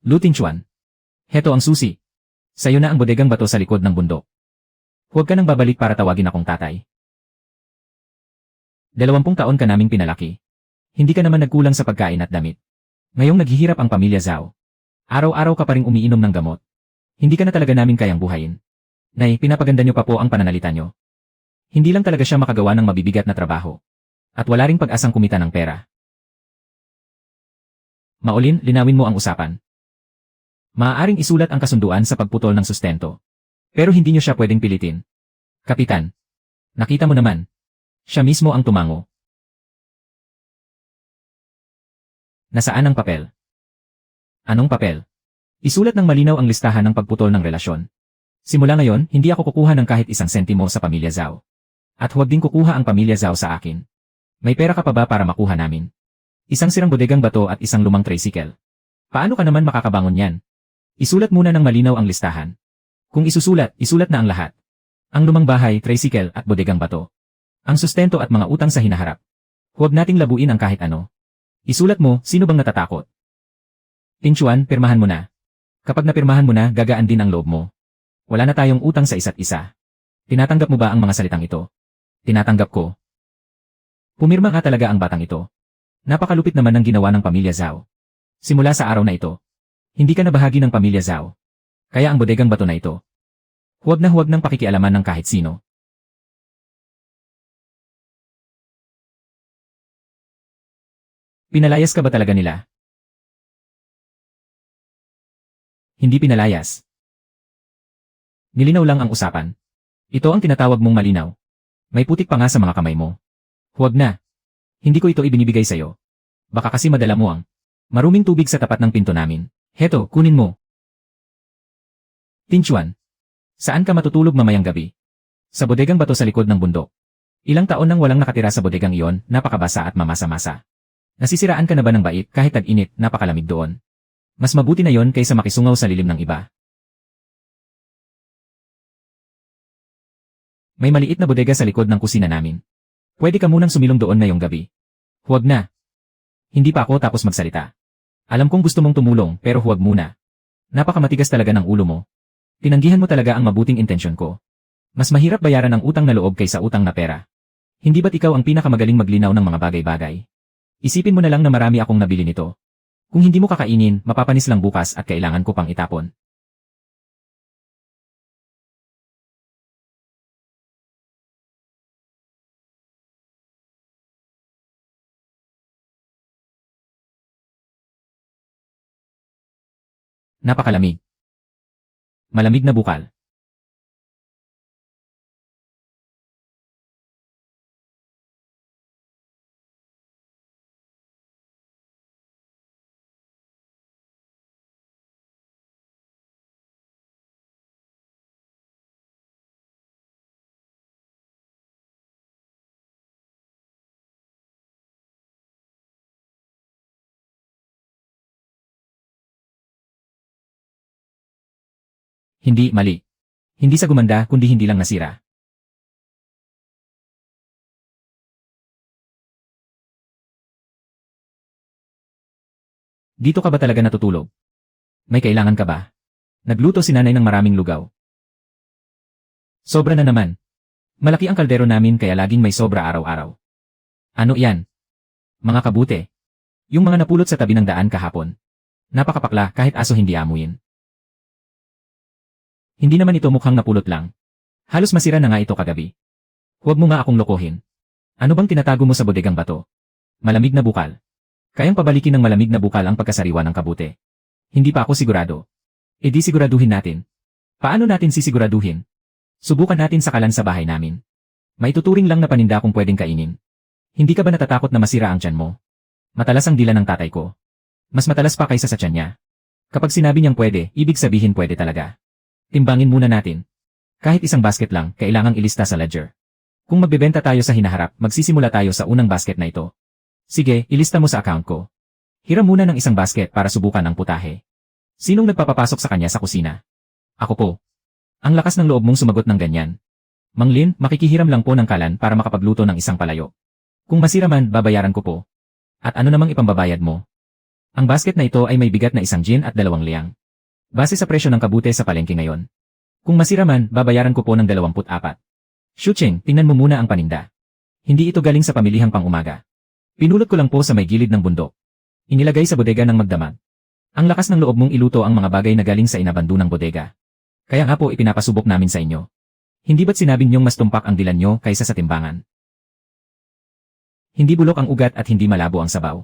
Lu Tianchuan. Heto ang susi. Sa'yo na ang bodegang bato sa likod ng bundok. Huwag ka nang babalik para tawagin akong tatay. 20 taon ka naming pinalaki. Hindi ka naman nagkulang sa pagkain at damit. Ngayong naghihirap ang pamilya Zhao. Araw-araw ka pa ring umiinom ng gamot. Hindi ka na talaga namin kayang buhayin. Nay, pinapaganda niyo pa po ang pananalita niyo. Hindi lang talaga siya makagawa ng mabibigat na trabaho. At wala ring pag-asang kumita ng pera. Maulin, linawin mo ang usapan. Maaaring isulat ang kasunduan sa pagputol ng sustento. Pero hindi niyo siya pwedeng pilitin. Kapitan. Nakita mo naman. Siya mismo ang tumango. Nasaan ang papel? Anong papel? Isulat ng malinaw ang listahan ng pagputol ng relasyon. Simula ngayon, hindi ako kukuha ng kahit isang sentimo sa pamilya Zhao. At huwag din kukuha ang pamilya Zhao sa akin. May pera ka pa ba para makuha namin? Isang sirang bodegang bato at isang lumang tricycle. Paano ka naman makakabangon yan? Isulat muna ng malinaw ang listahan. Kung isusulat, isulat na ang lahat. Ang lumang bahay, tricycle at bodegang bato. Ang sustento at mga utang sa hinaharap. Huwag nating labuin ang kahit ano. Isulat mo, sino bang natatakot? Tianchuan, pirmahan mo na. Kapag napirmahan mo na, gagaan din ang loob mo. Wala na tayong utang sa isa't isa. Tinatanggap mo ba ang mga salitang ito? Tinatanggap ko. Pumirma ka talaga ang batang ito. Napakalupit naman ng ginawa ng pamilya Zhao. Simula sa araw na ito. Hindi ka na bahagi ng pamilya Zhao. Kaya ang bodegang bato na ito. Huwag nang pakikialaman ng kahit sino. Pinalayas ka ba talaga nila? Hindi pinalayas. Nilinaw lang ang usapan. Ito ang tinatawag mong malinaw. May putik pa nga sa mga kamay mo. Huwag na. Hindi ko ito ibinibigay sa'yo. Baka kasi madala mo ang maruming tubig sa tapat ng pinto namin. Heto, kunin mo. Tianchuan. Saan ka matutulog mamayang gabi? Sa bodegang bato sa likod ng bundok. Ilang taon nang walang nakatira sa bodegang iyon, napakabasa at mamasa-masa. Nasisiraan ka na ba ng bait kahit tag-init, napakalamig doon? Mas mabuti na yon kaysa makisungaw sa lilim ng iba. May maliit na bodega sa likod ng kusina namin. Pwede ka munang sumilong doon ngayong gabi. Huwag na. Hindi pa ako tapos magsalita. Alam kong gusto mong tumulong pero huwag muna. Napakamatigas talaga ng ulo mo. Tinanggihan mo talaga ang mabuting intensyon ko. Mas mahirap bayaran ang utang na loob kaysa utang na pera. Hindi ba't ikaw ang pinakamagaling maglinaw ng mga bagay-bagay? Isipin mo na lang na marami akong nabili nito. Kung hindi mo kakainin, mapapanis lang bukas at kailangan ko pang itapon. Napakalamig. Malamig na bukal. Hindi mali. Hindi sa gumanda kundi hindi lang nasira. Dito ka ba talaga natutulog? May kailangan ka ba? Nagluto si nanay ng maraming lugaw. Sobra na naman. Malaki ang kaldero namin kaya laging may sobra araw-araw. Ano yan? Mga kabute. Yung mga napulot sa tabi ng daan kahapon. Napakapakla kahit aso hindi amuyin. Hindi naman ito mukhang napulot lang. Halos masira na nga ito kagabi. Huwag mo nga akong lokohin. Ano bang tinatago mo sa bodegang bato? Malamig na bukal. Kayang pabalikin ng malamig na bukal ang pagkasariwa ng kabute. Hindi pa ako sigurado. E di siguraduhin natin. Paano natin sisiguraduhin? Subukan natin sakalan sa bahay namin. May tuturing lang na paninda kung pwedeng kainin. Hindi ka ba natatakot na masira ang tiyan mo? Matalas ang dila ng tatay ko. Mas matalas pa kaysa sa tiyan niya. Kapag sinabi niyang pwede, ibig sabihin pwede talaga. Timbangin muna natin. Kahit isang basket lang, kailangang ilista sa ledger. Kung magbebenta tayo sa hinaharap, magsisimula tayo sa unang basket na ito. Sige, ilista mo sa account ko. Hiram muna ng isang basket para subukan ang putahe. Sinong nagpapapasok sa kanya sa kusina? Ako po. Ang lakas ng loob mong sumagot ng ganyan. Mang Lin, makikihiram lang po ng kalan para makapagluto ng isang palayo. Kung masira man, babayaran ko po. At ano namang ipambabayad mo? Ang basket na ito ay may bigat na 1 gin at 2 liang. Base sa presyo ng kabute sa palengke ngayon. Kung masira man, babayaran ko po ng 24. Shucheng, tingnan mo muna ang paninda. Hindi ito galing sa pamilihang pang-umaga. Pinulot ko lang po sa may gilid ng bundok. Inilagay sa bodega ng magdamag. Ang lakas ng loob mong iluto ang mga bagay na galing sa inabandonang bodega. Kaya nga po ipinapasubok namin sa inyo. Hindi ba't sinabing niyong mas tumpak ang dilan nyo kaysa sa timbangan? Hindi bulok ang ugat at hindi malabo ang sabaw.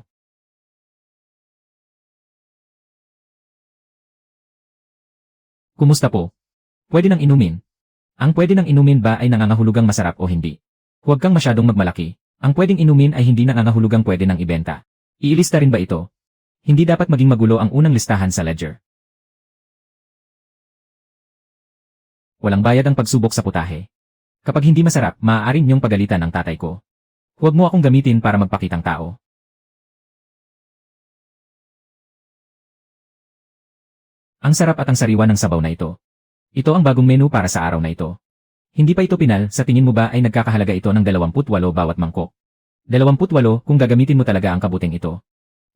Kumusta po? Pwede nang inumin. Ang pwede nang inumin ba ay nangangahulugang masarap o hindi? Huwag kang masyadong magmalaki. Ang pwedeng inumin ay hindi nangangahulugang pwede nang ibenta. Iilista rin ba ito? Hindi dapat maging magulo ang unang listahan sa ledger. Walang bayad ang pagsubok sa putahe. Kapag hindi masarap, maaaring niyong pagalitan ng tatay ko. Huwag mo akong gamitin para magpakitang tao. Ang sarap at ang sariwa ng sabaw na ito. Ito ang bagong menu para sa araw na ito. Hindi pa ito pinal, sa tingin mo ba ay nagkakahalaga ito ng 28 bawat mangkok? 28 kung gagamitin mo talaga ang kabuting ito.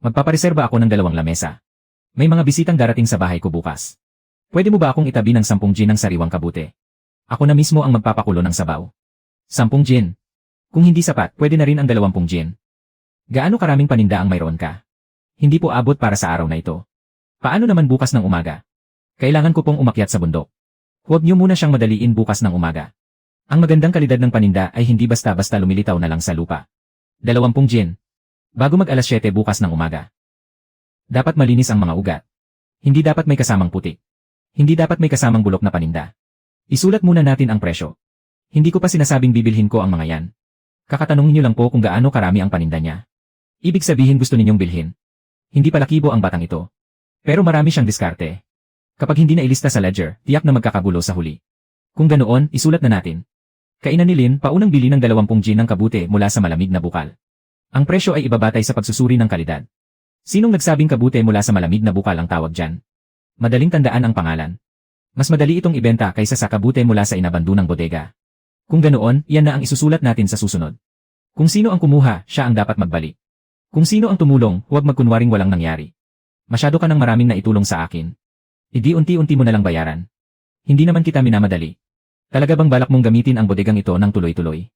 Magpapareserba ako ng 2 lamesa. May mga bisitang darating sa bahay ko bukas. Pwede mo ba akong itabi ng 10 gin ng sariwang kabute? Ako na mismo ang magpapakulo ng sabaw. 10 gin. Kung hindi sapat, pwede na rin ang 20 gin. Gaano karaming paninda ang mayroon ka? Hindi po abot para sa araw na ito. Paano naman bukas ng umaga? Kailangan ko pong umakyat sa bundok. Huwag niyo muna siyang madaliin bukas ng umaga. Ang magandang kalidad ng paninda ay hindi basta-basta lumilitaw na lang sa lupa. 20 gin. Bago mag alas 7 bukas ng umaga. Dapat malinis ang mga ugat. Hindi dapat may kasamang putik. Hindi dapat may kasamang bulok na paninda. Isulat muna natin ang presyo. Hindi ko pa sinasabing bibilhin ko ang mga yan. Kakatanungin niyo lang po kung gaano karami ang paninda niya. Ibig sabihin gusto ninyong bilhin. Hindi pala kibo ang batang ito. Pero marami siyang diskarte. Kapag hindi na ilista sa ledger, tiyak na magkakagulo sa huli. Kung ganoon, isulat na natin. Kainan ni Lin, paunang bili ng 20 gin ng kabute mula sa malamig na bukal. Ang presyo ay ibabatay sa pagsusuri ng kalidad. Sinong nagsabing kabute mula sa malamig na bukal ang tawag dyan? Madaling tandaan ang pangalan. Mas madali itong ibenta kaysa sa kabute mula sa inabandonang bodega. Kung ganoon, iyan na ang isusulat natin sa susunod. Kung sino ang kumuha, siya ang dapat magbalik. Kung sino ang tumulong, huwag magkunwaring walang nangyari. Masyado ka ng maraming naitulong sa akin. Idi unti-unti mo na lang bayaran. Hindi naman kita minamadali. Talaga bang balak mong gamitin ang bodegang ito ng tuloy-tuloy?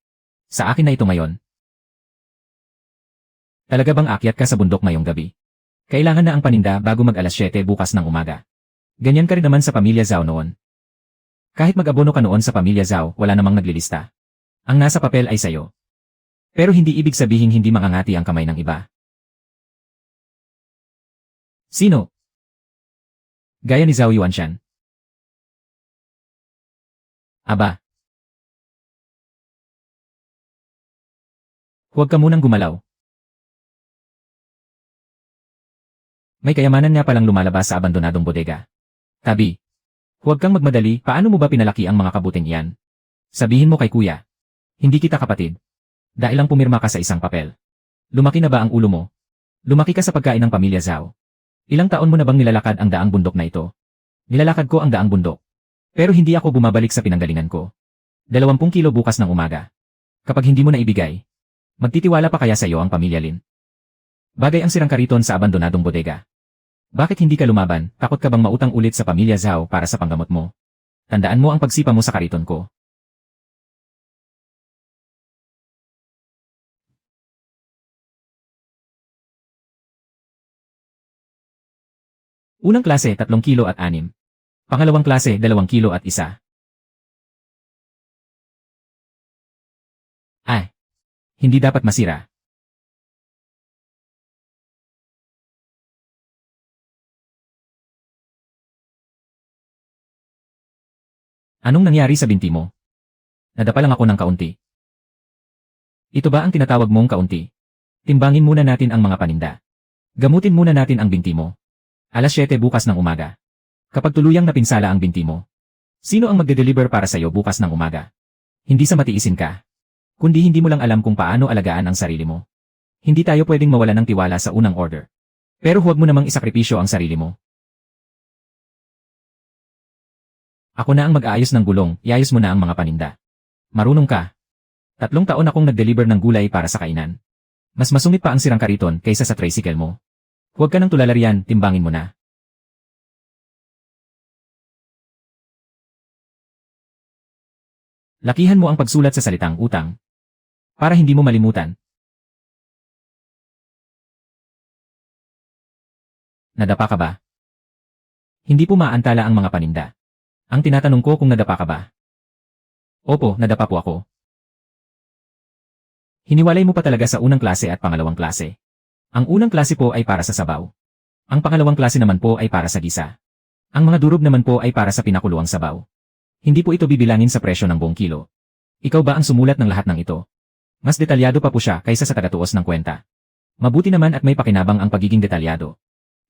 Sa akin na ito ngayon. Talaga bang akyat ka sa bundok ngayong gabi? Kailangan na ang paninda bago mag alas 7 bukas ng umaga. Ganyan ka rin naman sa pamilya Zhao noon. Kahit mag-abono ka noon sa pamilya Zhao, wala namang naglilista. Ang nasa papel ay sayo. Pero hindi ibig sabihin hindi mangangati ang kamay ng iba. Sino? Gaya ni Zhao Yuanshan. Aba. Huwag ka munang gumalaw. May kayamanan nga palang lumalabas sa abandonadong bodega. Tabi. Huwag kang magmadali, paano mo ba pinalaki ang mga kabuting iyan? Sabihin mo kay kuya. Hindi kita kapatid. Dahil lang pumirma ka sa isang papel. Lumaki na ba ang ulo mo? Lumaki ka sa pagkain ng pamilya Zhao. Ilang taon mo na bang nilalakad ang daang bundok na ito? Nilalakad ko ang daang bundok. Pero hindi ako bumabalik sa pinanggalingan ko. 20 kilo bukas ng umaga. Kapag hindi mo na ibigay, magtitiwala pa kaya sa iyo ang pamilya Lin? Bagay ang sirang kariton sa abandonadong bodega. Bakit hindi ka lumaban? Takot ka bang mautang ulit sa pamilya Zhao para sa panggamot mo? Tandaan mo ang pagsipa mo sa kariton ko. Unang klase 3 kilo at 6. Pangalawang klase 2 kilo at 1. Ay, hindi dapat masira. Anong nangyari sa binti mo? Nadapa lang ako ng kaunti. Ito ba ang tinatawag mong kaunti? Timbangin muna natin ang mga paninda. Gamutin muna natin ang binti mo. Alas 7 bukas ng umaga. Kapag tuluyang napinsala ang binti mo, sino ang magde-deliver para sa'yo bukas ng umaga? Hindi sa matiisin ka, kundi hindi mo lang alam kung paano alagaan ang sarili mo. Hindi tayo pwedeng mawala ng tiwala sa unang order. Pero huwag mo namang isakripisyo ang sarili mo. Ako na ang mag-aayos ng gulong, iayos mo na ang mga paninda. Marunong ka. 3 taon akong nag-deliver ng gulay para sa kainan. Mas masungit pa ang sirang kariton kaysa sa tricycle mo. Huwag ka nang tulala riyan, timbangin mo na. Lakihan mo ang pagsulat sa salitang utang. Para hindi mo malimutan. Nadapa ka ba? Hindi po maantala ang mga paninda. Ang tinatanong ko kung nadapa ka ba? Opo, nadapa po ako. Hiniwalay mo pa talaga sa unang klase at pangalawang klase. Ang unang klase po ay para sa sabaw. Ang pangalawang klase naman po ay para sa gisa. Ang mga durog naman po ay para sa pinakuluang sabaw. Hindi po ito bibilangin sa presyo ng buong kilo. Ikaw ba ang sumulat ng lahat ng ito? Mas detalyado pa po siya kaysa sa tagatuos ng kwenta. Mabuti naman at may pakinabang ang pagiging detalyado.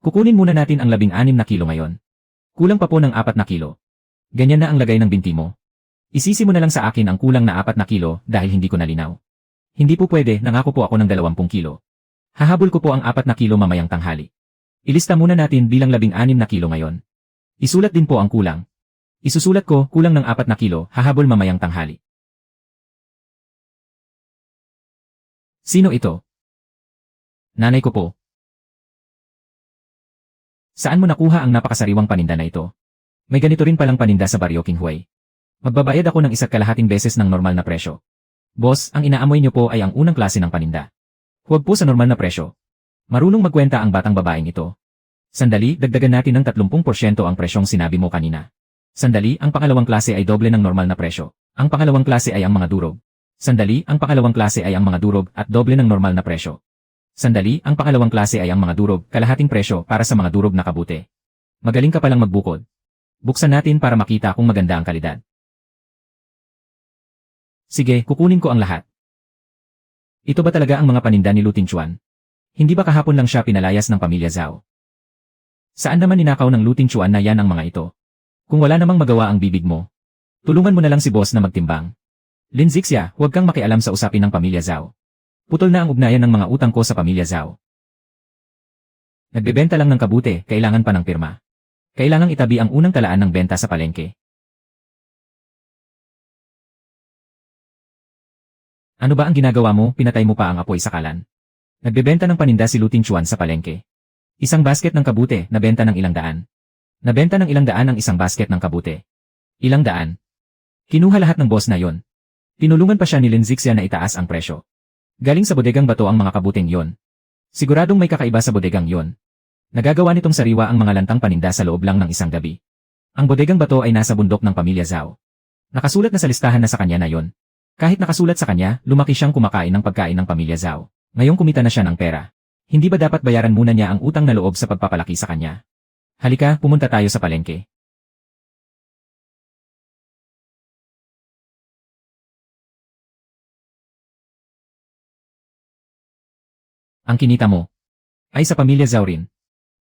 Kukunin muna natin ang 16 na kilo ngayon. Kulang pa po ng 4 na kilo. Ganyan na ang lagay ng binti mo. Isisi mo na lang sa akin ang kulang na 4 na kilo dahil hindi ko nalinaw. Hindi po pwede, nangako po ako ng 20 kilo. Hahabol ko po ang 4 na kilo mamayang tanghali. Ilista muna natin bilang 16 na kilo ngayon. Isulat din po ang kulang. Isusulat ko, kulang ng 4 na kilo, hahabol mamayang tanghali. Sino ito? Nanay ko po. Saan mo nakuha ang napakasariwang paninda na ito? May ganito rin palang paninda sa Baryo Qinghui. Magbabayad ako ng 1/2 beses ng normal na presyo. Boss, ang inaamoy niyo po ay ang unang klase ng paninda. Huwag po sa normal na presyo. Marunong magkwenta ang batang babaeng ito. Sandali, dagdagan natin ng 30% ang presyong sinabi mo kanina. Sandali, ang pangalawang klase ay doble ng normal na presyo. Ang pangalawang klase ay ang mga durog. Sandali, ang pangalawang klase ay ang mga durog at doble ng normal na presyo. Sandali, ang pangalawang klase ay ang mga durog, kalahating presyo para sa mga durog na kabute. Magaling ka palang magbukod. Buksan natin para makita kung maganda ang kalidad. Sige, kukunin ko ang lahat. Ito ba talaga ang mga paninda ni Lu Tingchuan? Hindi ba kahapon lang siya pinalayas ng pamilya Zhao? Saan naman ninakaw ng Lu Tingchuan na yan ang mga ito? Kung wala namang magawa ang bibig mo, tulungan mo na lang si boss na magtimbang. Lin Zixia, huwag kang makialam sa usapin ng pamilya Zhao. Putol na ang ugnayan ng mga utang ko sa pamilya Zhao. Nagbebenta lang ng kabute, kailangan pa ng pirma. Kailangang itabi ang unang talaan ng benta sa palengke. Ano ba ang ginagawa mo, pinatay mo pa ang apoy sa kalan? Nagbebenta ng paninda si Lu Tingchuan sa palengke. Isang basket ng kabute, nabenta ng 100. Nabenta ng 100 ang isang basket ng kabute. 100. Kinuha lahat ng boss na yon. Tinulungan pa siya ni Lin Zixia na itaas ang presyo. Galing sa bodegang bato ang mga kabuteng yon. Siguradong may kakaiba sa bodegang yon. Nagagawa nitong sariwa ang mga lantang paninda sa loob lang ng isang gabi. Ang bodegang bato ay nasa bundok ng pamilya Zhao. Nakasulat na sa listahan na sa kanya na yon. Kahit nakasulat sa kanya, lumaki siyang kumakain ng pagkain ng pamilya Zhao. Ngayong kumita na siya ng pera. Hindi ba dapat bayaran muna niya ang utang na loob sa pagpapalaki sa kanya? Halika, pumunta tayo sa palengke. Ang kinita mo ay sa pamilya Zhao rin.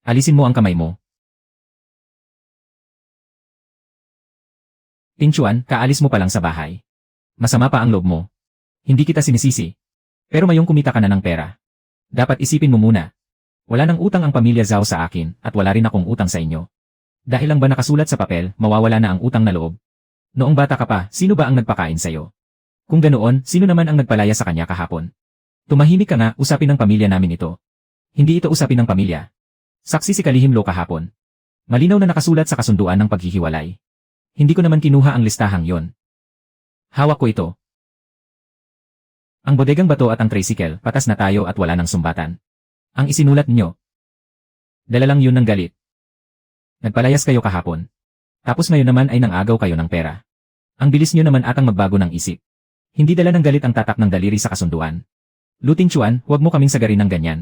Alisin mo ang kamay mo. Tingchuan, kaalis mo pa lang sa bahay. Masama pa ang loob mo. Hindi kita sinisisi. Pero mayong kumita ka na ng pera. Dapat isipin mo muna. Wala nang utang ang pamilya Zhao sa akin at wala rin akong utang sa inyo. Dahil lang ba nakasulat sa papel, mawawala na ang utang na loob? Noong bata ka pa, sino ba ang nagpakain sa'yo? Kung ganoon, sino naman ang nagpalaya sa kanya kahapon? Tumahimik ka nga, usapin ng pamilya namin ito. Hindi ito usapin ng pamilya. Saksi si Kalihim Lo kahapon. Malinaw na nakasulat sa kasunduan ng paghihiwalay. Hindi ko naman kinuha ang listahang yon. Hawak ko ito. Ang bodegang bato at ang tricycle, patas na tayo at wala nang sumbatan. Ang isinulat niyo. Dala lang yun ng galit. Nagpalayas kayo kahapon. Tapos ngayon naman ay nangagaw kayo ng pera. Ang bilis niyo naman atang magbago ng isip. Hindi dala ng galit ang tatak ng daliri sa kasunduan. Lu Tingchuan, huwag mo kaming sagarin ng ganyan.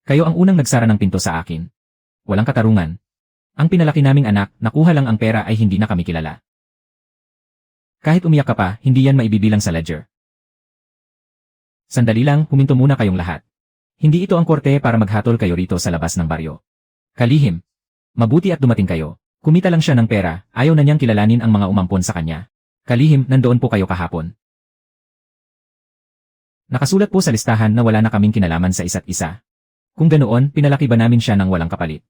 Kayo ang unang nagsara ng pinto sa akin. Walang katarungan. Ang pinalaki naming anak, nakuha lang ang pera ay hindi na kami kilala. Kahit umiyak ka pa, hindi yan maibibilang sa ledger. Sandali lang, huminto muna kayong lahat. Hindi ito ang korte para maghatol kayo rito sa labas ng baryo. Kalihim. Mabuti at dumating kayo. Kumita lang siya ng pera, ayaw na niyang kilalanin ang mga umampon sa kanya. Kalihim, nandoon po kayo kahapon. Nakasulat po sa listahan na wala na kaming kinalaman sa isa't isa. Kung ganoon, pinalaki ba namin siya ng walang kapalit?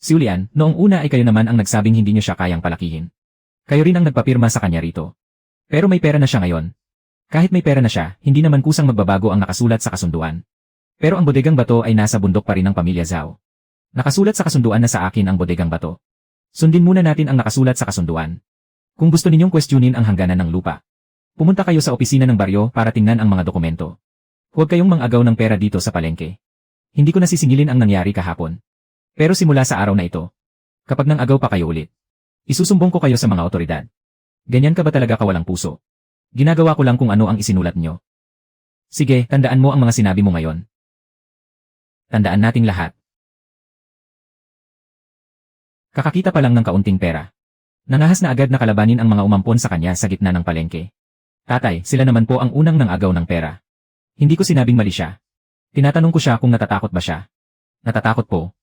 Si Julian, noong una ay kayo naman ang nagsabing hindi niyo siya kayang palakihin. Kayo rin ang nagpapirma sa kanya rito. Pero may pera na siya ngayon. Kahit may pera na siya, hindi naman kusang magbabago ang nakasulat sa kasunduan. Pero ang bodegang bato ay nasa bundok pa rin ng pamilya Zhao. Nakasulat sa kasunduan na sa akin ang bodegang bato. Sundin muna natin ang nakasulat sa kasunduan. Kung gusto ninyong questionin ang hangganan ng lupa, pumunta kayo sa opisina ng baryo para tingnan ang mga dokumento. Huwag kayong mangagaw ng pera dito sa palengke. Hindi ko nasisingilin ang nangyari kahapon. Pero simula sa araw na ito, kapag nang-agaw pa kayo ulit, isusumbong ko kayo sa mga otoridad. Ganyan ka ba talaga kawalang puso? Ginagawa ko lang kung ano ang isinulat nyo. Sige, tandaan mo ang mga sinabi mo ngayon. Tandaan nating lahat. Kakakita pa lang ng kaunting pera. Nangahas na agad na kalabanin ang mga umampon sa kanya sa gitna ng palengke. Tatay, sila naman po ang unang nang-agaw ng pera. Hindi ko sinabing mali siya. Tinatanong ko siya kung natatakot ba siya. Natatakot po.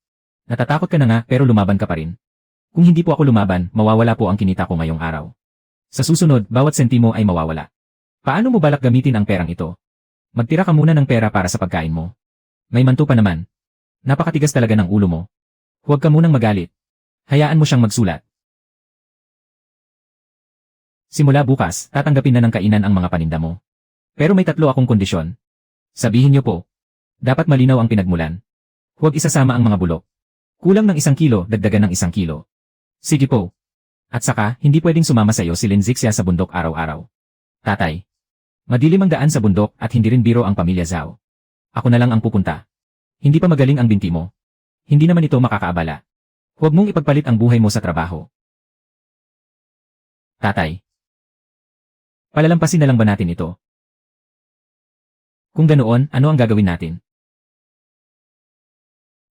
Natatakot ka na nga pero lumaban ka pa rin. Kung hindi po ako lumaban, mawawala po ang kinita ko ngayong araw. Sa susunod, bawat sentimo ay mawawala. Paano mo balak gamitin ang perang ito? Magtira ka muna ng pera para sa pagkain mo. May manto pa naman. Napakatigas talaga ng ulo mo. Huwag ka munang magalit. Hayaan mo siyang magsulat. Simula bukas, tatanggapin na ng kainan ang mga paninda mo. Pero may 3 akong kondisyon. Sabihin niyo po. Dapat malinaw ang pinagmulan. Huwag isasama ang mga bulok. Kulang ng 1 kilo, dagdagan ng 1 kilo. Sige po. At saka, hindi pwedeng sumama sa iyo si Linzixia sa bundok araw-araw. Tatay. Madilim ang daan sa bundok at hindi rin biro ang pamilya Zhao. Ako na lang ang pupunta. Hindi pa magaling ang binti mo. Hindi naman ito makakaabala. Huwag mong ipagpalit ang buhay mo sa trabaho. Tatay. Palalampasin na lang ba natin ito? Kung ganoon, ano ang gagawin natin?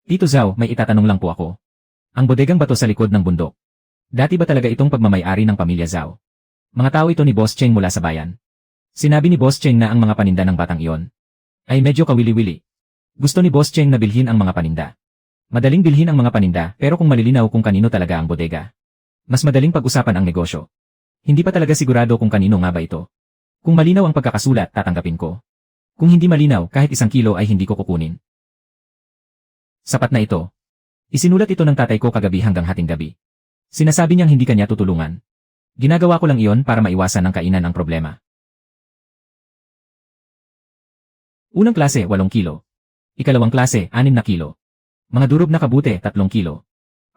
Tito Zhao, may itatanong lang po ako. Ang bodegang bato sa likod ng bundok. Dati ba talaga itong pagmamayari ng pamilya Zhao? Mga tao ito ni Boss Cheng mula sa bayan. Sinabi ni Boss Cheng na ang mga paninda ng batang iyon ay medyo kawili-wili. Gusto ni Boss Cheng na bilhin ang mga paninda. Madaling bilhin ang mga paninda pero kung malilinaw kung kanino talaga ang bodega, mas madaling pag-usapan ang negosyo. Hindi pa talaga sigurado kung kanino nga ba ito. Kung malinaw ang pagkakasulat, tatanggapin ko. Kung hindi malinaw, kahit 1 kilo ay hindi ko kukunin. Sapat na ito. Isinulat ito ng tatay ko kagabi hanggang hating gabi. Sinasabi niyang hindi kanya tutulungan. Ginagawa ko lang iyon para maiwasan ng kainan ang problema. Unang klase, 8 kilo. Ikalawang klase, 6 na kilo. Mga durog na kabute, 3 kilo.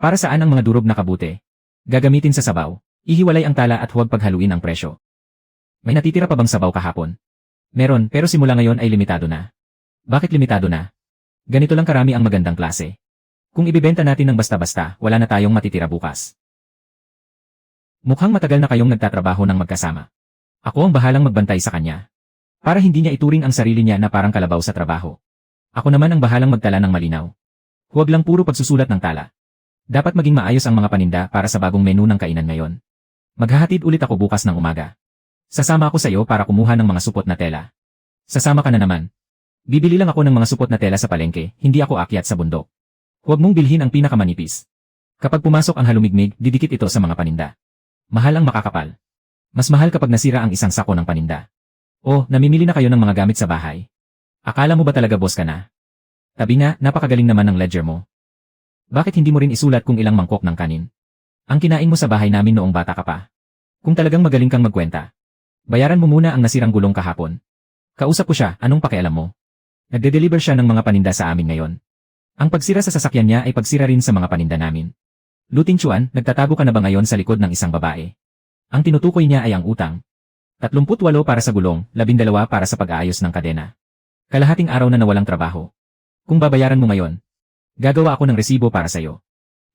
Para saan ang mga durog na kabute? Gagamitin sa sabaw. Ihiwalay ang tala at huwag paghaluin ang presyo. May natitira pa bang sabaw kahapon? Meron, pero simula ngayon ay limitado na. Bakit limitado na? Ganito lang karami ang magandang klase. Kung ibibenta natin ng basta-basta, wala na tayong matitira bukas. Mukhang matagal na kayong nagtatrabaho ng magkasama. Ako ang bahalang magbantay sa kanya. Para hindi niya ituring ang sarili niya na parang kalabaw sa trabaho. Ako naman ang bahalang magtala ng malinaw. Huwag lang puro pagsusulat ng tala. Dapat maging maayos ang mga paninda para sa bagong menu ng kainan ngayon. Maghahatid ulit ako bukas ng umaga. Sasama ako sa iyo para kumuha ng mga supot na tela. Sasama ka na naman. Bibili lang ako ng mga supot na tela sa palengke, hindi ako akyat sa bundok. Huwag mong bilhin ang pinakamanipis. Kapag pumasok ang halumigmig, didikit ito sa mga paninda. Mahal ang makakapal. Mas mahal kapag nasira ang isang sako ng paninda. O, namimili na kayo ng mga gamit sa bahay. Akala mo ba talaga boss ka na? Tabi nga, napakagaling naman ng ledger mo. Bakit hindi mo rin isulat kung ilang mangkok ng kanin? Ang kinain mo sa bahay namin noong bata ka pa. Kung talagang magaling kang magkwenta, bayaran mo muna ang nasirang gulong kahapon. Kausap ko siya, anong pakialam mo? Nagde-deliver siya ng mga paninda sa amin ngayon. Ang pagsira sa sasakyan niya ay pagsira rin sa mga paninda namin. Luting Chuan, nagtatago ka na ba ngayon sa likod ng isang babae? Ang tinutukoy niya ay ang utang. 38 para sa gulong, 12 para sa pag-aayos ng kadena. Kalahating araw na nawalang trabaho. Kung babayaran mo ngayon, gagawa ako ng resibo para sa'yo.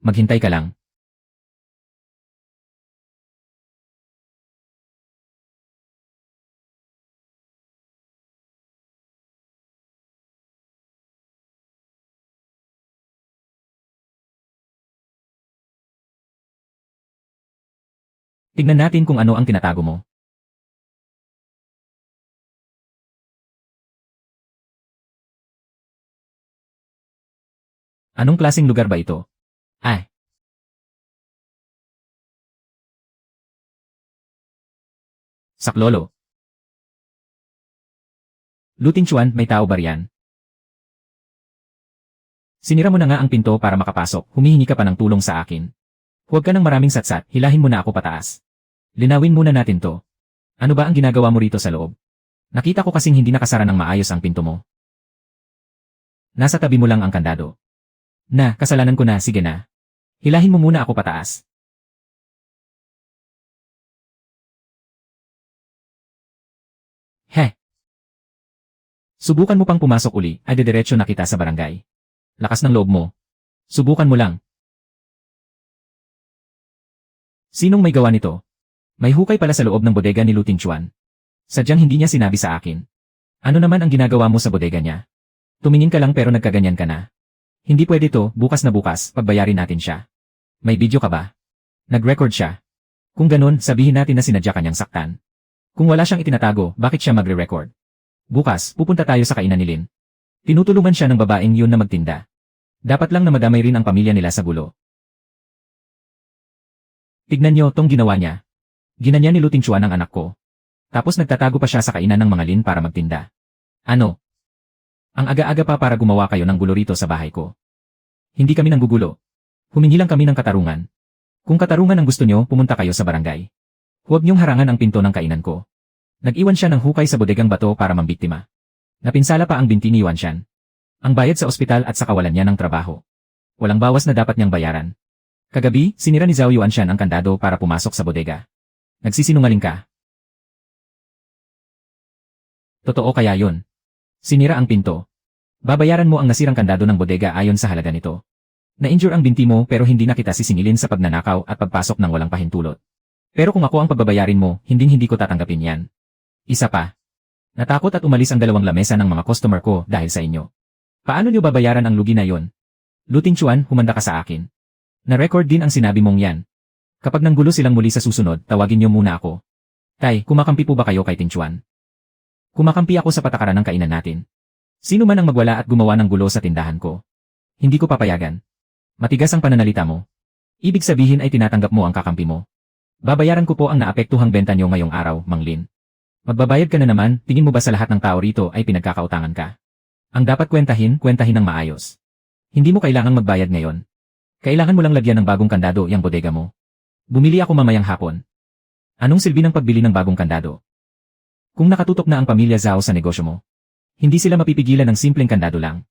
Maghintay ka lang. Tignan natin kung ano ang tinatago mo. Anong klaseng lugar ba ito? Ah, Saklolo. Luting Chuan, may tao ba riyan? Sinira mo na nga ang pinto para makapasok, humihingi ka pa ng tulong sa akin. Huwag ka ng maraming satsat, hilahin mo na ako pataas. Linawin muna natin to. Ano ba ang ginagawa mo rito sa loob? Nakita ko kasing hindi nakasara ng maayos ang pinto mo. Nasa tabi mo lang ang kandado. Kasalanan ko na, sige na. Hilahin mo muna ako pataas. Heh. Subukan mo pang pumasok uli, ay dediretso na kita sa barangay. Lakas ng loob mo. Subukan mo lang. Sinong may gawa nito? May hukay pala sa loob ng bodega ni Luting Chuan. Sadyang hindi niya sinabi sa akin. Ano naman ang ginagawa mo sa bodega niya? Tumingin ka lang pero nagkaganyan ka na. Hindi pwede to, bukas na bukas, pagbayarin natin siya. May video ka ba? Nag-record siya. Kung ganun, sabihin natin na sinadya kanyang saktan. Kung wala siyang itinatago, bakit siya magre-record? Bukas, pupunta tayo sa kainan ni Lin. Tinutulungan siya ng babaeng yun na magtinda. Dapat lang na madamay rin ang pamilya nila sa gulo. Tignan niyo tong ginawa niya. Ginanyan ni Luting Chuan ang anak ko. Tapos nagtatago pa siya sa kainan ng mga Lin para magtinda. Ano? Ang aga-aga pa para gumawa kayo ng gulo rito sa bahay ko. Hindi kami nanggugulo. Humingi lang kami ng katarungan. Kung katarungan ang gusto niyo, pumunta kayo sa barangay. Huwag niyong harangan ang pinto ng kainan ko. Nag-iwan siya ng hukay sa bodegang bato para mambiktima. Napinsala pa ang binti ni Yuanshan. Ang bayad sa ospital at sa kawalan niya ng trabaho. Walang bawas na dapat niyang bayaran. Kagabi, sinira ni Zhao Yuanshan ang kandado para pumasok sa bodega. Nagsisinungaling ka. Totoo kaya yun? Sinira ang pinto. Babayaran mo ang nasirang kandado ng bodega ayon sa halaga nito. Na-injure ang binti mo pero hindi na kita sisingilin sa pagnanakaw at pagpasok ng walang pahintulot. Pero kung ako ang pagbabayarin mo, hindi ko tatanggapin yan. Isa pa. Natakot at umalis ang dalawang lamesa ng mga customer ko dahil sa inyo. Paano niyo babayaran ang lugi na yon? Luting Chuan, humanda ka sa akin. Na-record din ang sinabi mong yan. Kapag nanggulo silang muli sa susunod, tawagin niyo muna ako. Tay, kumakampi po ba kayo kay Ting Chuan? Kumakampi ako sa patakaran ng kainan natin. Sino man ang magwala at gumawa ng gulo sa tindahan ko? Hindi ko papayagan. Matigas ang pananalita mo. Ibig sabihin ay tinatanggap mo ang kakampi mo. Babayaran ko po ang naapektuhang benta niyo ngayong araw, Mang Lin. Magbabayad ka na naman, tingin mo ba sa lahat ng tao rito ay pinagkakautangan ka? Ang dapat kwentahin ng maayos. Hindi mo kailangang magbayad ngayon. Kailangan mo lang lagyan ng bagong kandado yung bodega mo. Bumili ako mamayang hapon. Anong silbi ng pagbili ng bagong kandado? Kung nakatutok na ang pamilya Zhao sa negosyo mo, hindi sila mapipigilan ng simpleng kandado lang.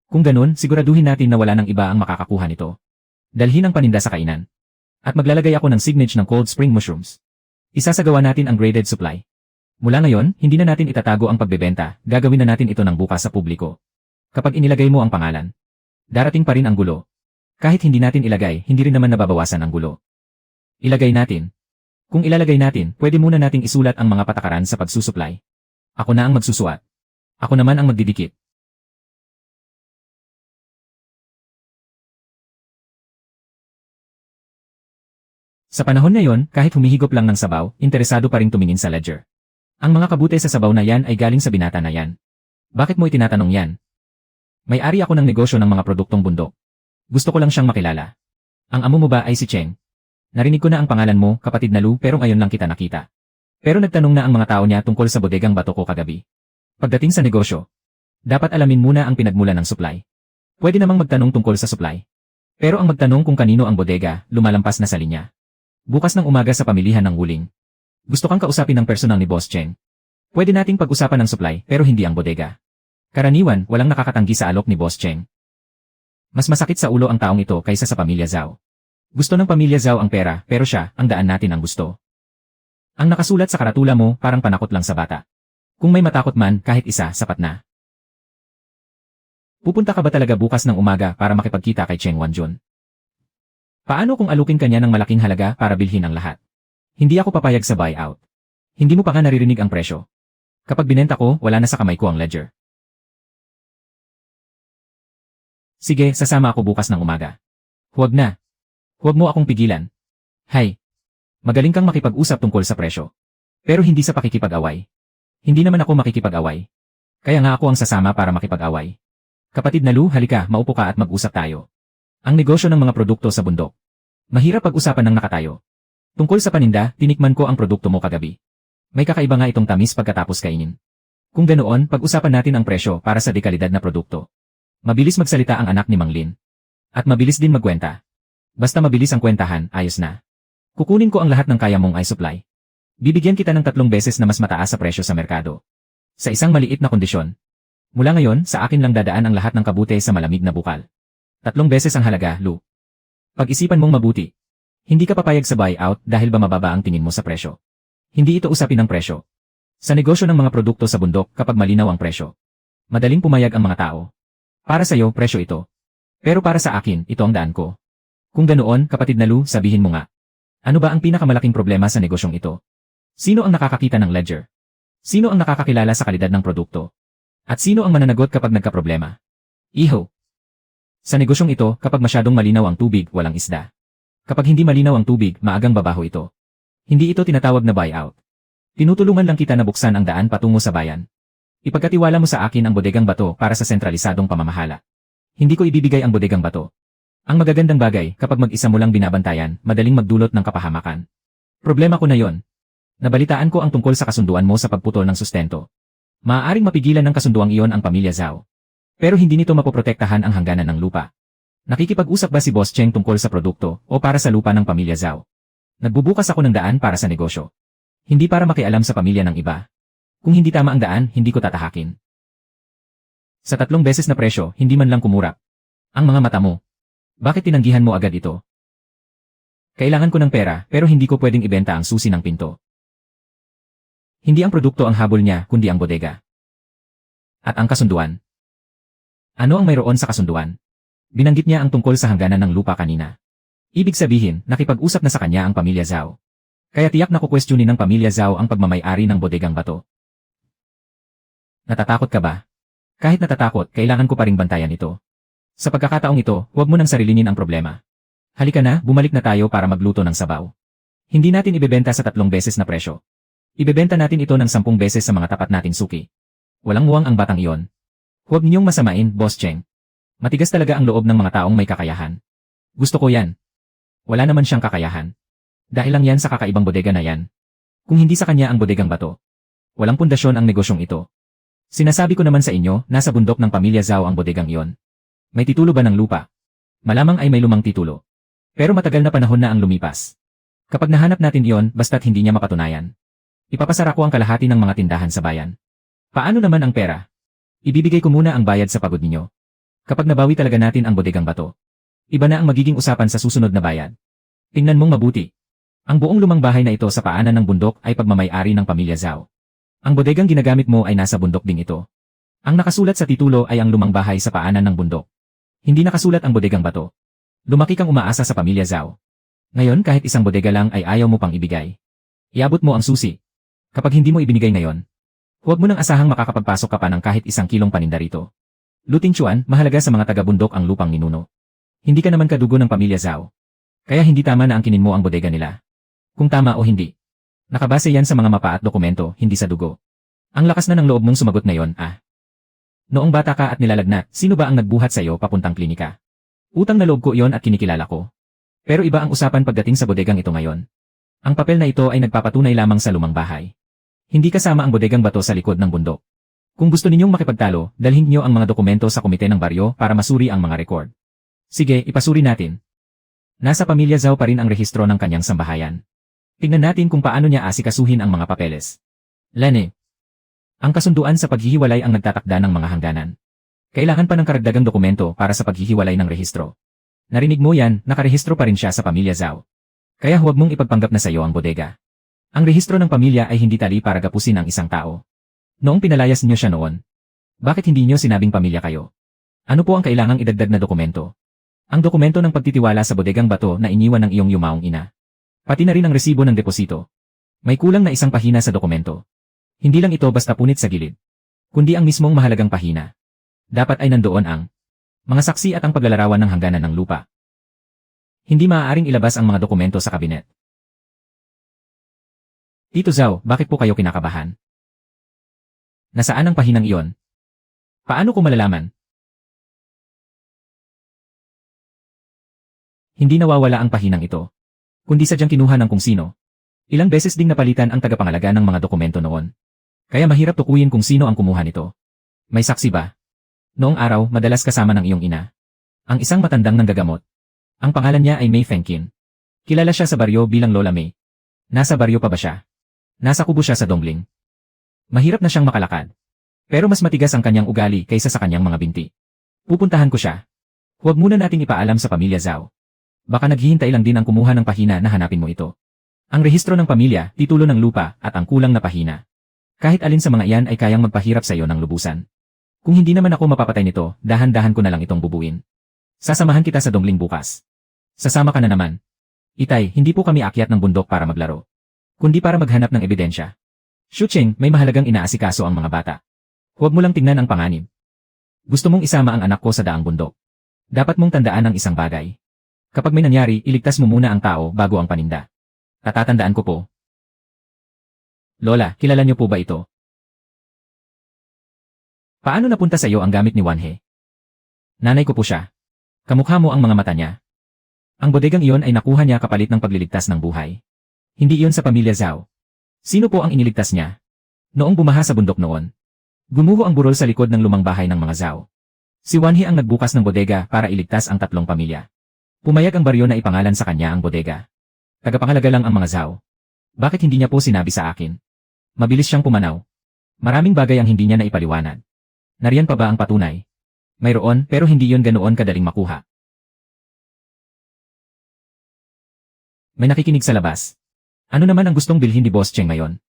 Kung ganun, siguraduhin natin na wala ng iba ang makakakuha nito. Dalhin ang paninda sa kainan. At maglalagay ako ng signage ng cold spring mushrooms. Isasagawa natin ang graded supply. Mula ngayon, hindi na natin itatago ang pagbebenta, gagawin na natin ito ng bukas sa publiko. Kapag inilagay mo ang pangalan, darating pa rin ang gulo. Kahit hindi natin ilagay, hindi rin naman nababawasan ang gulo. Ilagay natin. Kung ilalagay natin, pwede muna nating isulat ang mga patakaran sa pagsusupply. Ako na ang magsusuat. Ako naman ang magdidikit. Sa panahon ngayon, kahit humihigop lang ng sabaw, interesado pa rin tumingin sa ledger. Ang mga kabute sa sabaw na yan ay galing sa binata na yan. Bakit mo itinatanong yan? May-ari ako ng negosyo ng mga produktong bundok. Gusto ko lang siyang makilala. Ang amo mo ba ay si Cheng? Narinig ko na ang pangalan mo, kapatid na Lu, pero ngayon lang kita nakita. Pero nagtanong na ang mga tao niya tungkol sa bodegang bato ko kagabi. Pagdating sa negosyo, dapat alamin muna ang pinagmulan ng supply. Pwede namang magtanong tungkol sa supply. Pero ang magtanong kung kanino ang bodega, lumalampas na sa linya. Bukas ng umaga sa pamilihan ng Wuling. Gusto kang kausapin ng personal ni Boss Cheng. Pwede nating pag-usapan ng supply pero hindi ang bodega. Karaniwan, walang nakakatanggi sa alok ni Boss Cheng. Mas masakit sa ulo ang taong ito kaysa sa pamilya Zhao. Gusto ng pamilya Zhao ang pera pero siya, ang daan natin ang gusto. Ang nakasulat sa karatula mo parang panakot lang sa bata. Kung may matakot man, kahit isa, sapat na. Pupunta ka ba talaga bukas ng umaga para makipagkita kay Cheng Wanjun? Paano kung alukin kanya ng malaking halaga para bilhin ang lahat? Hindi ako papayag sa buyout. Hindi mo pa nga naririnig ang presyo. Kapag binenta ko, wala na sa kamay ko ang ledger. Sige, sasama ako bukas ng umaga. Huwag na. Huwag mo akong pigilan. Hay. Magaling kang makipag-usap tungkol sa presyo. Pero hindi sa pakikipag-away. Hindi naman ako makikipag-away. Kaya nga ako ang sasama para makipag-away. Kapatid na Lu, halika, maupo ka at mag-usap tayo. Ang negosyo ng mga produkto sa bundok. Mahirap pag-usapan ng nakatayo. Tungkol sa paninda, tinikman ko ang produkto mo kagabi. May kakaiba nga itong tamis pagkatapos kainin. Kung ganoon, pag-usapan natin ang presyo para sa dekalidad na produkto. Mabilis magsalita ang anak ni Mang Lin. At mabilis din magkwenta. Basta mabilis ang kwentahan, ayos na. Kukunin ko ang lahat ng kaya mong i-supply. Bibigyan kita ng 3 beses na mas mataas sa presyo sa merkado. Sa isang maliit na kondisyon. Mula ngayon, sa akin lang dadaan ang lahat ng kabute sa malamig na bukal. 3 beses ang halaga, Lu. Pag-isipan mong mabuti. Hindi ka papayag sa buyout dahil ba mababa ang tingin mo sa presyo. Hindi ito usapin ng presyo. Sa negosyo ng mga produkto sa bundok kapag malinaw ang presyo, madaling pumayag ang mga tao. Para sa iyo, presyo ito. Pero para sa akin, ito ang daan ko. Kung ganoon, kapatid na Lu, sabihin mo nga. Ano ba ang pinakamalaking problema sa negosyong ito? Sino ang nakakakita ng ledger? Sino ang nakakakilala sa kalidad ng produkto? At sino ang mananagot kapag nagkaproblema? Iho. Sa negosyong ito, kapag masyadong malinaw ang tubig, walang isda. Kapag hindi malinaw ang tubig, maagang babaho ito. Hindi ito tinatawag na buyout. Tinutulungan lang kita na buksan ang daan patungo sa bayan. Ipagkatiwala mo sa akin ang bodegang bato para sa sentralisadong pamamahala. Hindi ko ibibigay ang bodegang bato. Ang magagandang bagay, kapag mag-isa mo lang binabantayan, madaling magdulot ng kapahamakan. Problema ko na yon. Nabalitaan ko ang tungkol sa kasunduan mo sa pagputol ng sustento. Maaaring mapigilan ng kasunduang iyon ang pamilya Zhao. Pero hindi nito mapoprotektahan ang hangganan ng lupa. Nakikipag-usap ba si Boss Cheng tungkol sa produkto o para sa lupa ng pamilya Zhao? Nagbubukas ako ng daan para sa negosyo. Hindi para makialam sa pamilya ng iba. Kung hindi tama ang daan, hindi ko tatahakin. Sa 3 beses na presyo, hindi man lang kumurap. Ang mga mata mo. Bakit tinanggihan mo agad ito? Kailangan ko ng pera pero hindi ko pwedeng ibenta ang susi ng pinto. Hindi ang produkto ang habol niya kundi ang bodega. At ang kasunduan. Ano ang mayroon sa kasunduan? Binanggit niya ang tungkol sa hangganan ng lupa kanina. Ibig sabihin, nakipag-usap na sa kanya ang pamilya Zhao. Kaya tiyak na kukwestiyonin ng pamilya Zhao ang pagmamay-ari ng bodegang bato. Natatakot ka ba? Kahit natatakot, kailangan ko pa ring bantayan ito. Sa pagkakataong ito, huwag mo nang sarilinin ang problema. Halika na, bumalik na tayo para magluto ng sabaw. Hindi natin ibebenta sa 3 beses na presyo. Ibebenta natin ito ng 10 beses sa mga tapat nating suki. Walang muwang ang batang iyon. Huwag niyong masamain, Boss Cheng. Matigas talaga ang loob ng mga taong may kakayahan. Gusto ko yan. Wala naman siyang kakayahan. Dahil lang yan sa kakaibang bodega na yan. Kung hindi sa kanya ang bodegang bato. Walang pundasyon ang negosyong ito. Sinasabi ko naman sa inyo, nasa bundok ng pamilya Zhao ang bodegang iyon. May titulo ba ng lupa? Malamang ay may lumang titulo. Pero matagal na panahon na ang lumipas. Kapag nahanap natin iyon, basta't hindi niya mapatunayan. Ipapasara ko ang kalahati ng mga tindahan sa bayan. Paano naman ang pera? Ibibigay ko muna ang bayad sa pagod ninyo. Kapag nabawi talaga natin ang bodegang bato, iba na ang magiging usapan sa susunod na bayad. Tingnan mong mabuti. Ang buong lumang bahay na ito sa paanan ng bundok ay pagmamay-ari ng pamilya Zhao. Ang bodegang ginagamit mo ay nasa bundok ding ito. Ang nakasulat sa titulo ay ang lumang bahay sa paanan ng bundok. Hindi nakasulat ang bodegang bato. Lumaki kang umaasa sa pamilya Zhao. Ngayon kahit isang bodega lang ay ayaw mo pang ibigay. Iabot mo ang susi. Kapag hindi mo ibinigay ngayon, huwag mo nang asahang makakapagpasok ka pa ng kahit 1 kilong paninda rito. Luting Chuan, mahalaga sa mga taga-bundok ang lupang ninuno. Hindi ka naman kadugo ng pamilya Zhao. Kaya hindi tama na angkinin mo ang bodega nila. Kung tama o hindi. Nakabase yan sa mga mapa at dokumento, hindi sa dugo. Ang lakas na ng loob mong sumagot na yon, ah. Noong bata ka at nilalagnat, sino ba ang nagbuhat sa iyo papuntang klinika? Utang na loob ko iyon at kinikilala ko. Pero iba ang usapan pagdating sa bodegang ito ngayon. Ang papel na ito ay nagpapatunay lamang sa lumang bahay. Hindi kasama ang bodegang bato sa likod ng bundok. Kung gusto ninyong makipagtalo, dalhin niyo ang mga dokumento sa komite ng baryo para masuri ang mga record. Sige, ipasuri natin. Nasa pamilya Zhao pa rin ang rehistro ng kanyang sambahayan. Tingnan natin kung paano niya asikasuhin ang mga papeles. Lene. Ang kasunduan sa paghihiwalay ang nagtatakda ng mga hangganan. Kailangan pa ng karagdagang dokumento para sa paghihiwalay ng rehistro. Narinig mo yan, nakarehistro pa rin siya sa pamilya Zhao. Kaya huwag mong ipagpanggap na sa iyo ang bodega. Ang rehistro ng pamilya ay hindi tali para gapusin ang isang tao. Noong pinalayas niyo siya noon, bakit hindi niyo sinabing pamilya kayo? Ano po ang kailangang idagdag na dokumento? Ang dokumento ng pagtitiwala sa bodegang bato na iniwan ng iyong yumaong ina. Pati na rin ang resibo ng deposito. May kulang na 1 pahina sa dokumento. Hindi lang ito basta punit sa gilid, kundi ang mismong mahalagang pahina. Dapat ay nandoon ang mga saksi at ang paglalarawan ng hangganan ng lupa. Hindi maaaring ilabas ang mga dokumento sa kabinet. Tito Zhao, bakit po kayo kinakabahan? Nasaan ang pahinang iyon? Paano ko malalaman? Hindi nawawala ang pahinang ito. Kundi sadyang kinuha ng kung sino. Ilang beses ding napalitan ang tagapangalaga ng mga dokumento noon. Kaya mahirap tukuyin kung sino ang kumuha nito. May saksi ba? Noong araw, madalas kasama ng iyong ina. Ang isang matandang nanggagamot. Ang pangalan niya ay Mei Fengqin. Kilala siya sa baryo bilang Lola Mei. Nasa baryo pa ba siya? Nasa kubo siya sa Dongling. Mahirap na siyang makalakad. Pero mas matigas ang kanyang ugali kaysa sa kanyang mga binti. Pupuntahan ko siya. Huwag muna nating ipaalam sa pamilya Zhao. Baka naghihintay lang din ang kumuha ng pahina na hanapin mo ito. Ang rehistro ng pamilya, titulo ng lupa, at ang kulang na pahina. Kahit alin sa mga iyan ay kayang magpahirap sa iyo ng lubusan. Kung hindi naman ako mapapatay nito, dahan-dahan ko na lang itong bubuin. Sasamahan kita sa Dongling bukas. Sasama ka na naman. Itay, hindi po kami akyat ng bundok para maglaro. Kundi para maghanap ng ebidensya. Shucheng, may mahalagang inaasikaso ang mga bata. Huwag mo lang tingnan ang panganib. Gusto mong isama ang anak ko sa daang bundok. Dapat mong tandaan ang isang bagay. Kapag may nangyari, iligtas mo muna ang tao bago ang paninda. Tatatandaan ko po. Lola, kilala niyo po ba ito? Paano napunta sa iyo ang gamit ni Wanhe? Nanay ko po siya. Kamukha mo ang mga mata niya. Ang bodegang iyon ay nakuha niya kapalit ng pagliligtas ng buhay. Hindi iyon sa pamilya Zhao. Sino po ang iniligtas niya? Noong bumaha sa bundok noon. Gumuho ang burol sa likod ng lumang bahay ng mga Zhao. Si Wanhe ang nagbukas ng bodega para iligtas ang tatlong pamilya. Pumayag ang baryo na ipangalan sa kanya ang bodega. Tagapangalaga lang ang mga Zhao. Bakit hindi niya po sinabi sa akin? Mabilis siyang pumanaw. Maraming bagay ang hindi niya naipaliwanag. Nariyan pa ba ang patunay? Mayroon, pero hindi yun ganoon kadaling makuha. May nakikinig sa labas. Ano naman ang gustong bilhin ni Boss Cheng ngayon?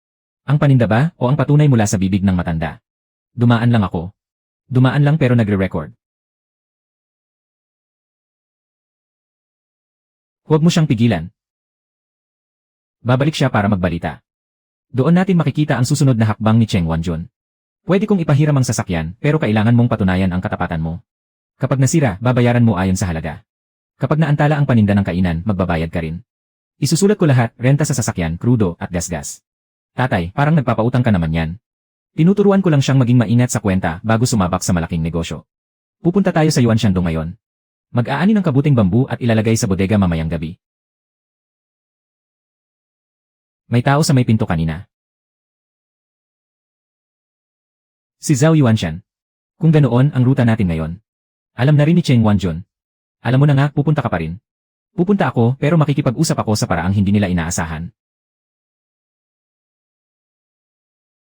Ang paninda ba o ang patunay mula sa bibig ng matanda? Dumaan lang ako. Dumaan lang pero nagre-record. Huwag mo siyang pigilan. Babalik siya para magbalita. Doon natin makikita ang susunod na hakbang ni Cheng Wanjun. Pwede kong ipahiram ang sasakyan pero kailangan mong patunayan ang katapatan mo. Kapag nasira, babayaran mo ayon sa halaga. Kapag naantala ang paninda ng kainan, magbabayad ka rin. Isusulat ko lahat, renta sa sasakyan, krudo at gasgas. Tatay, parang nagpapautang ka naman yan. Tinuturuan ko lang siyang maging maingat sa kwenta bago sumabak sa malaking negosyo. Pupunta tayo sa Yuanshandong ngayon. Mag-aani ng kabuting bambu at ilalagay sa bodega mamayang gabi. May tao sa may pinto kanina. Si Zhao Yuanshan. Kung ganoon ang ruta natin ngayon. Alam na rin ni Cheng Wanjun. Alam mo na nga, pupunta ka pa rin. Pupunta ako pero makikipag-usap ako sa paraang hindi nila inaasahan.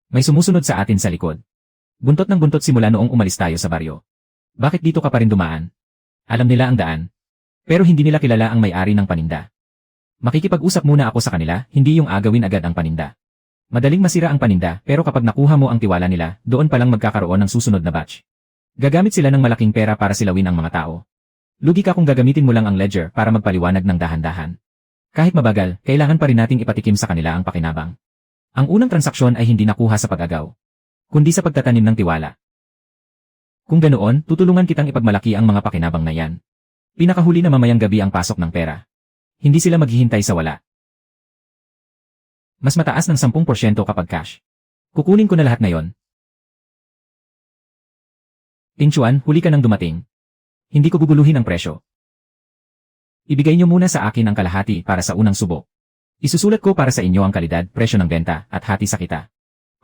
May sumusunod sa atin sa likod. Buntot ng buntot simula noong umalis tayo sa baryo. Bakit dito ka pa rin dumaan? Alam nila ang daan. Pero hindi nila kilala ang may-ari ng paninda. Makikipag-usap muna ako sa kanila, hindi yung agawin agad ang paninda. Madaling masira ang paninda pero kapag nakuha mo ang tiwala nila, doon palang magkakaroon ng susunod na batch. Gagamit sila ng malaking pera para silawin ang mga tao. Lugi ka kung gagamitin mo lang ang ledger para magpaliwanag ng dahan-dahan. Kahit mabagal, kailangan pa rin nating ipatikim sa kanila ang pakinabang. Ang unang transaksyon ay hindi nakuha sa pag-agaw, kundi sa pagtatanim ng tiwala. Kung ganoon, tutulungan kitang ipagmalaki ang mga pakinabang na yan. Pinakahuli na mamayang gabi ang pasok ng pera. Hindi sila maghihintay sa wala. Mas mataas ng 10% kapag cash. Kukunin ko na lahat ngayon. Ting Chuan, huli ka nang dumating. Hindi ko guguluhin ang presyo. Ibigay niyo muna sa akin ang kalahati para sa unang subok. Isusulat ko para sa inyo ang kalidad, presyo ng benta, at hati sa kita.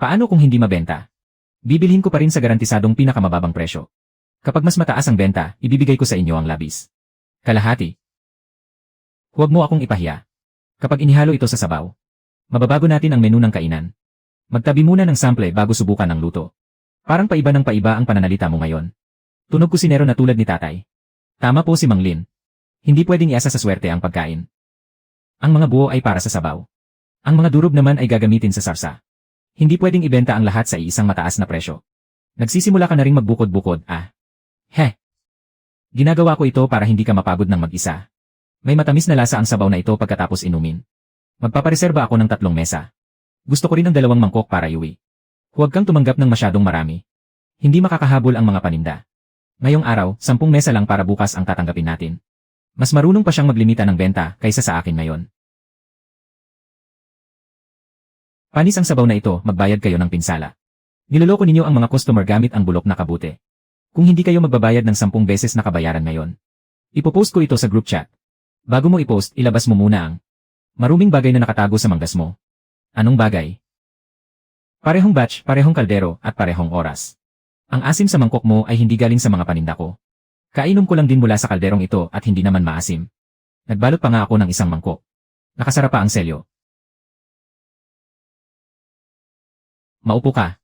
Paano kung hindi mabenta? Bibilhin ko pa rin sa garantisadong pinakamababang presyo. Kapag mas mataas ang benta, ibibigay ko sa inyo ang labis. Kalahati. Huwag mo akong ipahiya. Kapag inihalo ito sa sabaw, mababago natin ang menu ng kainan. Magtabi muna ng sample bago subukan ng luto. Parang paiba ng paiba ang pananalita mo ngayon. Tunog kusinero na tulad ni tatay. Tama po si Mang Lin. Hindi pwedeng iasa sa swerte ang pagkain. Ang mga buo ay para sa sabaw. Ang mga durog naman ay gagamitin sa sarsa. Hindi pwedeng ibenta ang lahat sa iisang mataas na presyo. Nagsisimula ka na ring magbukod-bukod, ah. Ginagawa ko ito para hindi ka mapagod ng mag-isa. May matamis na lasa ang sabaw na ito pagkatapos inumin. Magpapareserba ako ng 3 mesa. Gusto ko rin ng 2 mangkok para iuwi. Huwag kang tumanggap ng masyadong marami. Hindi makakahabol ang mga paninda. Ngayong araw, 10 mesa lang para bukas ang tatanggapin natin. Mas marunong pa siyang maglimita ng benta kaysa sa akin ngayon. Panis ang sabaw na ito, magbayad kayo ng pinsala. Niloloko ninyo ang mga customer gamit ang bulok na kabute. Kung hindi kayo magbabayad ng 10 beses na kabayaran ngayon, ipopost ko ito sa group chat. Bago mo ipost, ilabas mo muna ang maruming bagay na nakatago sa manggas mo. Anong bagay? Parehong batch, parehong kaldero, at parehong oras. Ang asim sa mangkok mo ay hindi galing sa mga paninda ko. Kainom ko lang din mula sa kalderong ito at hindi naman maasim. Nagbalot pa nga ako ng isang mangkok. Nakasara pa ang selyo. Maupo ka.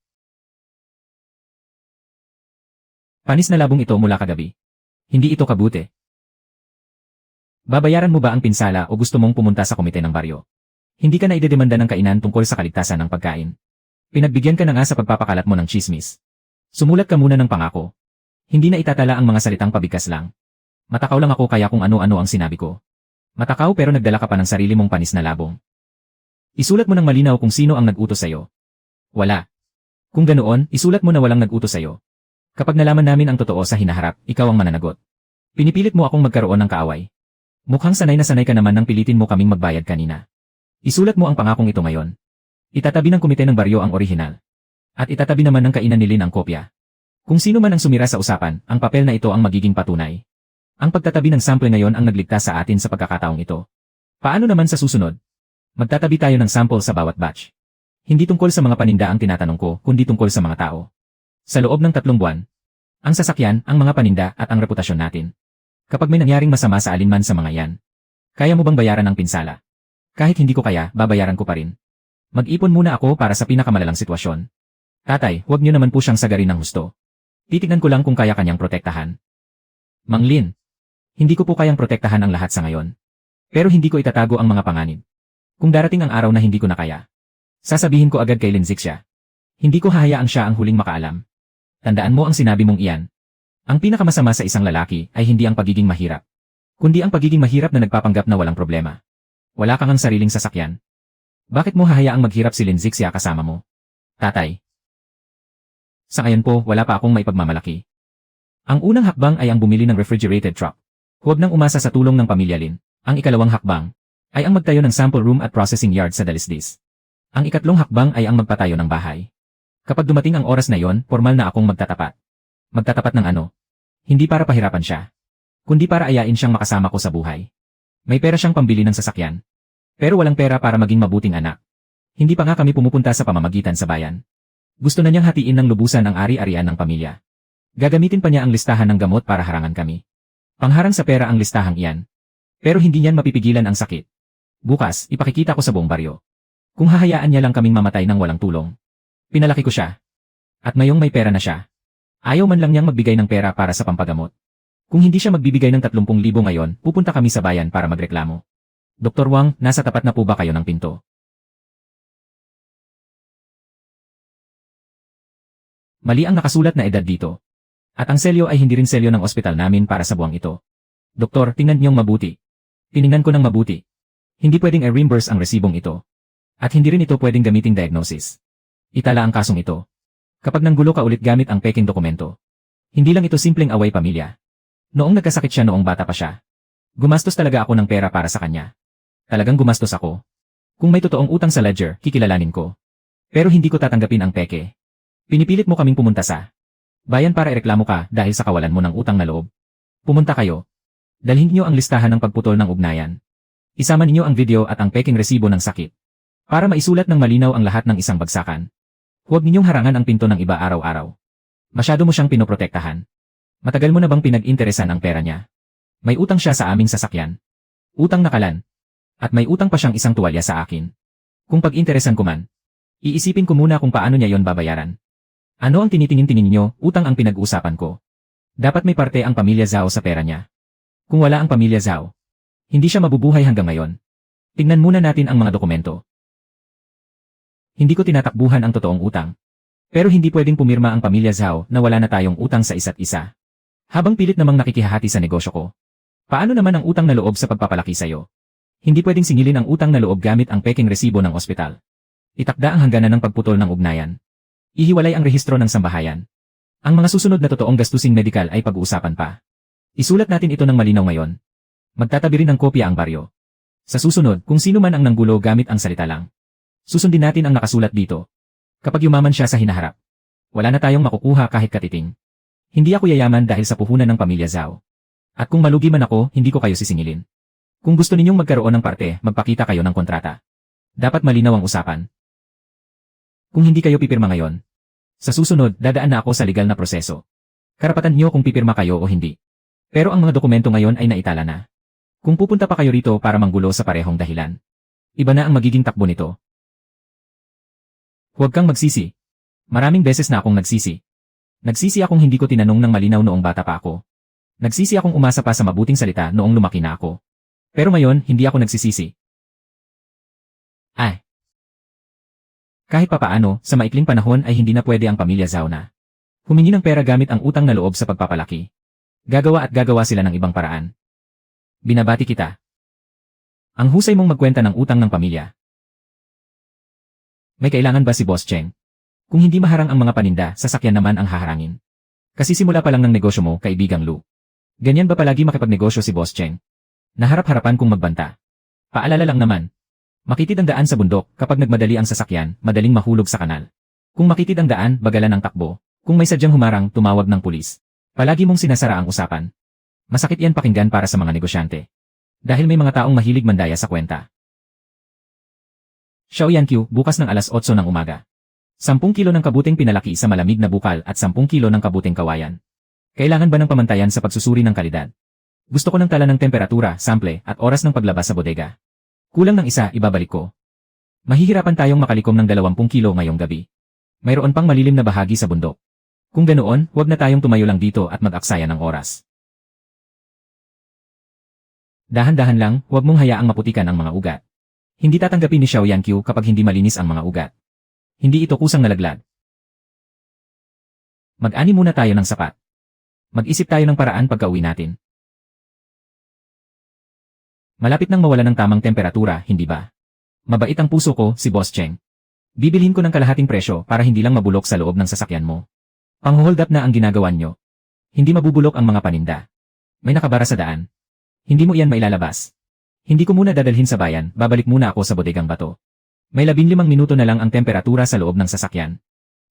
Panis na labong ito mula kagabi. Hindi ito kabuti. Babayaran mo ba ang pinsala o gusto mong pumunta sa komite ng baryo? Hindi ka na idedemanda ng kainan tungkol sa kaligtasan ng pagkain. Pinagbigyan ka na nga sa pagpapakalat mo ng chismis. Sumulat ka muna ng pangako. Hindi na itatala ang mga salitang pabigkas lang. Matakaw lang ako kaya kung ano-ano ang sinabi ko. Matakaw pero nagdala ka pa ng sarili mong panis na labong. Isulat mo ng malinaw kung sino ang nag-utos sa'yo. Wala. Kung ganoon, isulat mo na walang nag-utos sa'yo. Kapag nalaman namin ang totoo sa hinaharap, ikaw ang mananagot. Pinipilit mo akong magkaroon ng kaaway. Mukhang sanay na sanay ka naman nang pilitin mo kaming magbayad kanina. Isulat mo ang pangakong ito ngayon. Itatabi ng komite ng baryo ang orihinal. At itatabi naman ng kainan ni Lynn ang kopya. Kung sino man ang sumira sa usapan, ang papel na ito ang magiging patunay. Ang pagtatabi ng sample ngayon ang nagligtas sa atin sa pagkakataong ito. Paano naman sa susunod? Magtatabi tayo ng sample sa bawat batch. Hindi tungkol sa mga paninda ang tinatanong ko, kundi tungkol sa mga tao. Sa loob ng 3 buwan, ang sasakyan, ang mga paninda at ang reputasyon natin. Kapag may nangyaring masama sa alinman sa mga yan, kaya mo bang bayaran ang pinsala? Kahit hindi ko kaya, babayaran ko pa rin. Mag-ipon muna ako para sa pinakamalalang sitwasyon. Tatay, huwag niyo naman po siyang sagarin ng husto. Titignan ko lang kung kaya kanyang protektahan. Mang Lynn, hindi ko po kayang protektahan ang lahat sa ngayon. Pero hindi ko itatago ang mga panganib. Kung darating ang araw na hindi ko na kaya, sasabihin ko agad kay Lynn Zixia. Hindi ko hahayaan siya ang huling makaalam. Tandaan mo ang sinabi mong iyan. Ang pinakamasama sa isang lalaki ay hindi ang pagiging mahirap, kundi ang pagiging mahirap na nagpapanggap na walang problema. Wala kang ang sariling sasakyan. Bakit mo hahayaang maghirap si Lynn Zixia kasama mo? Tatay. Sa ngayon po, wala pa akong maipagmamalaki. Ang unang hakbang ay ang bumili ng refrigerated truck. Huwag nang umasa sa tulong ng pamilya Lynn. Ang ikalawang hakbang ay ang magtayo ng sample room at processing yard sa Dalisdis. Ang ikatlong hakbang ay ang magpatayo ng bahay. Kapag dumating ang oras na yon, formal na akong magtatapat. Magtatapat ng ano? Hindi para pahirapan siya, kundi para ayain siyang makasama ko sa buhay. May pera siyang pambili ng sasakyan. Pero walang pera para maging mabuting anak. Hindi pa nga kami pumupunta sa pamamagitan sa bayan. Gusto na niyang hatiin ng lubusan ang ari-arian ng pamilya. Gagamitin pa niya ang listahan ng gamot para harangan kami. Pangharang sa pera ang listahang iyan. Pero hindi niyan mapipigilan ang sakit. Bukas, ipakikita ko sa buong baryo. Kung hahayaan niya lang kaming mamatay ng walang tulong. Pinalaki ko siya. At ngayong may pera na siya, ayaw man lang niyang magbigay ng pera para sa pampagamot. Kung hindi siya magbibigay ng 30,000 ngayon, pupunta kami sa bayan para magreklamo. Dr. Wang, nasa tapat na po ba kayo ng pinto? Mali ang nakasulat na edad dito. At ang selyo ay hindi rin selyo ng ospital namin para sa buwang ito. Doktor, tingnan niyong mabuti. Tiningnan ko ng mabuti. Hindi pwedeng i-reimburse ang resibong ito. At hindi rin ito pwedeng gamiting diagnosis. Itala ang kasong ito. Kapag nanggulo ka ulit gamit ang peking dokumento. Hindi lang ito simpleng away pamilya. Noong nagkasakit siya noong bata pa siya, gumastos talaga ako ng pera para sa kanya. Talagang gumastos ako. Kung may totoong utang sa ledger, kikilalanin ko. Pero hindi ko tatanggapin ang peke. Pinipilit mo kaming pumunta sa bayan para ireklamo ka dahil sa kawalan mo ng utang na loob. Pumunta kayo. Dalhin niyo ang listahan ng pagputol ng ugnayan. Isama ninyo ang video at ang peking resibo ng sakit. Para maisulat ng malinaw ang lahat ng isang bagsakan. Huwag ninyong harangan ang pinto ng iba araw-araw. Masyado mo siyang pinoprotektahan. Matagal mo na bang pinag-interesan ang pera niya? May utang siya sa aming sasakyan. Utang na kalan. At may utang pa siyang isang tuwalya sa akin. Kung pag-interesan ko man, iisipin ko muna kung paano niya yon babayaran. Ano ang tinitingin-tingin niyo, utang ang pinag-uusapan ko. Dapat may parte ang pamilya Zhao sa pera niya. Kung wala ang pamilya Zhao, hindi siya mabubuhay hanggang ngayon. Tingnan muna natin ang mga dokumento. Hindi ko tinatakbuhan ang totoong utang. Pero hindi pwedeng pumirma ang pamilya Zhao na wala na tayong utang sa isa't isa. Habang pilit namang nakikihahati sa negosyo ko. Paano naman ang utang na loob sa pagpapalaki sa'yo? Hindi pwedeng singilin ang utang na loob gamit ang peking resibo ng ospital. Itakda ang hangganan ng pagputol ng ugnayan. Ihiwalay ang rehistro ng sambahayan. Ang mga susunod na totoong gastusing medikal ay pag-uusapan pa. Isulat natin ito ng malinaw ngayon. Magtatabi rin ng kopya ang baryo. Sa susunod, kung sino man ang nanggulo gamit ang salita lang. Susundin natin ang nakasulat dito. Kapag yumaman siya sa hinaharap, wala na tayong makukuha kahit katiting. Hindi ako yayaman dahil sa puhunan ng pamilya Zhao. At kung malugi man ako, hindi ko kayo sisingilin. Kung gusto ninyong magkaroon ng parte, magpakita kayo ng kontrata. Dapat malinaw ang usapan. Kung hindi kayo pipirma ngayon, sa susunod, dadaan na ako sa legal na proseso. Karapatan niyo kung pipirma kayo o hindi. Pero ang mga dokumento ngayon ay naitala na. Kung pupunta pa kayo rito para manggulo sa parehong dahilan, iba na ang magiging takbo nito. Huwag kang magsisi. Maraming beses na akong nagsisi. Nagsisi akong hindi ko tinanong ng malinaw noong bata pa ako. Nagsisi akong umasa pa sa mabuting salita noong lumaki na ako. Pero ngayon, hindi ako nagsisisi. Ay. Kahit papaano, sa maikling panahon ay hindi na pwede ang pamilya Zhao na humingi ng pera gamit ang utang na loob sa pagpapalaki. Gagawa at gagawa sila ng ibang paraan. Binabati kita. Ang husay mong magkwenta ng utang ng pamilya. May kailangan ba si Boss Cheng? Kung hindi maharang ang mga paninda, sasakyan naman ang haharangin. Kasi simula pa lang ng negosyo mo, kaibigang Lu. Ganyan ba palagi makipagnegosyo si Boss Cheng? Naharap-harapan kong magbanta. Paalala lang naman. Makitid ang daan sa bundok, kapag nagmadali ang sasakyan, madaling mahulog sa kanal. Kung makitid ang daan, bagalan ang takbo. Kung may sadyang humarang, tumawag ng pulis. Palagi mong sinasara ang usapan. Masakit yan pakinggan para sa mga negosyante. Dahil may mga taong mahilig mandaya sa kwenta. Xiao Yanqiu, bukas ng alas 8 ng umaga. 10 kilo ng kabuting pinalaki sa malamig na bukal at 10 kilo ng kabuting kawayan. Kailangan ba ng pamantayan sa pagsusuri ng kalidad? Gusto ko ng tala ng temperatura, sample, at oras ng paglabas sa bodega. Kulang ng isa, ibabalik ko. Mahihirapan tayong makalikom ng 20 kilo ngayong gabi. Mayroon pang malilim na bahagi sa bundok. Kung ganoon, huwag na tayong tumayo lang dito at mag-aksaya ng oras. Dahan-dahan lang, huwag mong hayaang maputikan ang mga ugat. Hindi tatanggapin ni Xiao Yanqiu kapag hindi malinis ang mga ugat. Hindi ito kusang nalaglag. Mag-ani muna tayo ng sapat. Mag-isip tayo ng paraan pagka-uwi natin. Malapit nang mawala ng tamang temperatura, hindi ba? Mabait ang puso ko, si Boss Cheng. Bibilhin ko ng kalahating presyo para hindi lang mabulok sa loob ng sasakyan mo. Pang-hold up na ang ginagawa nyo. Hindi mabubulok ang mga paninda. May nakabara sa daan. Hindi mo iyan mailalabas. Hindi ko muna dadalhin sa bayan, babalik muna ako sa bodegang bato. May 15 minuto na lang ang temperatura sa loob ng sasakyan.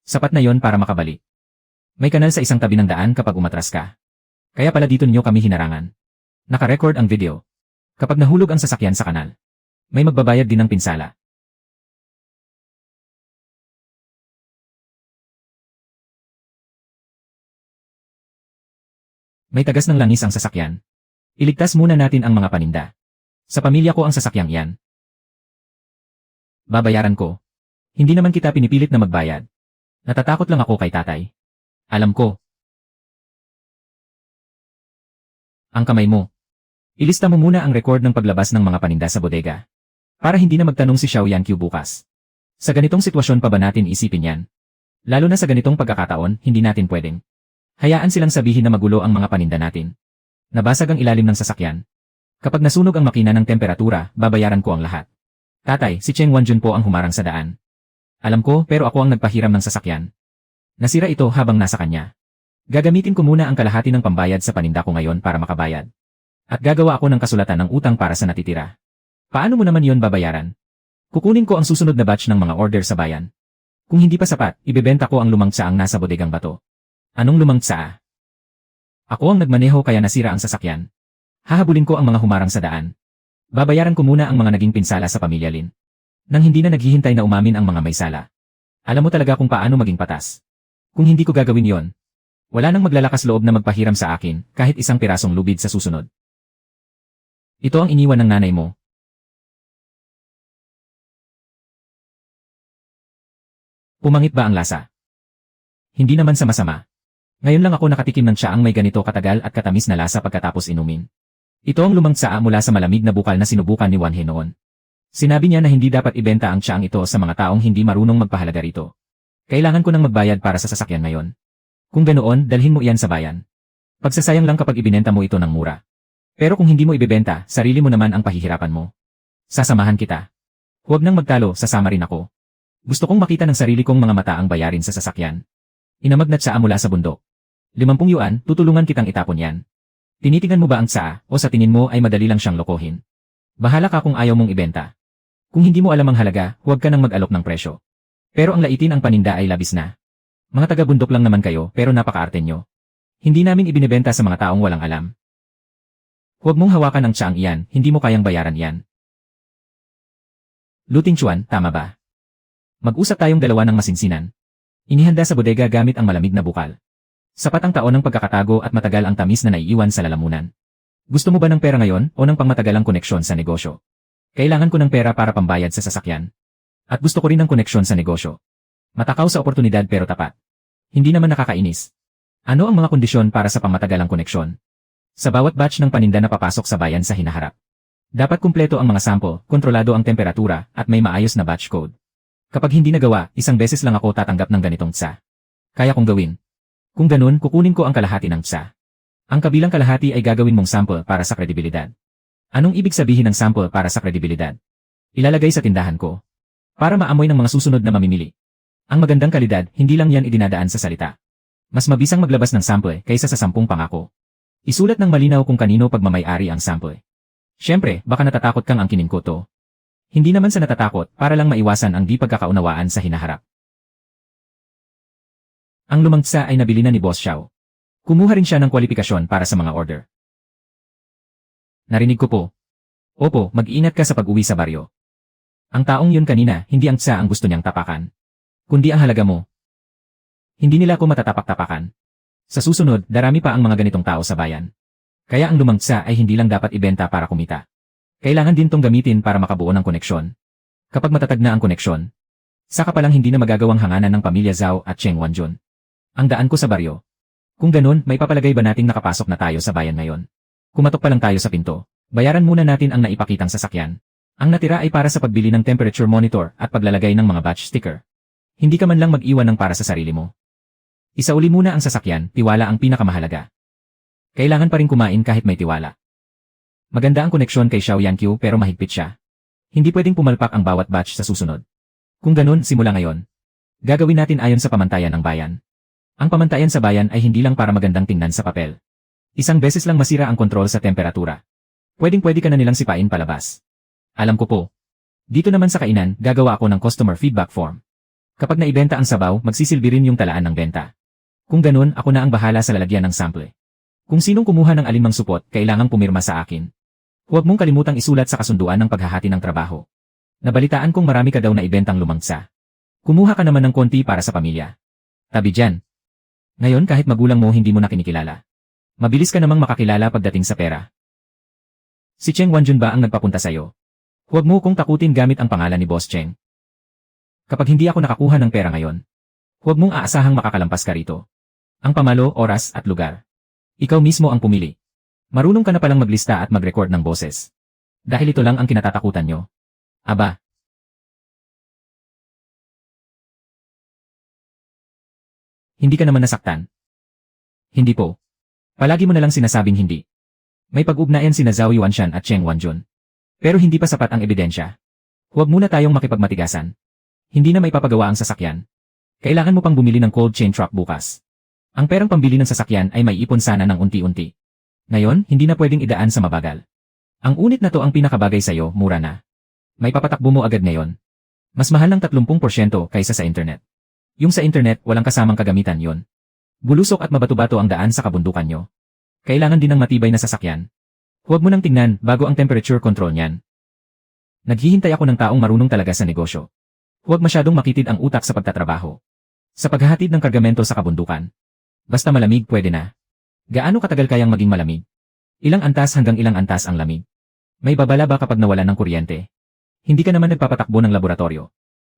Sapat na yon para makabalik. May kanal sa isang tabi ng daan kapag umatras ka. Kaya pala dito nyo kami hinarangan. Naka-record ang video. Kapag nahulog ang sasakyan sa kanal, may magbabayad din ng pinsala. May tagas ng langis ang sasakyan. Iligtas muna natin ang mga paninda. Sa pamilya ko ang sasakyang iyan. Babayaran ko. Hindi naman kita pinipilit na magbayad. Natatakot lang ako kay tatay. Alam ko. Ang kamay mo. Ilista mo muna ang record ng paglabas ng mga paninda sa bodega. Para hindi na magtanong si Xiao Yanqiu bukas. Sa ganitong sitwasyon pa ba natin isipin yan? Lalo na sa ganitong pagkakataon, hindi natin pwedeng hayaan silang sabihin na magulo ang mga paninda natin. Nabasag ang ilalim ng sasakyan. Kapag nasunog ang makina ng temperatura, babayaran ko ang lahat. Tatay, si Cheng Wanjun po ang humarang sa daan. Alam ko, pero ako ang nagpahiram ng sasakyan. Nasira ito habang nasa kanya. Gagamitin ko muna ang kalahati ng pambayad sa paninda ko ngayon para makabayad. At gagawa ako ng kasulatan ng utang para sa natitira. Paano mo naman yon babayaran? Kukunin ko ang susunod na batch ng mga order sa bayan. Kung hindi pa sapat, ibebenta ko ang lumang tsaang nasa bodegang bato. Anong lumang tsaa? Ako ang nagmaneho kaya nasira ang sasakyan. Hahabulin ko ang mga humarang sa daan. Babayaran ko muna ang mga naging pinsala sa pamilya Lin. Nang hindi na naghihintay na umamin ang mga may sala. Alam mo talaga kung paano maging patas. Kung hindi ko gagawin yon, wala nang maglalakas loob na magpahiram sa akin kahit isang pirasong lubid sa susunod. Ito ang iniwan ng nanay mo. Pumangit ba ang lasa? Hindi naman sa masama. Ngayon lang ako nakatikim ng tsaang may ganito katagal at katamis na lasa pagkatapos inumin. Ito ang lumang tsaa mula sa malamig na bukal na sinubukan ni Wan He noon. Sinabi niya na hindi dapat ibenta ang tsaang ito sa mga taong hindi marunong magpahalaga rito. Kailangan ko nang magbayad para sa sasakyan ngayon. Kung ganoon, dalhin mo iyan sa bayan. Pagsasayang lang kapag ibinenta mo ito ng mura. Pero kung hindi mo ibebenta, sarili mo naman ang pahihirapan mo. Sasamahan kita. Huwag nang magtalo, sasama rin ako. Gusto kong makita ng sarili kong mga mata ang bayarin sa sasakyan. Inamag na tsaa mula sa bundok. 50 yuan, tutulungan kitang itapon yan. Tinitingnan mo ba ang tsaa, o sa tingin mo ay madali lang siyang lokohin? Bahala ka kung ayaw mong ibenta. Kung hindi mo alam ang halaga, huwag ka nang mag-alok ng presyo. Pero ang laitin ang paninda ay labis na. Mga taga-bundok lang naman kayo, pero napakaarte nyo. Hindi namin ibinebenta sa mga taong walang alam. Huwag mong hawakan ang tsaang iyan, hindi mo kayang bayaran yan. Luting Chuan, tama ba? Mag-usap tayong dalawa ng masinsinan. Inihanda sa bodega gamit ang malamig na bukal. Sapat ang taon ng pagkakatago at matagal ang tamis na naiiwan sa lalamunan. Gusto mo ba ng pera ngayon o ng pangmatagalang koneksyon sa negosyo? Kailangan ko ng pera para pambayad sa sasakyan. At gusto ko rin ng koneksyon sa negosyo. Matakaw sa oportunidad pero tapat. Hindi naman nakakainis. Ano ang mga kondisyon para sa pangmatagalang koneksyon? Sa bawat batch ng paninda na papasok sa bayan sa hinaharap. Dapat kumpleto ang mga sample, kontrolado ang temperatura, at may maayos na batch code. Kapag hindi nagawa, isang beses lang ako tatanggap ng ganitong tsa. Kaya kong gawin. Kung ganun, kukunin ko ang kalahati ng tsa. Ang kabilang kalahati ay gagawin mong sample para sa kredibilidad. Anong ibig sabihin ng sample para sa kredibilidad? Ilalagay sa tindahan ko. Para maamoy ng mga susunod na mamimili. Ang magandang kalidad, hindi lang yan idinadaan sa salita. Mas mabisang maglabas ng sample kaysa sa 10 pangako. Isulat ng malinaw kung kanino pagmamay-ari ang sample. Siyempre, baka natatakot kang angkinin ko to. Hindi naman sa natatakot para lang maiwasan ang di pagkakaunawaan sa hinaharap. Ang lumang tsa ay nabili na ni Boss Xiao. Kumuha rin siya ng kwalifikasyon para sa mga order. Narinig ko po. Opo, mag-ingat ka sa pag-uwi sa baryo. Ang taong yun kanina, hindi ang tsa ang gusto niyang tapakan. Kundi ang halaga mo. Hindi nila ako matatapak-tapakan. Sa susunod, darami pa ang mga ganitong tao sa bayan. Kaya ang lumang tsa ay hindi lang dapat ibenta para kumita. Kailangan din tong gamitin para makabuo ng koneksyon. Kapag matatag na ang koneksyon, saka palang hindi na magagawang hanganan ng pamilya Zhao at Cheng Wanjun. Ang daan ko sa baryo. Kung ganun, may papalagay ba nating nakapasok na tayo sa bayan ngayon? Kumatok pa lang tayo sa pinto. Bayaran muna natin ang naipakitang sasakyan. Ang natira ay para sa pagbili ng temperature monitor at paglalagay ng mga batch sticker. Hindi ka man lang mag-iwan ng para sa sarili mo. Isauli muna ang sasakyan, tiwala ang pinakamahalaga. Kailangan pa rin kumain kahit may tiwala. Maganda ang koneksyon kay Xiao Yanqiu pero mahigpit siya. Hindi pwedeng pumalpak ang bawat batch sa susunod. Kung ganun, simula ngayon. Gagawin natin ayon sa pamantayan ng bayan. Ang pamantayan sa bayan ay hindi lang para magandang tingnan sa papel. Isang beses lang masira ang kontrol sa temperatura. Pwedeng-pwede ka na nilang sipain palabas. Alam ko po. Dito naman sa kainan, gagawa ako ng customer feedback form. Kapag naibenta ang sabaw, magsisilbi rin yung talaan ng benta. Kung ganun, ako na ang bahala sa lalagyan ng sample. Kung sinong kumuha ng alinmang supot, kailangang pumirma sa akin. Huwag mong kalimutang isulat sa kasunduan ng paghahati ng trabaho. Nabalitaan kong marami ka daw na ibentang lumang tsa. Kumuha ka naman ng konti para sa pamilya. Tabi dyan. Ngayon kahit magulang mo hindi mo na kinikilala. Mabilis ka namang makakilala pagdating sa pera. Si Cheng Wanjun ba ang nagpapunta sa'yo? Huwag mo kong takutin gamit ang pangalan ni Boss Cheng. Kapag hindi ako nakakuha ng pera ngayon, huwag mong aasahang makakalampas ka rito. Ang pamalo, oras at lugar. Ikaw mismo ang pumili. Marunong ka na palang maglista at mag-record ng boses. Dahil ito lang ang kinatatakutan nyo. Aba. Hindi ka naman nasaktan? Hindi po. Palagi mo na lang sinasabing hindi. May pag-ugnayan sina Zhao Yuanshan at Cheng Wanjun. Pero hindi pa sapat ang ebidensya. Huwag muna tayong makipagmatigasan. Hindi na may papagawa ang sasakyan. Kailangan mo pang bumili ng cold chain truck bukas. Ang perang pambili ng sasakyan ay may ipon sana ng unti-unti. Ngayon, hindi na pwedeng idaan sa mabagal. Ang unit na to ang pinakabagay sa'yo, mura na. May papatakbo mo agad ngayon. Mas mahal ng 30% kaysa sa internet. Yung sa internet, walang kasamang kagamitan yon. Bulusok at mabato-bato ang daan sa kabundukan nyo. Kailangan din ng matibay na sasakyan. Huwag mo nang tingnan bago ang temperature control niyan. Naghihintay ako ng taong marunong talaga sa negosyo. Huwag masyadong makitid ang utak sa pagtatrabaho. Sa paghahatid ng kargamento sa kabundukan. Basta malamig pwede na. Gaano katagal kayang maging malamig? Ilang antas hanggang ilang antas ang lamig? May babala ba kapag nawalan ng kuryente? Hindi ka naman nagpapatakbo ng laboratorio.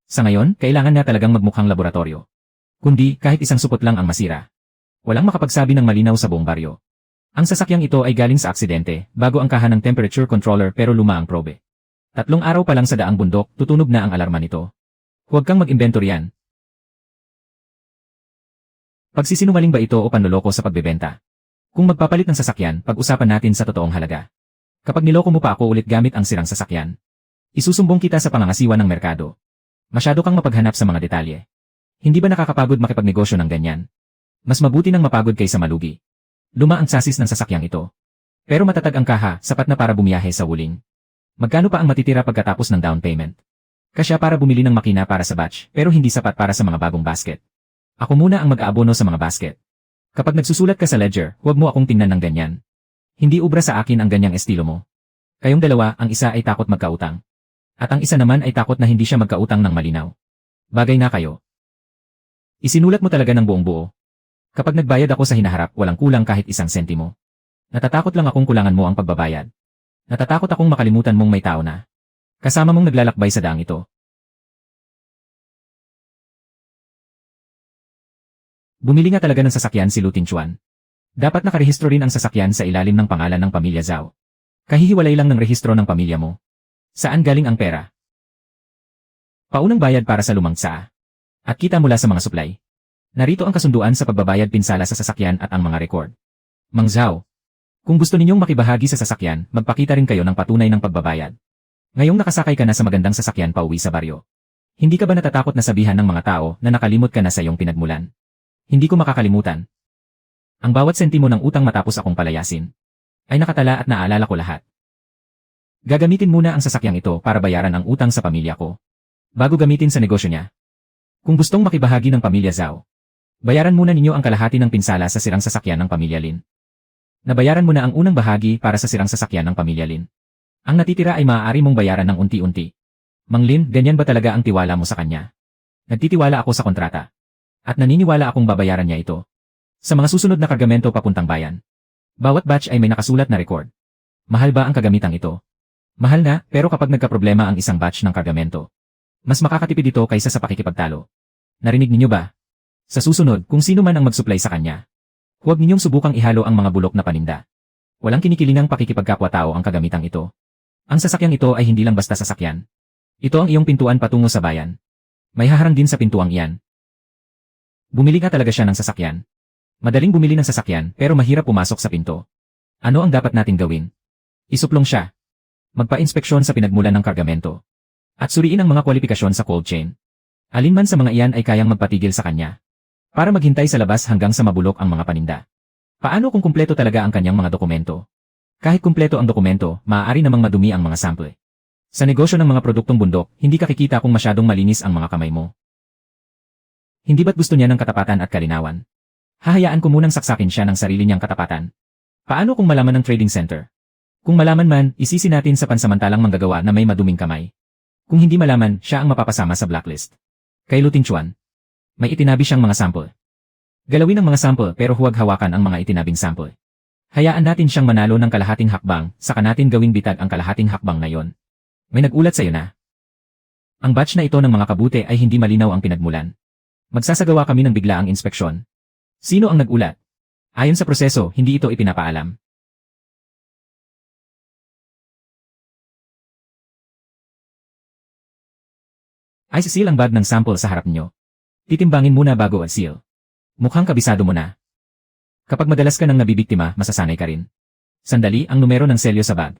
Sa ngayon, kailangan na talagang magmukhang laboratorio. Kundi, kahit isang supot lang ang masira. Walang makapagsabi ng malinaw sa buong baryo. Ang sasakyang ito ay galing sa aksidente, bago ang kaha ng temperature controller pero luma ang probe. 3 araw pa lang sa daang bundok, tutunog na ang alarma nito. Huwag kang mag-inventor yan. Pagsisinungaling ba ito o panloloko sa pagbebenta? Kung magpapalit ng sasakyan, pag-usapan natin sa totoong halaga. Kapag niloko mo pa ako ulit gamit ang sirang sasakyan, isusumbong kita sa pangangasiwa ng merkado. Masyado kang mapaghanap sa mga detalye. Hindi ba nakakapagod makipagnegosyo ng ganyan? Mas mabuti nang mapagod kaysa malugi. Luma ang chassis ng sasakyang ito. Pero matatag ang kaha, sapat na para bumiyahe sa wuling. Magkano pa ang matitira pagkatapos ng down payment? Kasya para bumili ng makina para sa batch, pero hindi sapat para sa mga bagong basket. Ako muna ang mag-aabono sa mga basket. Kapag nagsusulat ka sa ledger, huwag mo akong tingnan ng ganyan. Hindi ubra sa akin ang ganyang estilo mo. Kayong dalawa, ang isa ay takot magkautang. At ang isa naman ay takot na hindi siya magkautang ng malinaw. Bagay na kayo. Isinulat mo talaga ng buong buo. Kapag nagbayad ako sa hinaharap, walang kulang kahit 1 sentimo. Natatakot lang akong kulangan mo ang pagbabayad. Natatakot akong makalimutan mong may tao na. Kasama mong naglalakbay sa daang ito. Bumili nga talaga ng sasakyan si Lu Tingchuan. Dapat nakarehistro rin ang sasakyan sa ilalim ng pangalan ng pamilya Zhao. Kahihiwalay lang ng rehistro ng pamilya mo. Saan galing ang pera? Paunang bayad para sa lumang tsaa. At kita mula sa mga supply. Narito ang kasunduan sa pagbabayad pinsala sa sasakyan at ang mga record. Mang Zhao, kung gusto ninyong makibahagi sa sasakyan, magpakita rin kayo ng patunay ng pagbabayad. Ngayong nakasakay ka na sa magandang sasakyan pauwi sa baryo. Hindi ka ba natatakot na sabihan ng mga tao na nakalimot ka na sa iyong pinagmulan? Hindi ko makakalimutan. Ang bawat sentimo ng utang matapos akong palayasin ay nakatala at naalala ko lahat. Gagamitin muna ang sasakyang ito para bayaran ang utang sa pamilya ko, bago gamitin sa negosyo niya. Kung gustong makibahagi ng pamilya Zhao, bayaran muna ninyo ang kalahati ng pinsala sa sirang sasakyan ng pamilya Lin. Nabayaran mo na ang unang bahagi para sa sirang sasakyan ng pamilya Lin. Ang natitira ay maaari mong bayaran ng unti-unti. Mang Lin, ganyan ba talaga ang tiwala mo sa kanya? Nagtitiwala ako sa kontrata. At naniniwala akong babayaran niya ito. Sa mga susunod na kargamento papuntang bayan. Bawat batch ay may nakasulat na record. Mahal ba ang kagamitang ito? Mahal na, pero kapag nagkaproblema ang isang batch ng kargamento, mas makakatipid ito kaysa sa pakikipagtalo. Narinig ninyo ba? Sa susunod, kung sino man ang mag-supply sa kanya, huwag ninyong subukang ihalo ang mga bulok na paninda. Walang kinikilingang pakikipagkapwa-tao ang kagamitang ito. Ang sasakyang ito ay hindi lang basta sasakyan. Ito ang iyong pintuan patungo sa bayan. May haharang din sa pintuang iyan. Bumili nga talaga siya ng sasakyan. Madaling bumili ng sasakyan pero mahirap pumasok sa pinto. Ano ang dapat nating gawin? Isuplong siya. Magpa-inspeksyon sa pinagmulan ng kargamento. At suriin ang mga kwalifikasyon sa cold chain. Alinman sa mga iyan ay kayang magpatigil sa kanya. Para maghintay sa labas hanggang sa mabulok ang mga paninda. Paano kung kumpleto talaga ang kanyang mga dokumento? Kahit kumpleto ang dokumento, maaari namang madumi ang mga sample. Sa negosyo ng mga produktong bundok, hindi ka kikita kung masyadong malinis ang mga kamay mo. Hindi ba't gusto niya ng katapatan at kalinawan? Hahayaan ko munang saksakin siya ng sarili niyang katapatan. Paano kung malaman ng trading center? Kung malaman man, isisi natin sa pansamantalang manggagawa na may maduming kamay. Kung hindi malaman, siya ang mapapasama sa blacklist. Kay Luting Chuan, may itinabi siyang mga sample. Galawin ang mga sample pero huwag hawakan ang mga itinabing sample. Hayaan natin siyang manalo ng kalahating hakbang, saka natin gawing bitag ang kalahating hakbang na yon. May nagulat sa'yo na. Ang batch na ito ng mga kabute ay hindi malinaw ang pinagmulan. Magsasagawa kami ng biglaang inspeksyon. Sino ang nagulat? Ayon sa proseso, hindi ito ipinapaalam. Ay seal ang bag ng sample sa harap niyo. Titimbangin muna bago seal. Mukhang kabisado mo na. Kapag madalas ka nang nabibiktima, masasanay ka rin. Sandali, ang numero ng selyo sa bag.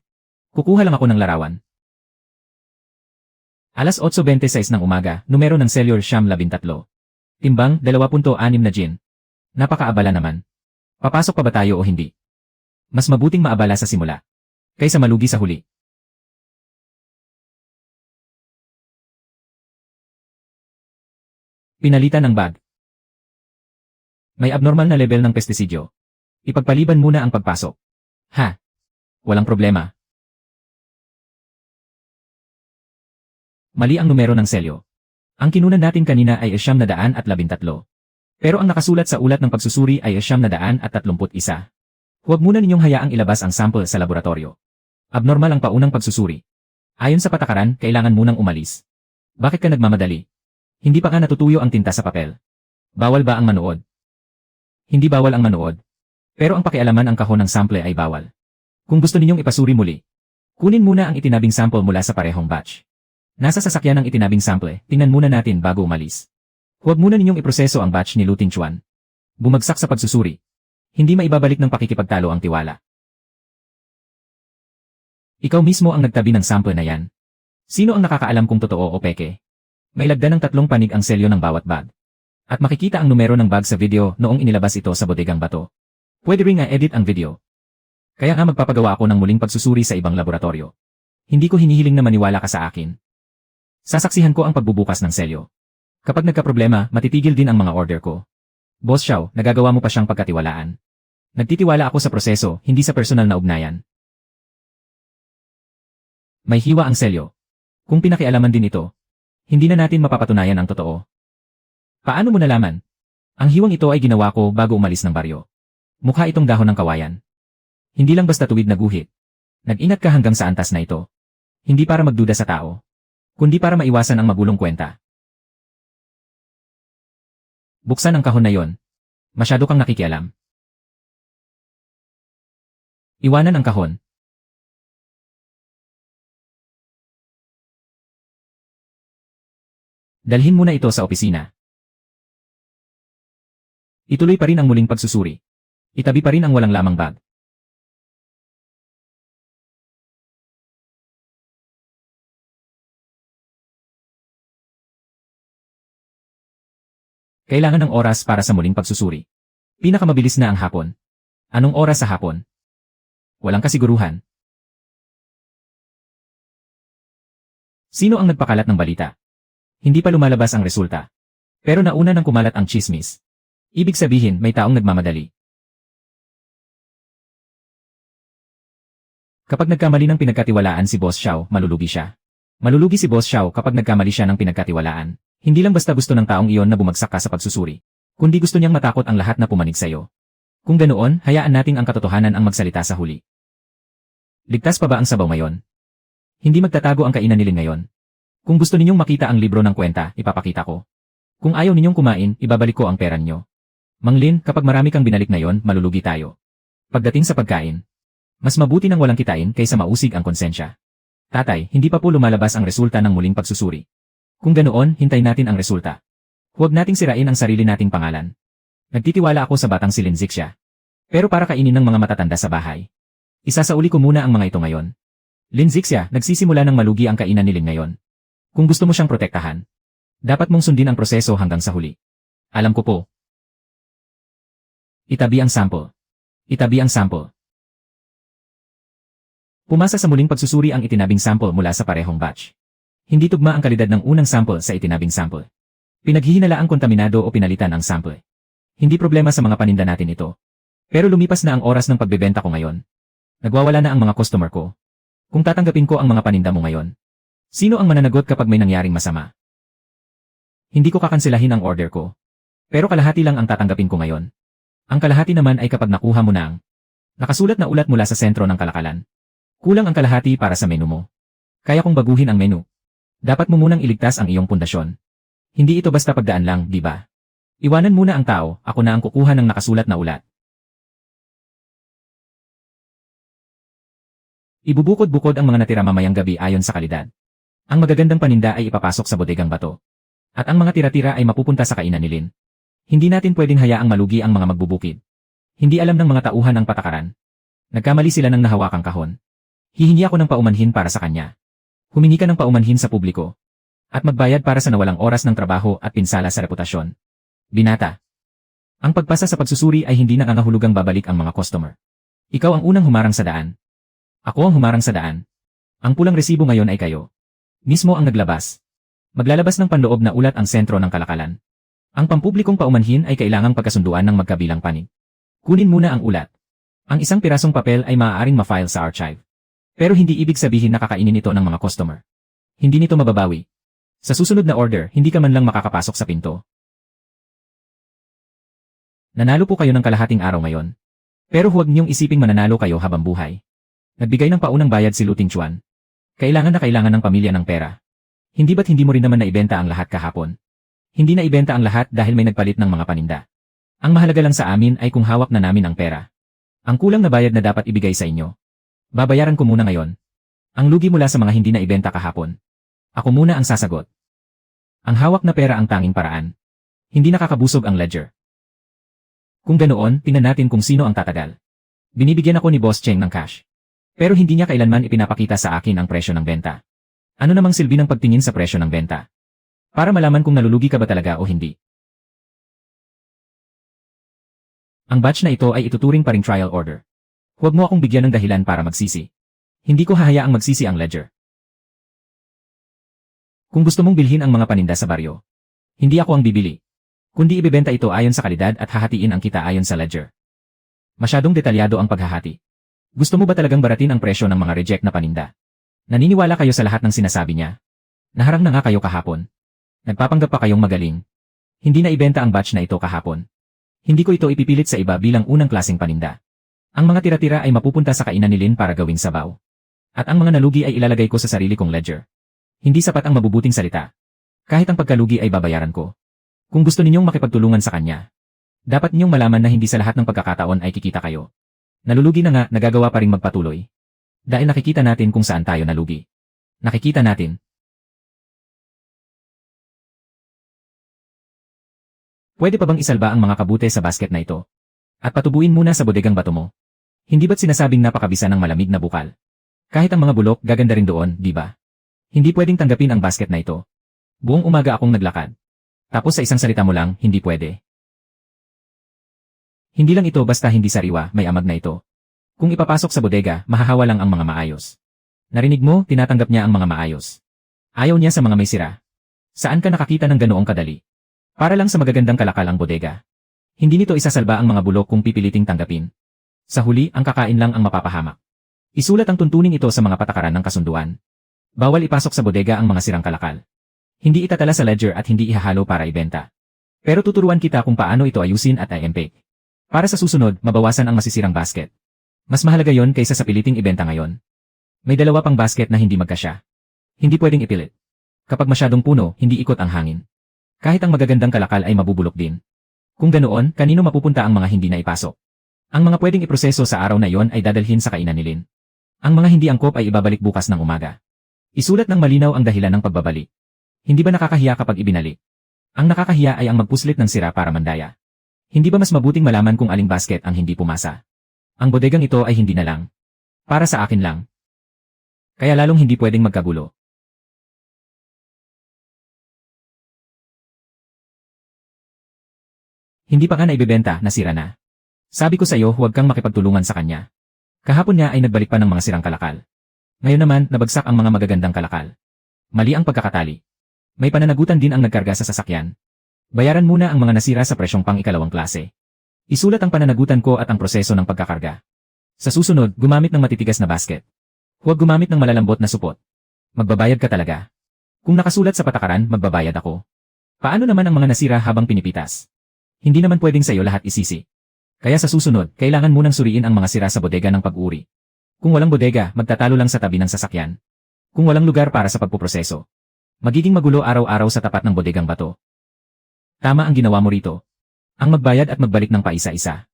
Kukuha lang ako ng larawan. Alas 8:26 ng umaga, numero ng selyo Siyam 13. Timbang, 2.6 na gin. Napakaabala naman. Papasok pa ba tayo o hindi? Mas mabuting maabala sa simula. Kaysa malugi sa huli. Pinalitan ng bag. May abnormal na level ng pestisidyo. Ipagpaliban muna ang pagpasok. Ha? Walang problema. Mali ang numero ng selyo. Ang kinunan natin kanina ay 913. Pero ang nakasulat sa ulat ng pagsusuri ay 931. Huwag muna ninyong hayaang ilabas ang sample sa laboratorio. Abnormal ang paunang pagsusuri. Ayon sa patakaran, kailangan munang umalis. Bakit ka nagmamadali? Hindi pa ka natutuyo ang tinta sa papel. Bawal ba ang manood? Hindi bawal ang manood. Pero ang pakialaman ang kahon ng sample ay bawal. Kung gusto ninyong ipasuri muli, kunin muna ang itinabing sample mula sa parehong batch. Nasa sasakyan ng itinabing sample, tingnan muna natin bago umalis. Huwag muna ninyong iproseso ang batch ni Luting Chuan. Bumagsak sa pagsusuri. Hindi maibabalik ng pakikipagtalo ang tiwala. Ikaw mismo ang nagtabi ng sample na yan. Sino ang nakakaalam kung totoo o peke? May lagda ng 3 panig ang selyo ng bawat bag. At makikita ang numero ng bag sa video noong inilabas ito sa bodegang bato. Pwede ring edit ang video. Kaya nga magpapagawa ako ng muling pagsusuri sa ibang laboratorio. Hindi ko hinihiling na maniwala ka sa akin. Sasaksihan ko ang pagbubukas ng selyo. Kapag nagkaproblema, matitigil din ang mga order ko. Boss Xiao, nagagawa mo pa siyang pagkatiwalaan. Nagtitiwala ako sa proseso, hindi sa personal na ugnayan. May hiwa ang selyo. Kung pinakialaman din ito, hindi na natin mapapatunayan ang totoo. Paano mo nalaman? Ang hiwang ito ay ginawa ko bago umalis ng baryo. Mukha itong dahon ng kawayan. Hindi lang basta tuwid na guhit. Nag-ingat ka hanggang sa antas na ito. Hindi para magduda sa tao, kundi para maiwasan ang magulong kwenta. Buksan ang kahon na yon. Masyado kang nakikialam. Iwanan ang kahon. Dalhin muna ito sa opisina. Ituloy pa rin ang muling pagsusuri. Itabi pa rin ang walang lamang bag. Kailangan ng oras para sa muling pagsusuri. Pinakamabilis na ang hapon. Anong oras sa hapon? Walang kasiguruhan. Sino ang nagpakalat ng balita? Hindi pa lumalabas ang resulta. Pero nauna nang kumalat ang chismis. Ibig sabihin may taong nagmamadali. Kapag nagkamali ng pinagkatiwalaan si Boss Xiao, malulugi siya. Malulugi si Boss Xiao kapag nagkamali siya ng pinagkatiwalaan. Hindi lang basta gusto ng taong iyon na bumagsak ka sa pagsusuri, kundi gusto niyang matakot ang lahat na pumanig sa'yo. Kung ganoon, hayaan nating ang katotohanan ang magsalita sa huli. Ligtas pa ba ang sabaw ngayon? Hindi magtatago ang kainan nilin ngayon. Kung gusto ninyong makita ang libro ng kwenta, ipapakita ko. Kung ayaw ninyong kumain, ibabalik ko ang pera niyo. Mang Lin, kapag marami kang binalik ngayon, malulugi tayo. Pagdating sa pagkain, mas mabuti nang walang kitain kaysa mausig ang konsensya. Tatay, hindi pa po lumalabas ang resulta ng muling pagsusuri. Kung ganoon, hintay natin ang resulta. Huwag nating sirain ang sarili nating pangalan. Nagtitiwala ako sa batang si Lin Zixia. Pero para kainin ng mga matatanda sa bahay. Isasauli ko muna ang mga ito ngayon. Lin Zixia, nagsisimula ng malugi ang kainan ni Lin ngayon. Kung gusto mo siyang protektahan, dapat mong sundin ang proseso hanggang sa huli. Alam ko po. Itabi ang sample. Itabi ang sample. Pumasa sa muling pagsusuri ang itinabing sample mula sa parehong batch. Hindi tugma ang kalidad ng unang sample sa itinabing sample. Pinaghihinalaang kontaminado o pinalitan ang sample. Hindi problema sa mga paninda natin ito. Pero lumipas na ang oras ng pagbebenta ko ngayon. Nagwawala na ang mga customer ko. Kung tatanggapin ko ang mga paninda mo ngayon, sino ang mananagot kapag may nangyaring masama? Hindi ko kakanselahin ang order ko. Pero kalahati lang ang tatanggapin ko ngayon. Ang kalahati naman ay kapag nakuha mo na ang nakasulat na ulat mula sa sentro ng kalakalan. Kulang ang kalahati para sa menu mo. Kaya kong baguhin ang menu. Dapat mo munang iligtas ang iyong pundasyon. Hindi ito basta pagdaan lang, di ba? Iwanan muna ang tao, ako na ang kukuha ng nakasulat na ulat. Ibubukod-bukod ang mga natira mamayang gabi ayon sa kalidad. Ang magagandang paninda ay ipapasok sa bodegang bato. At ang mga tira-tira ay mapupunta sa kainan ni Lin. Hindi natin pwedeng hayaang malugi ang mga magbubukid. Hindi alam ng mga tauhan ang patakaran. Nagkamali sila ng nahawakang kahon. Hihingi ako ng paumanhin para sa kanya. Humingi ka ng paumanhin sa publiko. At magbayad para sa nawalang oras ng trabaho at pinsala sa reputasyon. Binata. Ang pagpasa sa pagsusuri ay hindi nangangahulugang babalik ang mga customer. Ikaw ang unang humarang sa daan. Ako ang humarang sa daan. Ang pulang resibo ngayon ay kayo. Mismo ang naglabas. Maglalabas ng panloob na ulat ang sentro ng kalakalan. Ang pampublikong paumanhin ay kailangang pagkasunduan ng magkabilang panig. Kunin muna ang ulat. Ang isang pirasong papel ay maaaring ma-file sa archive. Pero hindi ibig sabihin na kakainin ito ng mga customer. Hindi nito mababawi. Sa susunod na order, hindi ka man lang makakapasok sa pinto. Nanalo po kayo ng kalahating araw ngayon. Pero huwag niyong isiping mananalo kayo habang buhay. Nagbigay ng paunang bayad si Luting Chuan. Kailangan na kailangan ng pamilya ng pera. Hindi ba't hindi mo rin naman naibenta ang lahat kahapon? Hindi na ibenta ang lahat dahil may nagpalit ng mga paninda. Ang mahalaga lang sa amin ay kung hawak na namin ang pera. Ang kulang na bayad na dapat ibigay sa inyo. Babayaran ko muna ngayon. Ang lugi mula sa mga hindi na ibenta kahapon. Ako muna ang sasagot. Ang hawak na pera ang tanging paraan. Hindi nakakabusog ang ledger. Kung ganoon, tingnan natin kung sino ang tatagal. Binibigyan ako ni Boss Cheng ng cash. Pero hindi niya kailanman ipinapakita sa akin ang presyo ng benta. Ano namang silbi ng pagtingin sa presyo ng benta? Para malaman kung nalulugi ka ba talaga o hindi. Ang batch na ito ay ituturing pa ring trial order. Huwag mo akong bigyan ng dahilan para magsisi. Hindi ko hahayaang magsisi ang ledger. Kung gusto mong bilhin ang mga paninda sa baryo, hindi ako ang bibili. Kundi ibebenta ito ayon sa kalidad at hahatiin ang kita ayon sa ledger. Masyadong detalyado ang paghahati. Gusto mo ba talagang baratin ang presyo ng mga reject na paninda? Naniniwala kayo sa lahat ng sinasabi niya? Naharang na nga kayo kahapon. Nagpapanggap pa kayong magaling. Hindi na ibenta ang batch na ito kahapon. Hindi ko ito ipipilit sa iba bilang unang klaseng paninda. Ang mga tira-tira ay mapupunta sa kainan ni Lin para gawing sabaw. At ang mga nalugi ay ilalagay ko sa sarili kong ledger. Hindi sapat ang mabubuting salita. Kahit ang pagkalugi ay babayaran ko. Kung gusto ninyong makipagtulungan sa kanya, dapat ninyong malaman na hindi sa lahat ng pagkakataon ay kikita kayo. Nalulugi na nga, nagagawa pa ring magpatuloy. Dahil nakikita natin kung saan tayo nalugi. Nakikita natin. Pwede pa bang isalba ang mga kabute sa basket na ito? At patubuin muna sa bodegang bato mo. Hindi ba't sinasabing napakabisa ng malamig na bukal? Kahit ang mga bulok, gaganda rin doon, di ba? Hindi pwedeng tanggapin ang basket na ito. Buong umaga akong naglakad. Tapos sa isang salita mo lang, hindi pwede. Hindi lang ito basta hindi sariwa, may amag na ito. Kung ipapasok sa bodega, mahahawa lang ang mga maayos. Narinig mo, tinatanggap niya ang mga maayos. Ayaw niya sa mga may sira. Saan ka nakakita ng ganoong kadali? Para lang sa magagandang kalakal ang bodega. Hindi nito isasalba ang mga bulok kung pipiliting tanggapin. Sa huli, ang kakain lang ang mapapahamak. Isulat ang tuntunin ito sa mga patakaran ng kasunduan. Bawal ipasok sa bodega ang mga sirang kalakal. Hindi itatala sa ledger at hindi ihahalo para ibenta. Pero tuturuan kita kung paano ito ayusin at i-empaque. Para sa susunod, mabawasan ang masisirang basket. Mas mahalaga yon kaysa sa piliting ibenta ngayon. May dalawa pang basket na hindi magkasya. Hindi pwedeng ipilit. Kapag masyadong puno, hindi ikot ang hangin. Kahit ang magagandang kalakal ay mabubulok din. Kung ganoon, kanino mapupunta ang mga hindi na ipasok? Ang mga pwedeng iproseso sa araw na iyon ay dadalhin sa kainan ni Lynn. Ang mga hindi angkop ay ibabalik bukas ng umaga. Isulat ng malinaw ang dahilan ng pagbabalik. Hindi ba nakakahiya kapag ibinalik? Ang nakakahiya ay ang magpuslit ng sira para mandaya. Hindi ba mas mabuting malaman kung aling basket ang hindi pumasa? Ang bodegang ito ay hindi na lang. Para sa akin lang. Kaya lalong hindi pwedeng magkagulo. Hindi pa ka na ibebenta, nasira na. Sabi ko sa iyo, huwag kang makipagtulungan sa kanya. Kahapon niya ay nagbalik pa ng mga sirang kalakal. Ngayon naman, nabagsak ang mga magagandang kalakal. Mali ang pagkakatali. May pananagutan din ang nagkarga sa sasakyan. Bayaran muna ang mga nasira sa presyong pang-ikalawang klase. Isulat ang pananagutan ko at ang proseso ng pagkakarga. Sa susunod, gumamit ng matitigas na basket. Huwag gumamit ng malalambot na supot. Magbabayad ka talaga. Kung nakasulat sa patakaran, magbabayad ako. Paano naman ang mga nasira habang pinipitas? Hindi naman pwedeng sa iyo lahat isisi. Kaya sa susunod, kailangan munang suriin ang mga sira sa bodega ng pag-uri. Kung walang bodega, magtatalo lang sa tabi ng sasakyan. Kung walang lugar para sa pagpuproseso, magiging magulo araw-araw sa tapat ng bodegang bato. Tama ang ginawa mo rito. Ang magbayad at magbalik ng paisa-isa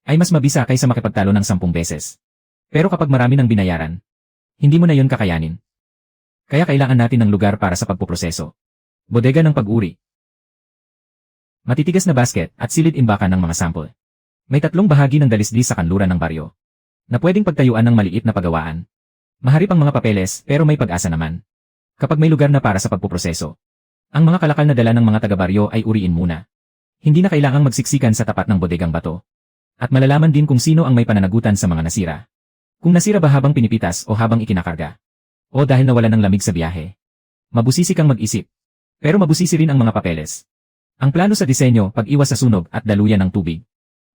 ay mas mabisa kaysa makipagtalo ng 10 beses. Pero kapag marami ng binayaran, hindi mo na yon kakayanin. Kaya kailangan natin ng lugar para sa pagpuproseso. Bodega ng pag-uri. Matitigas na basket at silid imbakan ng mga sample. May 3 bahagi ng dalisdis sa kanluran ng baryo na pwedeng pagtayuan ng maliit na pagawaan. Maharip ang mga papeles pero may pag-asa naman. Kapag may lugar na para sa pagpuproseso, ang mga kalakal na dala ng mga taga-baryo ay uriin muna. Hindi na kailangang magsiksikan sa tapat ng bodegang bato. At malalaman din kung sino ang may pananagutan sa mga nasira. Kung nasira ba habang pinipitas o habang ikinakarga. O dahil nawala ng lamig sa biyahe. Mabusisi kang mag-isip. Pero mabusisi rin ang mga papeles. Ang plano sa disenyo, pag-iwas sa sunog at daluyan ng tubig.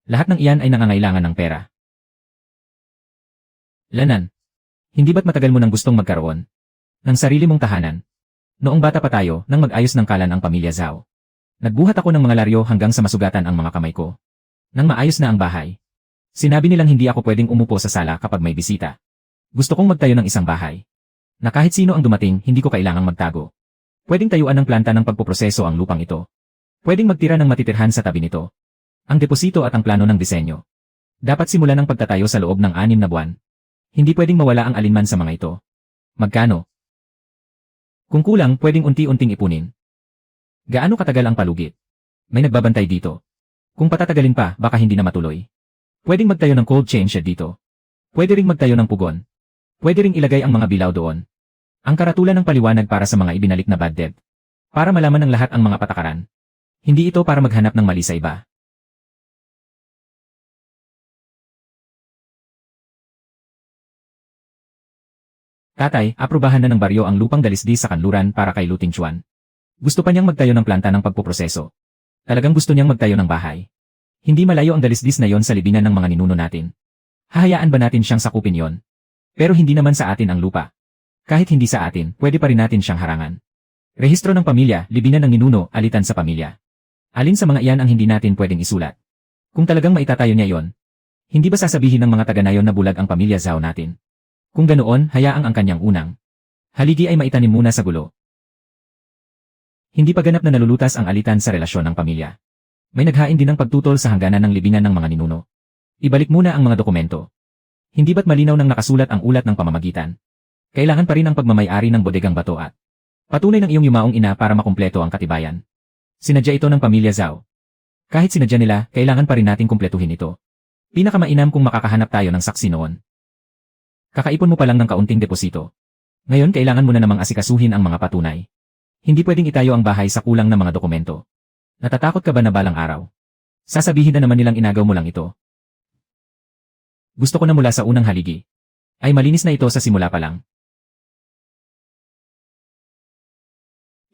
Lahat ng iyan ay nangangailangan ng pera. Lanan. Hindi ba't matagal mo nang gustong magkaroon ng sarili mong tahanan? Noong bata pa tayo, nang mag-ayos ng kalan ang pamilya Zhao. Nagbuhat ako ng mga laryo hanggang sa masugatan ang mga kamay ko. Nang maayos na ang bahay, sinabi nilang hindi ako pwedeng umupo sa sala kapag may bisita. Gusto kong magtayo ng isang bahay na kahit sino ang dumating, hindi ko kailangang magtago. Pwedeng tayuan ng planta ng pagpoproseso ang lupang ito. Pwedeng magtira ng matitirhan sa tabi nito. Ang deposito at ang plano ng disenyo. Dapat simulan ng pagtatayo sa loob ng 6 na buwan. Hindi pwedeng mawala ang alinman sa mga ito. Magkano? Kung kulang, pwedeng unti-unting ipunin. Gaano katagal ang palugit? May nagbabantay dito. Kung patatagalin pa, baka hindi na matuloy. Pwedeng magtayo ng cold chain shed dito. Pwede ring magtayo ng pugon. Pwede ring ilagay ang mga bilaw doon. Ang karatulan ng paliwanag para sa mga ibinalik na bad debt. Para malaman ng lahat ang mga patakaran. Hindi ito para maghanap ng mali sa iba. Tatay, aprubahan na ng baryo ang lupang dalisdis sa kanluran para kay Luting Chuan. Gusto pa niyang magtayo ng planta ng pagpuproseso. Talagang gusto niyang magtayo ng bahay. Hindi malayo ang dalisdis na yon sa libingan ng mga ninuno natin. Hahayaan ba natin siyang sakupin yon? Pero hindi naman sa atin ang lupa. Kahit hindi sa atin, pwede pa rin natin siyang harangan. Rehistro ng pamilya, libingan ng ninuno, alitan sa pamilya. Alin sa mga iyan ang hindi natin pwedeng isulat? Kung talagang maitatayo niya yon, hindi ba sasabihin ng mga taga-nayon na bulag ang pamilya Zhao natin? Kung ganoon, hayaang ang kanyang unang haligi ay maitanim muna sa gulo. Hindi pa ganap na nalulutas ang alitan sa relasyon ng pamilya. May naghain din ng pagtutol sa hangganan ng libingan ng mga ninuno. Ibalik muna ang mga dokumento. Hindi ba't malinaw nang nakasulat ang ulat ng pamamagitan? Kailangan pa rin ang pagmamay-ari ng bodegang bato at patunay ng iyong yumaong ina para makumpleto ang katibayan. Sinadya ito ng pamilya Zhao. Kahit sinadya nila, kailangan pa rin nating kumpletuhin ito. Pinakamainam kung makakahanap tayo ng saksi noon. Kakaipon mo pa lang ng kaunting deposito. Ngayon kailangan mo na namang asikasuhin ang mga patunay. Hindi pwedeng itayo ang bahay sa kulang na mga dokumento. Natatakot ka ba na balang araw? Sasabihin na naman nilang inagaw mo lang ito. Gusto ko na mula sa unang haligi. Ay malinis na ito sa simula pa lang.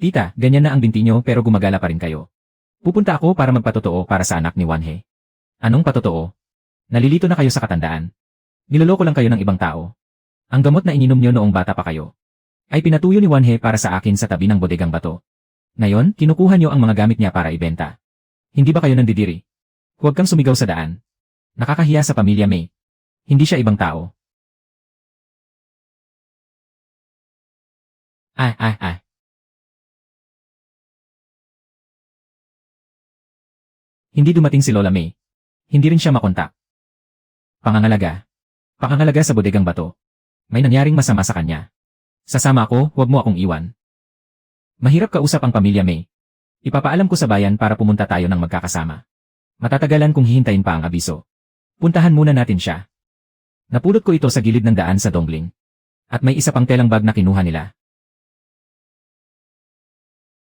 Tita, ganyan na ang binti nyo pero gumagala pa rin kayo. Pupunta ako para magpatotoo para sa anak ni Wanhe. Anong patotoo? Nalilito na kayo sa katandaan. Niloloko lang kayo ng ibang tao. Ang gamot na ininom nyo noong bata pa kayo ay pinatuyo ni Wanhe para sa akin sa tabi ng bodegang bato. Ngayon, kinukuha nyo ang mga gamit niya para ibenta. Hindi ba kayo nandidiri? Huwag kang sumigaw sa daan. Nakakahiya sa pamilya May. Hindi siya ibang tao. Hindi dumating si Lola May. Hindi rin siya makontak. Pangangalaga. Pangangalaga sa bodegang bato. May nangyaring masama sa kanya. Sasama ako, huwag mo akong iwan. Mahirap kausap ang pamilya May. Ipapaalam ko sa bayan para pumunta tayo ng magkakasama. Matatagalan kung hihintayin pa ang abiso. Puntahan muna natin siya. Napulot ko ito sa gilid ng daan sa Dongling. At may isa pang telang bag na kinuha nila.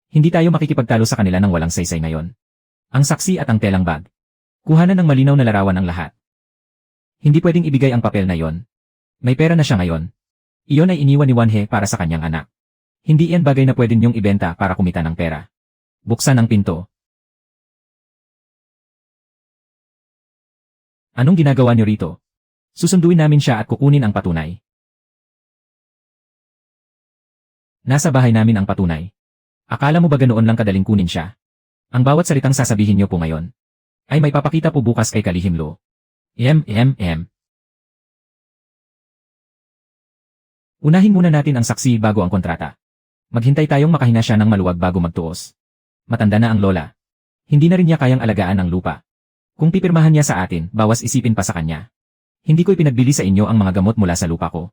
Hindi tayo makikipagtalo sa kanila ng walang saysay ngayon. Ang saksi at ang telang bag. Kuhanan ng malinaw na larawan ang lahat. Hindi pwedeng ibigay ang papel na yon. May pera na siya ngayon. Iyon ay iniwan ni Wanhe para sa kanyang anak. Hindi iyan bagay na pwede niyong ibenta para kumita ng pera. Buksan ang pinto. Anong ginagawa niyo rito? Susunduin namin siya at kukunin ang patunay. Nasa bahay namin ang patunay. Akala mo ba ganoon lang kadaling kunin siya? Ang bawat salitang sasabihin niyo po ngayon ay may papakita po bukas kay Kalihim Lo. Unahin muna natin ang saksi bago ang kontrata. Maghintay tayong makahinga siya ng maluwag bago magtuos. Matanda na ang lola. Hindi na rin niya kayang alagaan ang lupa. Kung pipirmahan niya sa atin, bawas isipin pa sa kanya. Hindi ko ipinagbili sa inyo ang mga gamot mula sa lupa ko.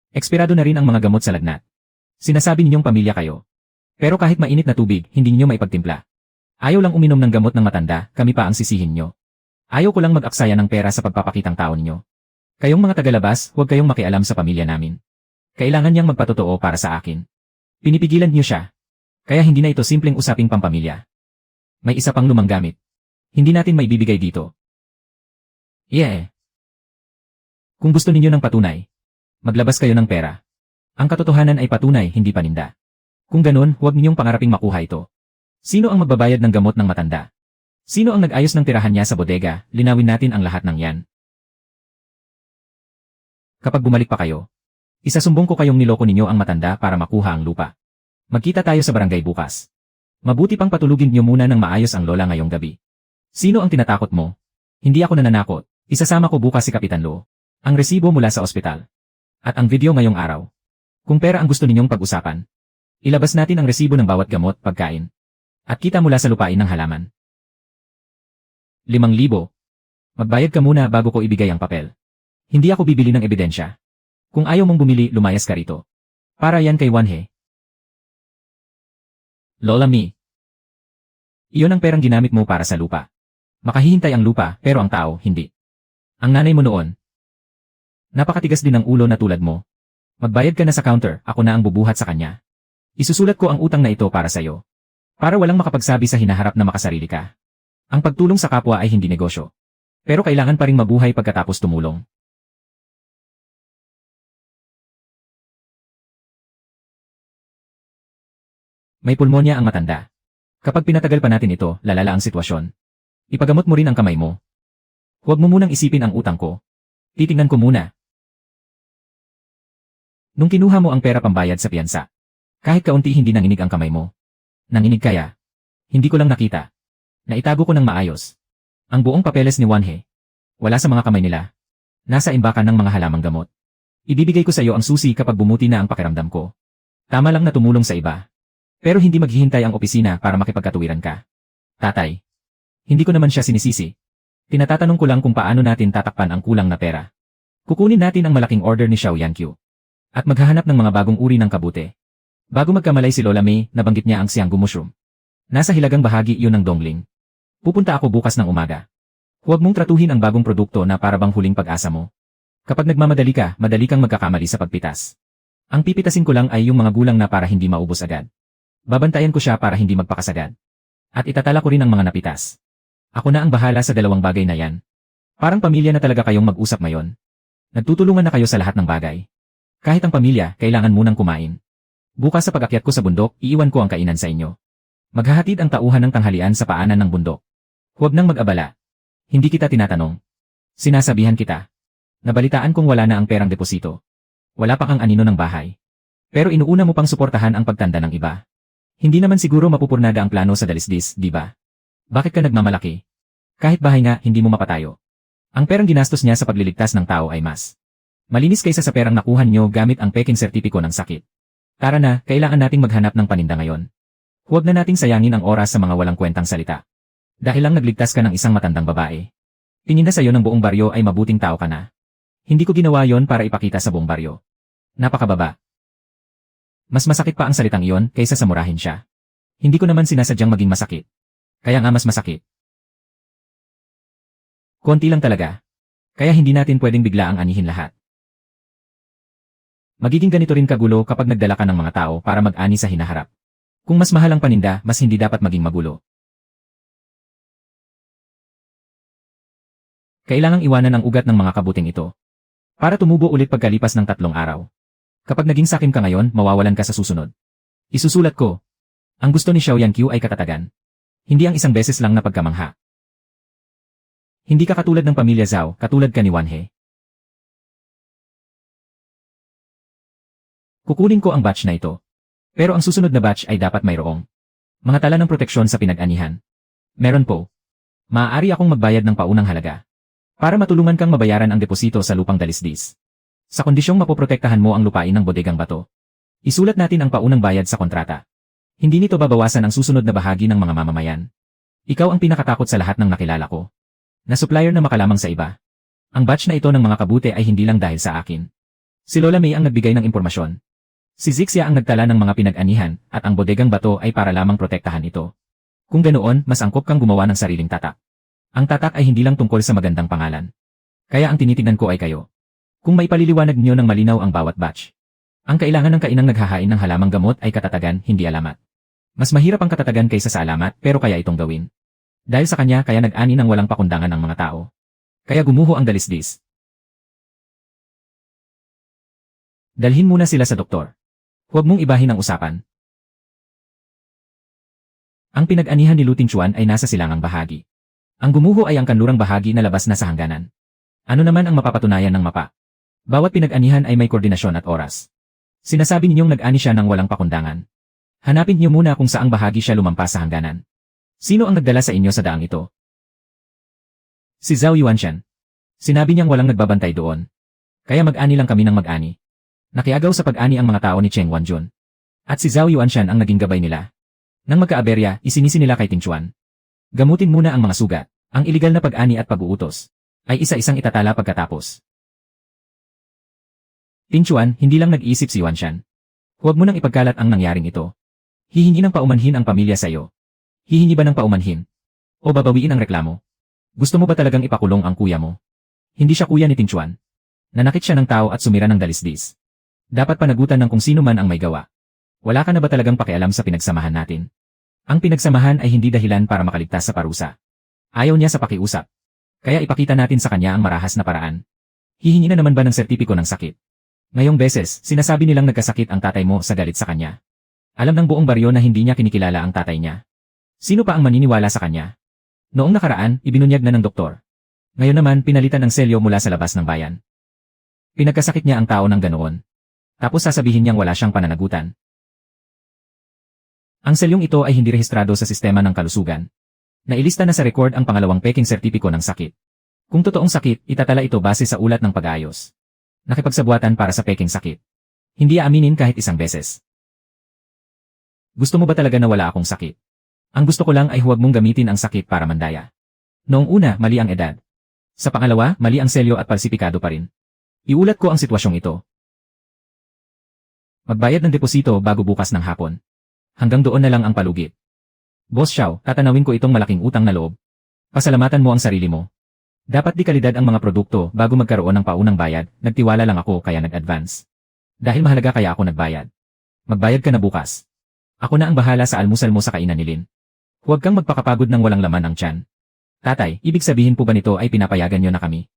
Eksperado na rin ang mga gamot sa lagnat. Sinasabi ninyong pamilya kayo. Pero kahit mainit na tubig, hindi ninyo maipagtimpla. Ayaw lang uminom ng gamot ng matanda, kami pa ang sisihin nyo. Ayaw ko lang mag-aksaya ng pera sa pagpapakitang tao ninyo. Kayong mga tagalabas, huwag kayong makialam sa pamilya namin. Kailangan niyang magpatotoo para sa akin. Pinipigilan niyo siya. Kaya hindi na ito simpleng usaping pampamilya. May isa pang lumang gamit. Hindi natin maibibigay dito. Kung gusto ninyo ng patunay, maglabas kayo ng pera. Ang katotohanan ay patunay, hindi paninda. Kung ganun, huwag ninyong pangaraping makuha ito. Sino ang magbabayad ng gamot ng matanda? Sino ang nag-ayos ng tirahan niya sa bodega? Linawin natin ang lahat ng yan. Kapag bumalik pa kayo, isasumbong ko kayong niloko ninyo ang matanda para makuha ang lupa. Magkita tayo sa barangay bukas. Mabuti pang patulugin niyo muna ng maayos ang lola ngayong gabi. Sino ang tinatakot mo? Hindi ako nananakot. Isasama ko bukas si Kapitan Lo. Ang resibo mula sa ospital. At ang video ngayong araw. Kung pera ang gusto ninyong pag-usapan, ilabas natin ang resibo ng bawat gamot, pagkain. At kita mula sa lupain ng halaman. 5,000. Magbayad ka muna bago ko ibigay ang papel. Hindi ako bibili ng ebidensya. Kung ayaw mong bumili, lumayas ka rito. Para yan kay Wanhe. Lola Mi. Iyon ang perang ginamit mo para sa lupa. Makahihintay ang lupa, pero ang tao, hindi. Ang nanay mo noon. Napakatigas din ng ulo na tulad mo. Magbayad ka na sa counter, ako na ang bubuhat sa kanya. Isusulat ko ang utang na ito para sa'yo. Para walang makapagsabi sa hinaharap na makasarili ka. Ang pagtulong sa kapwa ay hindi negosyo. Pero kailangan pa ring mabuhay pagkatapos tumulong. May pulmonya ang matanda. Kapag pinatagal pa natin ito, lalala ang sitwasyon. Ipagamot mo rin ang kamay mo. Huwag mo munang isipin ang utang ko. Titingnan ko muna. Nung kinuha mo ang pera pambayad sa piyansa, kahit kaunti hindi nanginig ang kamay mo. Nanginig kaya? Hindi ko lang nakita. Naitago ko ng maayos. Ang buong papeles ni Wanhe. Wala sa mga kamay nila. Nasa imbakan ng mga halamang gamot. Ibibigay ko sa iyo ang susi kapag bumuti na ang pakiramdam ko. Tama lang na tumulong sa iba. Pero hindi maghihintay ang opisina para makipagkatuwiran ka. Tatay. Hindi ko naman siya sinisisi. Tinatatanong ko lang kung paano natin tatakpan ang kulang na pera. Kukunin natin ang malaking order ni Xiao Yankyu. At maghahanap ng mga bagong uri ng kabute. Bago magkamalay si Lola May, nabanggit niya ang Sianggu mushroom. Nasa hilagang bahagi iyon ng Dongling. Pupunta ako bukas ng umaga. Huwag mong tratuhin ang bagong produkto na para bang huling pag-asa mo. Kapag nagmamadali ka, madali kang magkakamali sa pagpitas. Ang pipitasin ko lang ay yung mga gulang na para hindi maubos agad. Babantayan ko siya para hindi magpakasagad. At itatala ko rin ang mga napitas. Ako na ang bahala sa dalawang bagay na yan. Parang pamilya na talaga kayong mag-usap ngayon. Nagtutulungan na kayo sa lahat ng bagay. Kahit ang pamilya, kailangan munang kumain. Bukas sa pag-akyat ko sa bundok, iiwan ko ang kainan sa inyo. Maghahatid ang tauhan ng tanghalian sa paanan ng bundok. Huwag nang mag-abala. Hindi kita tinatanong. Sinasabihan kita. Nabalitaan kong wala na ang perang deposito. Wala pa kang anino ng bahay. Pero inuuna mo pang suportahan ang pagtanda ng iba. Hindi naman siguro mapupurnada ang plano sa dalisdis, di ba? Bakit ka nagmamalaki? Kahit bahay nga, hindi mo mapatayo. Ang perang ginastos niya sa pagliligtas ng tao ay mas malinis kaysa sa perang nakuhan niyo gamit ang peking sertipiko ng sakit. Tara na, kailangan nating maghanap ng paninda ngayon. Huwag na nating sayangin ang oras sa mga walang kwentang salita. Dahil lang nagligtas ka ng isang matandang babae. Tingin na sa'yo ng buong baryo ay mabuting tao ka na. Hindi ko ginawa yon para ipakita sa buong baryo. Napakababa. Mas masakit pa ang salitang iyon kaysa sa murahin siya. Hindi ko naman sinasadyang maging masakit. Kaya nga mas masakit. Konti lang talaga. Kaya hindi natin pwedeng bigla ang anihin lahat. Magiging ganito rin kagulo kapag nagdala ka ng mga tao para mag-ani sa hinaharap. Kung mas mahal ang paninda, mas hindi dapat maging magulo. Kailangang iwanan ang ugat ng mga kabuting ito. Para tumubo ulit pagkalipas ng 3 araw. Kapag naging sakim ka ngayon, mawawalan ka sa susunod. Isusulat ko. Ang gusto ni Xiao Yankyu ay katatagan. Hindi ang isang beses lang na pagkamangha. Hindi ka katulad ng pamilya Zhao, katulad ka ni Wan He. Kukunin ko ang batch na ito. Pero ang susunod na batch ay dapat mayroong mga tala ng proteksyon sa pinag-anihan. Meron po. Maaari akong magbayad ng paunang halaga. Para matulungan kang mabayaran ang deposito sa lupang dalisdis. Sa kondisyong mapoprotektahan mo ang lupain ng bodegang bato. Isulat natin ang paunang bayad sa kontrata. Hindi nito babawasan ang susunod na bahagi ng mga mamamayan. Ikaw ang pinakatakot sa lahat ng nakilala ko. Na supplier na makalamang sa iba. Ang batch na ito ng mga kabute ay hindi lang dahil sa akin. Si Lola May ang nagbigay ng impormasyon. Si Zixia ang nagtala ng mga pinag-anihan at ang bodegang bato ay para lamang protektahan ito. Kung ganoon, mas angkop kang gumawa ng sariling tatak. Ang tatak ay hindi lang tungkol sa magandang pangalan. Kaya ang tinitingnan ko ay kayo. Kung may paliliwanag niyo ng malinaw ang bawat batch. Ang kailangan ng kainang naghahain ng halamang gamot ay katatagan, hindi alamat. Mas mahirap ang katatagan kaysa sa alamat, pero kaya itong gawin. Dahil sa kanya kaya nag-ani ng walang pakundangan ang mga tao. Kaya gumuho ang dalisdis. Dalhin muna sila sa doktor. Huwag mong ibahin ang usapan. Ang pinag-anihan ni Luting Chuan ay nasa silangang bahagi. Ang gumuho ay ang kanlurang bahagi na labas na sa hangganan. Ano naman ang mapapatunayan ng mapa? Bawat pinag-anihan ay may koordinasyon at oras. Sinasabi ninyong nag-ani siya ng walang pakundangan. Hanapin niyo muna kung saang bahagi siya lumampas sa hangganan. Sino ang nagdala sa inyo sa daang ito? Si Zhao Yuanshan. Sinabi niyang walang nagbabantay doon. Kaya mag-ani lang kami ng mag-ani. Nakiagaw sa pag-ani ang mga tao ni Cheng Wanjun. At si Zhao Yuanshan ang naging gabay nila. Nang magkaaberya, isinisi nila kay Ting Chuan. Gamutin muna ang mga sugat. Ang iligal na pag-ani at pag-uutos ay isa-isang itatala pagkatapos. Ting Chuan, hindi lang nag-iisip si Yuanshan. Huwag mo nang ipagkalat ang nangyaring ito. Hihingi ng paumanhin ang pamilya sa iyo. Hihingi ba ng paumanhin? O babawiin ang reklamo? Gusto mo ba talagang ipakulong ang kuya mo? Hindi siya kuya ni Ting Chuan. Nanakit siya ng tao at sumira ng dalisdis. Dapat panagutan ng kung sino man ang may gawa. Wala ka na ba talagang pakialam sa pinagsamahan natin? Ang pinagsamahan ay hindi dahilan para makaligtas sa parusa. Ayaw niya sa pakiusap. Kaya ipakita natin sa kanya ang marahas na paraan. Hihingi na naman ba ng sertipiko ng sakit? Ngayong beses, sinasabi nilang nagkasakit ang tatay mo sa galit sa kanya. Alam ng buong baryo na hindi niya kinikilala ang tatay niya. Sino pa ang maniniwala sa kanya? Noong nakaraan, ibinunyag na ng doktor. Ngayon naman, pinalitan ng selyo mula sa labas ng bayan. Pinagkasakit niya ang tao ng ganoon. Tapos sasabihin niyang wala siyang pananagutan. Ang selyong ito ay hindi rehistrado sa sistema ng kalusugan. Nailista na sa record ang pangalawang peking sertipiko ng sakit. Kung totoong sakit, itatala ito base sa ulat ng pag-aayos. Nakipagsabuatan para sa peking sakit. Hindi aaminin kahit isang beses. Gusto mo ba talaga na wala akong sakit? Ang gusto ko lang ay huwag mong gamitin ang sakit para mandaya. Noong una, mali ang edad. Sa pangalawa, mali ang selyo at falsipikado pa rin. Iulat ko ang sitwasyong ito. Magbayad ng deposito bago bukas ng hapon. Hanggang doon na lang ang palugit. Boss Xiao, tatanawin ko itong malaking utang na loob. Pasalamatan mo ang sarili mo. Dapat di kalidad ang mga produkto bago magkaroon ng paunang bayad, nagtiwala lang ako kaya nag-advance. Dahil mahalaga kaya ako nagbayad. Magbayad ka na bukas. Ako na ang bahala sa almusal mo sa kainan ni Lin. Huwag kang magpakapagod ng walang laman ang tiyan. Tatay, ibig sabihin po ba nito ay pinapayagan niyo na kami?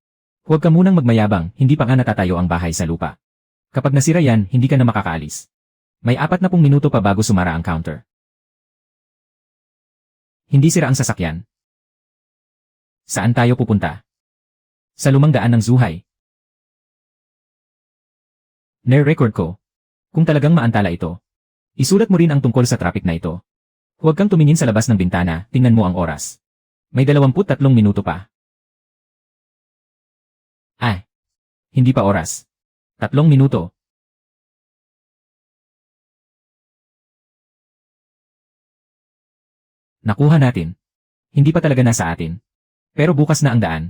Huwag ka munang magmayabang, hindi pa nga natatayo ang bahay sa lupa. Kapag nasira yan, hindi ka na makakaalis. May 40 minuto pa bago sumara ang counter. Hindi sira ang sasakyan. Saan tayo pupunta? Sa lumang daan ng Zhuhai. Nare-record ko. Kung talagang maantala ito, isulat mo rin ang tungkol sa traffic na ito. Huwag kang tumingin sa labas ng bintana, tingnan mo ang oras. May 23 minuto pa. Hindi pa oras. 3 minuto. Nakuha natin. Hindi pa talaga nasa atin. Pero bukas na ang daan.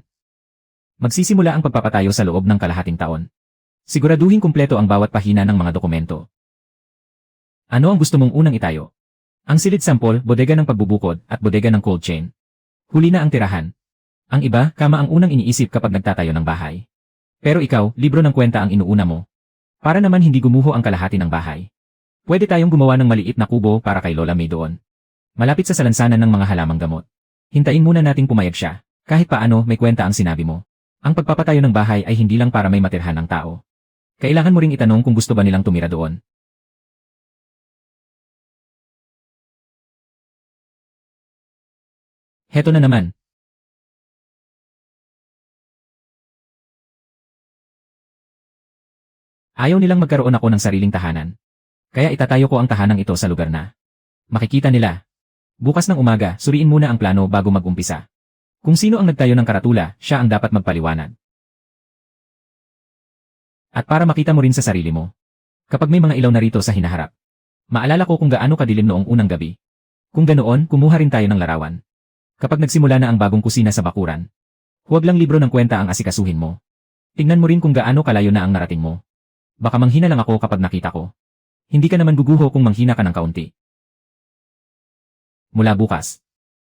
Magsisimula ang pagpapatayo sa loob ng kalahating taon. Siguraduhin kumpleto ang bawat pahina ng mga dokumento. Ano ang gusto mong unang itayo? Ang silid sampol, bodega ng pagbubukod, at bodega ng cold chain. Huli na ang tirahan. Ang iba, kama ang unang iniisip kapag nagtatayo ng bahay. Pero ikaw, libro ng kwenta ang inuuna mo. Para naman hindi gumuho ang kalahati ng bahay. Pwede tayong gumawa ng maliit na kubo para kay Lola May doon. Malapit sa salansanan ng mga halamang gamot. Hintayin muna nating pumayag siya. Kahit paano, may kwenta ang sinabi mo. Ang pagpapatayo ng bahay ay hindi lang para may matirhan ng tao. Kailangan mo ring itanong kung gusto ba nilang tumira doon. Heto na naman. Ayaw nilang magkaroon ako ng sariling tahanan. Kaya itatayo ko ang tahanang ito sa lugar na makikita nila. Bukas ng umaga, suriin muna ang plano bago mag-umpisa. Kung sino ang nagtayo ng karatula, siya ang dapat magpaliwanag. At para makita mo rin sa sarili mo. Kapag may mga ilaw na rito sa hinaharap. Maalala ko kung gaano kadilim noong unang gabi. Kung ganoon, kumuha rin tayo ng larawan. Kapag nagsimula na ang bagong kusina sa bakuran. Huwag lang libro ng kwenta ang asikasuhin mo. Tingnan mo rin kung gaano kalayo na ang narating mo. Baka manghina lang ako kapag nakita ko. Hindi ka naman guguho kung manghina ka ng kaunti. Mula bukas.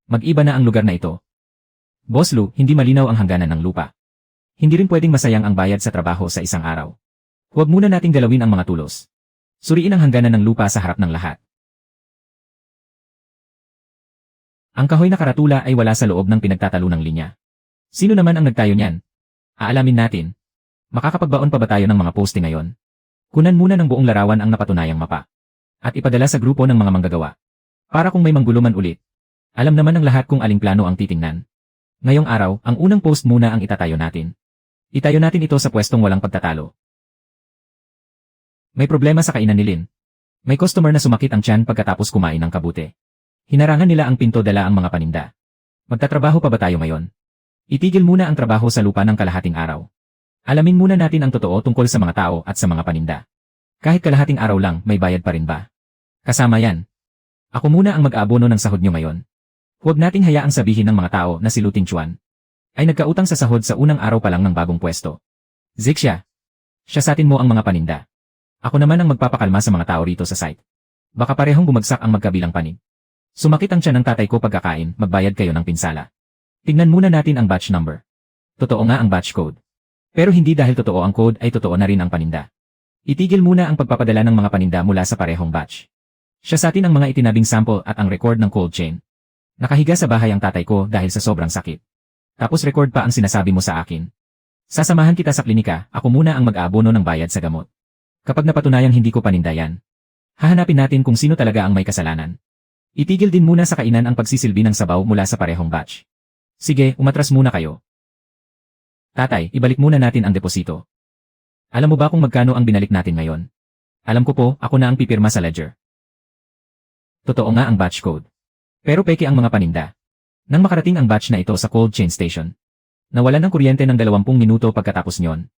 Mag-iba na ang lugar na ito. Boss Lu, hindi malinaw ang hangganan ng lupa. Hindi rin pwedeng masayang ang bayad sa trabaho sa isang araw. Huwag muna nating galawin ang mga tulos. Suriin ang hangganan ng lupa sa harap ng lahat. Ang kahoy na karatula ay wala sa loob ng pinagtatalo ng linya. Sino naman ang nagtayo niyan? Aalamin natin. Makakapagbaon pa ba tayo ng mga poste ngayon? Kunan muna ng buong larawan ang napatunayang mapa. At ipadala sa grupo ng mga manggagawa. Para kung may mangguluman ulit. Alam naman ng lahat kung aling plano ang titingnan. Ngayong araw, ang unang post muna ang itatayo natin. Itayo natin ito sa pwestong walang pagtatalo. May problema sa kainan ni Lin. May customer na sumakit ang tiyan pagkatapos kumain ng kabute. Hinarangan nila ang pinto dala ang mga paninda. Magtatrabaho pa ba tayo ngayon? Itigil muna ang trabaho sa lupa ng kalahating araw. Alamin muna natin ang totoo tungkol sa mga tao at sa mga paninda. Kahit kalahating araw lang, may bayad pa rin ba? Kasama yan. Ako muna ang mag-aabono ng sahod nyo ngayon. Huwag nating hayaang sabihin ng mga tao na si Luting Chuan ay nagkautang sa sahod sa unang araw pa lang ng bagong pwesto. Zixia, siyasatin mo ang mga paninda. Ako naman ang magpapakalma sa mga tao rito sa site. Baka parehong bumagsak ang magkabilang panig. Sumakit ang tiyan ng tatay ko pagkakain, magbayad kayo ng pinsala. Tingnan muna natin ang batch number. Totoo nga ang batch code. Pero hindi dahil totoo ang code ay totoo na rin ang paninda. Itigil muna ang pagpapadala ng mga paninda mula sa parehong batch. Siyasatin ang mga itinabing sample at ang record ng cold chain. Nakahiga sa bahay ang tatay ko dahil sa sobrang sakit. Tapos record pa ang sinasabi mo sa akin. Sasamahan kita sa klinika, ako muna ang mag-aabono ng bayad sa gamot. Kapag napatunayang hindi ko paninda yan, hahanapin natin kung sino talaga ang may kasalanan. Itigil din muna sa kainan ang pagsisilbi ng sabaw mula sa parehong batch. Sige, umatras muna kayo. Tatay, ibalik muna natin ang deposito. Alam mo ba kung magkano ang binalik natin ngayon? Alam ko po, ako na ang pipirma sa ledger. Totoo nga ang batch code. Pero peke ang mga paninda. Nang makarating ang batch na ito sa cold chain station, nawalan ng kuryente ng 20 minuto pagkatapos nyon.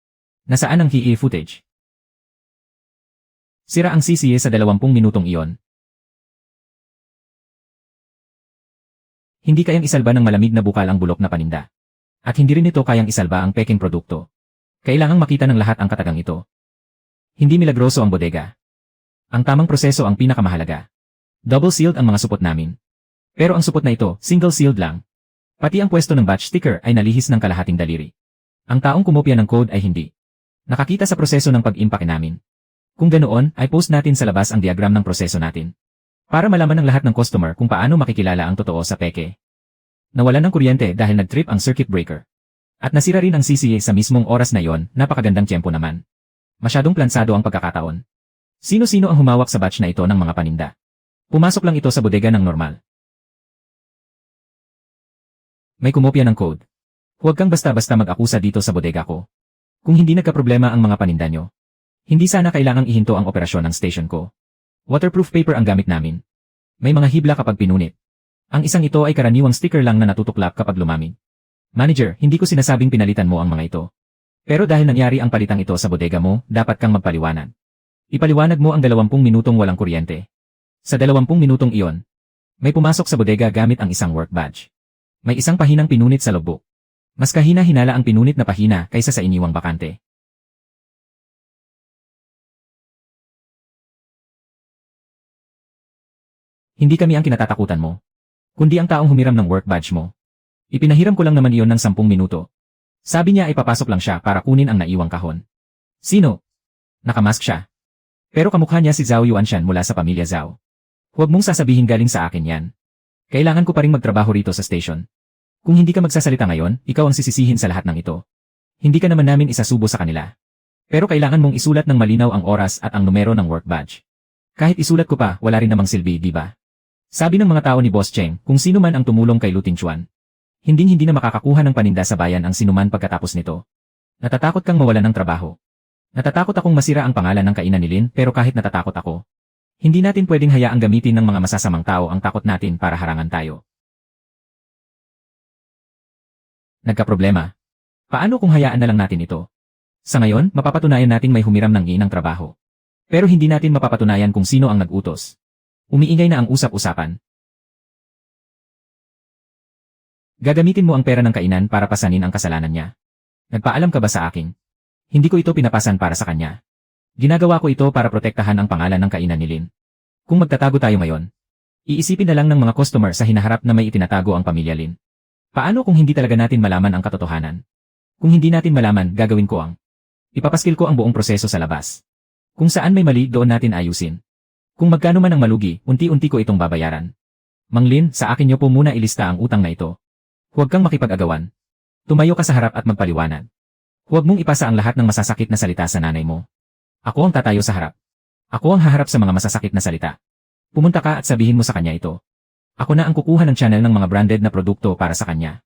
Nasaan ang HEA footage? Sira ang CCA sa 20 minutong iyon. Hindi kayang isalba ng malamig na bukal ang bulok na paninda. At hindi rin ito kayang isalba ang peking produkto. Kailangang makita ng lahat ang katagang ito. Hindi milagroso ang bodega. Ang tamang proseso ang pinakamahalaga. Double-sealed ang mga supot namin. Pero ang supot na ito, single-sealed lang. Pati ang pwesto ng batch sticker ay nalihis ng kalahating daliri. Ang taong kumopya ng code ay hindi nakakita sa proseso ng pag-impake namin. Kung ganoon, ay post natin sa labas ang diagram ng proseso natin. Para malaman ng lahat ng customer kung paano makikilala ang totoo sa peke. Nawalan ng kuryente dahil nag-trip ang circuit breaker. At nasira rin ang CCA sa mismong oras na yon, napakagandang tiyempo naman. Masyadong plansado ang pagkakataon. Sino-sino ang humawak sa batch na ito ng mga paninda? Pumasok lang ito sa bodega ng normal. May kumopya ng code. Huwag kang basta-basta mag-akusa dito sa bodega ko. Kung hindi nagkaproblema ang mga paninda nyo, hindi sana kailangang ihinto ang operasyon ng station ko. Waterproof paper ang gamit namin. May mga hibla kapag pinunit. Ang isang ito ay karaniwang sticker lang na natutuklap kapag lumamig. Manager, hindi ko sinasabing pinalitan mo ang mga ito. Pero dahil nangyari ang palitang ito sa bodega mo, dapat kang magpaliwanag. Ipaliwanag mo ang 20 minutong walang kuryente. Sa 20 minutong iyon, may pumasok sa bodega gamit ang isang work badge. May isang pahinang pinunit sa logbook. Mas kahina-hinala ang pinunit na pahina kaysa sa iniwang bakante. Hindi kami ang kinatatakutan mo, kundi ang taong humiram ng work badge mo. Ipinahiram ko lang naman iyon ng 10 minuto. Sabi niya ay papasok lang siya para kunin ang naiwang kahon. Sino? Nakamask siya. Pero kamukha niya si Zhao Yuanshan mula sa pamilya Zhao. Huwag mong sasabihin galing sa akin yan. Kailangan ko pa ring magtrabaho rito sa station. Kung hindi ka magsasalita ngayon, ikaw ang sisisihin sa lahat ng ito. Hindi ka naman namin isasubo sa kanila. Pero kailangan mong isulat ng malinaw ang oras at ang numero ng work badge. Kahit isulat ko pa, wala rin namang silbi, di ba? Sabi ng mga tao ni Boss Cheng, kung sino man ang tumulong kay Lu Tingchuan, hindi na makakakuha ng paninda sa bayan ang sinuman pagkatapos nito. Natatakot kang mawalan ng trabaho. Natatakot akong masira ang pangalan ng kainan ni Lin, pero kahit natatakot ako, hindi natin pwedeng hayaang gamitin ng mga masasamang tao ang takot natin para harangan tayo. Nagkaproblema. Paano kung hayaan na lang natin ito? Sa ngayon, mapapatunayan nating may humiram ng ginang trabaho. Pero hindi natin mapapatunayan kung sino ang nag-utos. Umiingay na ang usap-usapan. Gagamitin mo ang pera ng kainan para pasanin ang kasalanan niya. Nagpaalam ka ba sa akin? Hindi ko ito pinapasan para sa kanya. Ginagawa ko ito para protektahan ang pangalan ng kainan ni Lin. Kung magtatago tayo ngayon, iisipin na lang ng mga customer sa hinaharap na may itinatago ang pamilya Lin. Paano kung hindi talaga natin malaman ang katotohanan? Kung hindi natin malaman, gagawin ko ang ipapaskil ko ang buong proseso sa labas. Kung saan may mali, doon natin ayusin. Kung magkano man ang malugi, unti-unti ko itong babayaran. Mang Lin, sa akin niyo po muna ilista ang utang na ito. Huwag kang makipag-agawan. Tumayo ka sa harap at magpaliwanag. Huwag mong ipasa ang lahat ng masasakit na salita sa nanay mo. Ako ang tatayo sa harap. Ako ang haharap sa mga masasakit na salita. Pumunta ka at sabihin mo sa kanya ito. Ako na ang kukuha ng channel ng mga branded na produkto para sa kanya.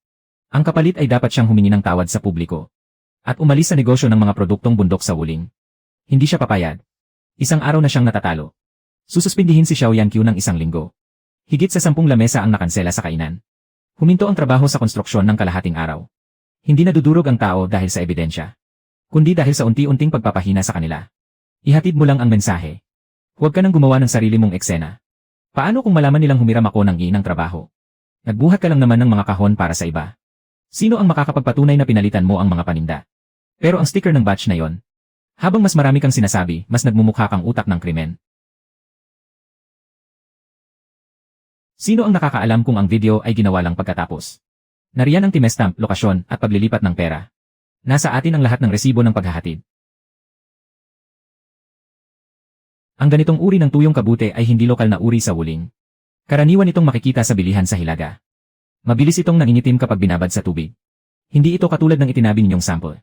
Ang kapalit ay dapat siyang humingi ng tawad sa publiko. At umalis sa negosyo ng mga produktong bundok sa wuling. Hindi siya papayag. Isang araw na siyang natatalo. Sususpindihin si Xiao Yanqiu ng 1 linggo. Higit sa 10 lamesa ang nakansela sa kainan. Huminto ang trabaho sa konstruksyon ng kalahating araw. Hindi nadudurog ang tao dahil sa ebidensya, kundi dahil sa unti-unting pagpapahina sa kanila. Ihatid mo lang ang mensahe. Huwag ka nang gumawa ng sarili mong eksena. Paano kung malaman nilang humiram ako ng ginang trabaho? Nagbuhat ka lang naman ng mga kahon para sa iba. Sino ang makakapagpatunay na pinalitan mo ang mga paninda? Pero ang sticker ng batch na yon, habang mas marami kang sinasabi, mas nagmumukha kang utak ng krimen. Sino ang nakakaalam kung ang video ay ginawa lang pagkatapos? Nariyan ang timestamp, lokasyon, at paglilipat ng pera. Nasa atin ang lahat ng resibo ng paghahatid. Ang ganitong uri ng tuyong kabute ay hindi lokal na uri sa wuling. Karaniwan itong makikita sa bilihan sa Hilaga. Mabilis itong nangingitim kapag binabad sa tubig. Hindi ito katulad ng itinabi ninyong sample.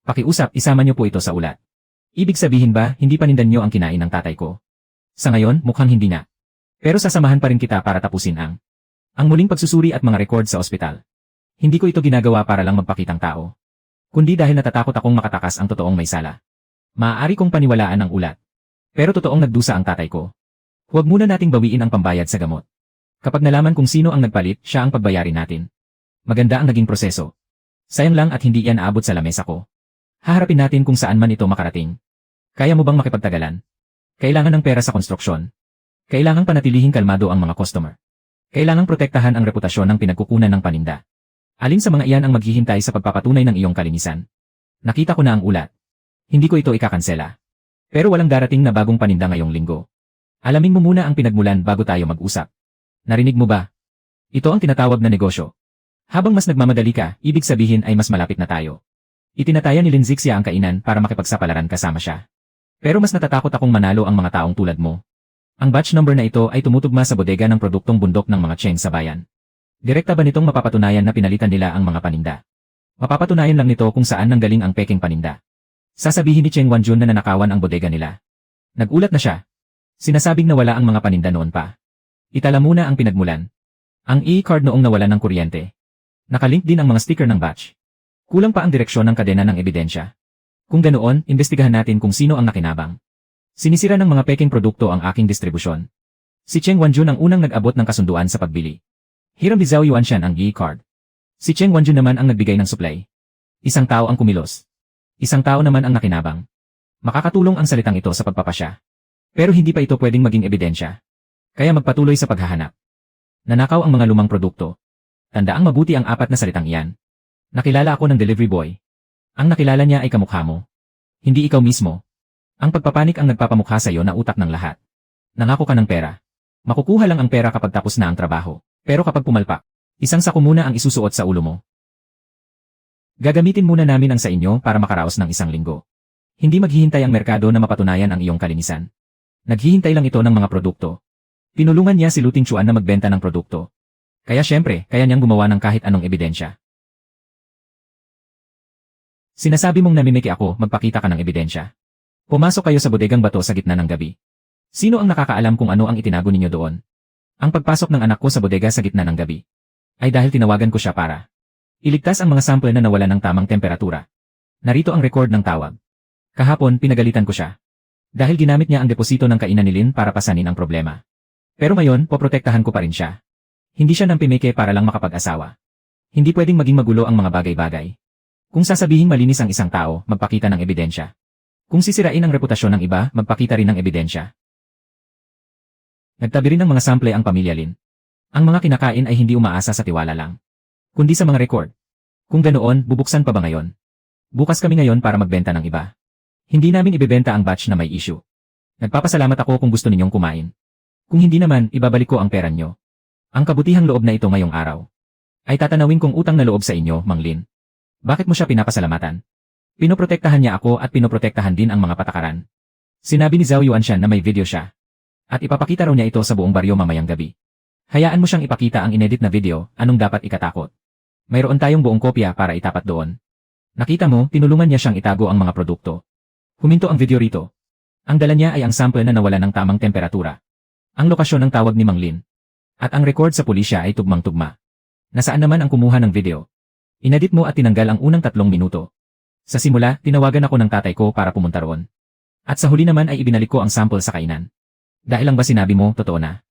Pakiusap, isama niyo po ito sa ulat. Ibig sabihin ba, hindi panindan niyo ang kinain ng tatay ko? Sa ngayon, mukhang hindi na. Pero sasamahan pa rin kita para tapusin ang muling pagsusuri at mga record sa ospital. Hindi ko ito ginagawa para lang magpakitang tao, kundi dahil natatakot akong makatakas ang totoong may sala. Maaari kong paniwalaan ang ulat. Pero totoong nagdusa ang tatay ko. Huwag muna nating bawiin ang pambayad sa gamot. Kapag nalaman kung sino ang nagpalit, siya ang pagbayarin natin. Maganda ang naging proseso. Sayang lang at hindi yan aabot sa lamesa ko. Haharapin natin kung saan man ito makarating. Kaya mo bang makipagtagalan? Kailangan ng pera sa konstruksyon. Kailangang panatilihing kalmado ang mga customer. Kailangang protektahan ang reputasyon ng pinagkukunan ng paninda. Alin sa mga iyan ang maghihintay sa pagpapatunay ng iyong kalinisan? Nakita ko na ang ulat. Hindi ko ito ikakansela. Pero walang darating na bagong paninda ngayong linggo. Alamin mo muna ang pinagmulan bago tayo mag-usap. Narinig mo ba? Ito ang tinatawag na negosyo. Habang mas nagmamadali ka, ibig sabihin ay mas malapit na tayo. Itinataya ni Linzixia ang kainan para makipagsapalaran kasama siya. Pero mas natatakot akong manalo ang mga taong tulad mo. Ang batch number na ito ay tumutugma sa bodega ng produktong bundok ng mga chain sa bayan. Direkta ba nitong mapapatunayan na pinalitan nila ang mga paninda? Mapapatunayan lang nito kung saan nanggaling ang peking paninda. Sasabihin ni Cheng Wanjun na nanakawan ang bodega nila. Nagulat na siya. Sinasabing nawala ang mga paninda noon pa. Itala muna ang pinagmulan. Ang e-card noong nawala ng kuryente. Nakalink din ang mga sticker ng batch. Kulang pa ang direksyon ng kadena ng ebidensya. Kung ganoon, imbestigahan natin kung sino ang nakinabang. Sinisira ng mga peking produkto ang aking distribusyon. Si Cheng Wanjun ang unang nag-abot ng kasunduan sa pagbili. Hiram ni Zhao Yuanshan ang e-card. Si Cheng Wanjun naman ang nagbigay ng supply. Isang tao ang kumilos. Isang tao naman ang nakinabang. Makakatulong ang salitang ito sa pagpapasya. Pero hindi pa ito pwedeng maging ebidensya. Kaya magpatuloy sa paghahanap. Nanakaw ang mga lumang produkto. Tandaang mabuti ang apat na salitang iyan. Nakilala ako ng delivery boy. Ang nakilala niya ay kamukha mo. Hindi ikaw mismo. Ang pagpapanik ang nagpapamukha sa iyo na utak ng lahat. Nangako ka ng pera. Makukuha lang ang pera kapag tapos na ang trabaho. Pero kapag pumalpak, isang sako muna ang isusuot sa ulo mo. Gagamitin muna namin ang sa inyo para makaraos ng isang linggo. Hindi maghihintay ang merkado na mapatunayan ang iyong kalinisan. Naghihintay lang ito ng mga produkto. Pinulungan niya si Luting Chuan na magbenta ng produkto. Kaya syempre, kaya niyang gumawa ng kahit anong ebidensya. Sinasabi mong namimiki ako, magpakita ka ng ebidensya. Pumasok kayo sa bodegang bato sa gitna ng gabi. Sino ang nakakaalam kung ano ang itinago ninyo doon? Ang pagpasok ng anak ko sa bodega sa gitna ng gabi ay dahil tinawagan ko siya para iligtas ang mga sample na nawala ng tamang temperatura. Narito ang record ng tawag. Kahapon, pinagalitan ko siya. Dahil ginamit niya ang deposito ng kainan ni Lin para pasanin ang problema. Pero ngayon, poprotektahan ko pa rin siya. Hindi siya nampimeke para lang makapag-asawa. Hindi pwedeng maging magulo ang mga bagay-bagay. Kung sasabihin malinis ang isang tao, magpakita ng ebidensya. Kung sisirain ang reputasyon ng iba, magpakita rin ng ebidensya. Nagtabi rin ng mga sample ang pamilya Lin. Ang mga kinakain ay hindi umaasa sa tiwala lang, kundi sa mga record. Kung ganoon, bubuksan pa ba ngayon? Bukas kami ngayon para magbenta ng iba. Hindi namin ibebenta ang batch na may issue. Nagpapasalamat ako kung gusto ninyong kumain. Kung hindi naman, ibabalik ko ang pera nyo. Ang kabutihang loob na ito ngayong araw ay tatanawin kong utang na loob sa inyo, Mang Lin. Bakit mo siya pinapasalamatan? Pinoprotektahan niya ako at pinoprotektahan din ang mga patakaran. Sinabi ni Zhao Yuanshan na may video siya. At ipapakita raw niya ito sa buong baryo mamayang gabi. Hayaan mo siyang ipakita ang inedit na video, anong dapat ikatakot. Mayroon tayong buong kopya para itapat doon. Nakita mo, tinulungan niya siyang itago ang mga produkto. Huminto ang video rito. Ang dala niya ay ang sample na nawala ng tamang temperatura. Ang lokasyon ng tawag ni Mang Lin. At ang record sa pulisya ay tugmang-tugma. Nasaan naman ang kumuha ng video? Inedit mo at tinanggal ang unang 3 minuto. Sa simula, tinawagan ako ng tatay ko para pumunta roon. At sa huli naman ay ibinalik ko ang sample sa kainan. Dahil lang ba sinabi mo, totoo na?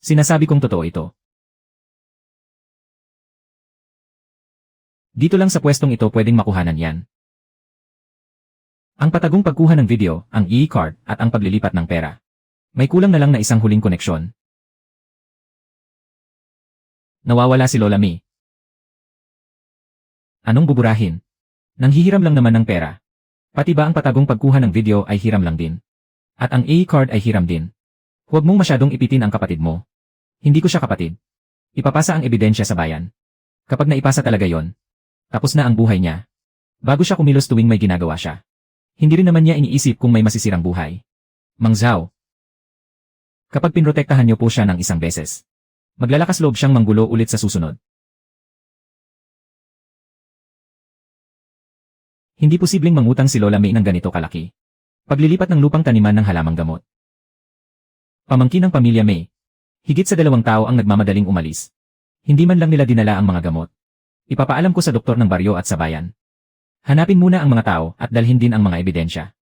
Sinasabi kong totoo ito. Dito lang sa pwestong ito pwedeng makuhanan yan. Ang patagong pagkuha ng video, ang e-card, at ang paglilipat ng pera. May kulang na lang na isang huling koneksyon. Nawawala si Lola May. Anong buburahin? Nanghihiram lang naman ng pera. Pati ba ang patagong pagkuha ng video ay hiram lang din? At ang e-card ay hiram din. Huwag mong masyadong ipitin ang kapatid mo. Hindi ko siya kapatid. Ipapasa ang ebidensya sa bayan. Kapag naipasa talaga yon, tapos na ang buhay niya. Bago siya kumilos tuwing may ginagawa siya. Hindi rin naman niya iniisip kung may masisirang buhay. Mang Zhao. Kapag pinrotektahan niyo po siya ng isang beses, maglalakas loob siyang manggulo ulit sa susunod. Hindi posibleng mangutang si Lola May ng ganito kalaki. Paglilipat ng lupang taniman ng halamang gamot. Pamangkin ng pamilya May. Higit sa 2 tao ang nagmamadaling umalis. Hindi man lang nila dinala ang mga gamot. Ipapaalam ko sa doktor ng baryo at sa bayan. Hanapin muna ang mga tao at dalhin din ang mga ebidensya.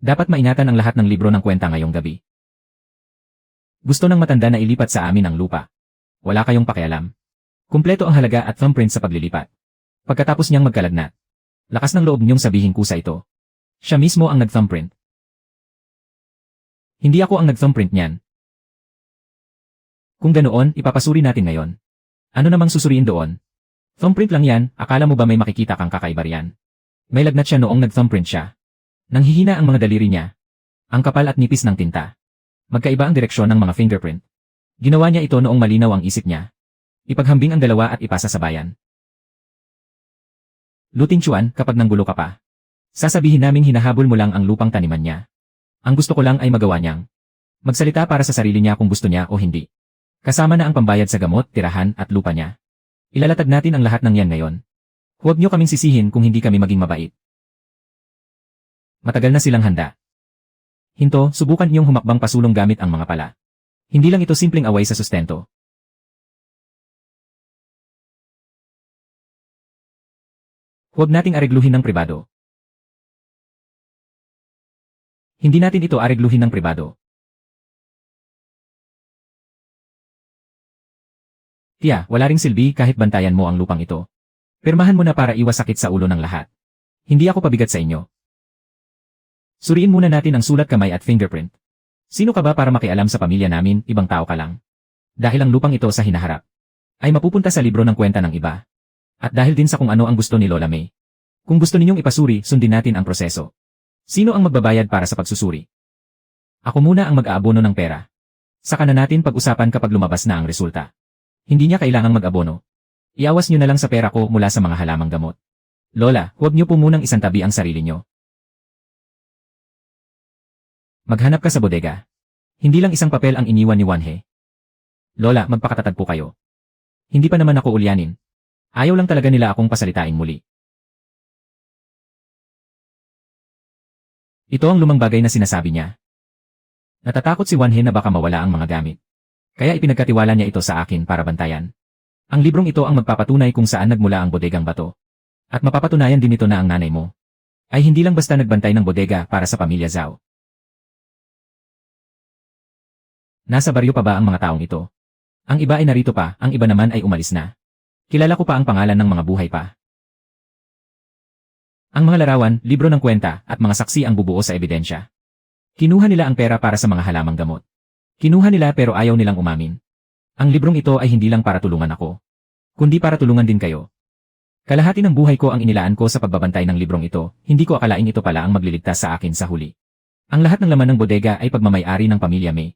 Dapat maingatan ang lahat ng libro ng kwenta ngayong gabi. Gusto ng matanda na ilipat sa amin ang lupa. Wala kayong pakialam. Kumpleto ang halaga at thumbprint sa paglilipat. Pagkatapos niyang magkalagnat, lakas ng loob niyong sabihin kusa ito. Siya mismo ang nag-thumbprint. Hindi ako ang nag-thumbprint niyan. Kung ganoon, ipapasuri natin ngayon. Ano namang susuriin doon? Thumbprint lang yan, akala mo ba may makikita kang kakaiba riyan? May lagnat siya noong nag-thumbprint siya. Nanghihina ang mga daliri niya. Ang kapal at nipis ng tinta. Magkaiba ang direksyon ng mga fingerprint. Ginawa niya ito noong malinaw ang isip niya. Ipaghambing ang dalawa at ipasa sa bayan. Luting Chuan, kapag nanggulo ka pa. Sasabihin naming hinahabol mo lang ang lupang taniman niya. Ang gusto ko lang ay magawa niyang magsalita para sa sarili niya kung gusto niya o hindi. Kasama na ang pambayad sa gamot, tirahan at lupa niya. Ilalatag natin ang lahat ng yan ngayon. Huwag niyo kaming sisihin kung hindi kami maging mabait. Matagal na silang handa. Hinto, subukan niyong humakbang pasulong gamit ang mga pala. Hindi lang ito simpleng away sa sustento. Huwag nating aregluhin ng pribado. Hindi natin ito aregluhin ng pribado. Tiya, wala ring silbi kahit bantayan mo ang lupang ito. Pirmahan mo na para iwas sakit sa ulo ng lahat. Hindi ako pabigat sa inyo. Suriin muna natin ang sulat kamay at fingerprint. Sino ka ba para makialam sa pamilya namin, ibang tao ka lang? Dahil ang lupang ito sa hinaharap ay mapupunta sa libro ng kwenta ng iba. At dahil din sa kung ano ang gusto ni Lola May. Kung gusto ninyong ipasuri, sundin natin ang proseso. Sino ang magbabayad para sa pagsusuri? Ako muna ang mag-aabono ng pera. Saka na natin pag-usapan kapag lumabas na ang resulta. Hindi niya kailangang mag-abono. Iawas niyo na lang sa pera ko mula sa mga halamang gamot. Lola, huwag niyo po munang isantabi ang sarili niyo. Maghanap ka sa bodega. Hindi lang isang papel ang iniwan ni Wanhe. Lola, magpakatatag po kayo. Hindi pa naman ako ulyanin. Ayaw lang talaga nila akong pasalitain muli. Ito ang lumang bagay na sinasabi niya. Natatakot si Wanhe na baka mawala ang mga gamit. Kaya ipinagkatiwala niya ito sa akin para bantayan. Ang librong ito ang magpapatunay kung saan nagmula ang bodegang bato. At mapapatunayan din ito na ang nanay mo ay hindi lang basta nagbantay ng bodega para sa pamilya Zhao. Nasa baryo pa ba ang mga taong ito? Ang iba ay narito pa, ang iba naman ay umalis na. Kilala ko pa ang pangalan ng mga buhay pa. Ang mga larawan, libro ng kwenta, at mga saksi ang bubuo sa ebidensya. Kinuha nila ang pera para sa mga halamang gamot. Kinuha nila pero ayaw nilang umamin. Ang librong ito ay hindi lang para tulungan ako, kundi para tulungan din kayo. Kalahati ng buhay ko ang inilaan ko sa pagbabantay ng librong ito, hindi ko akalain ito pala ang magliligtas sa akin sa huli. Ang lahat ng laman ng bodega ay pagmamay-ari ng pamilya May.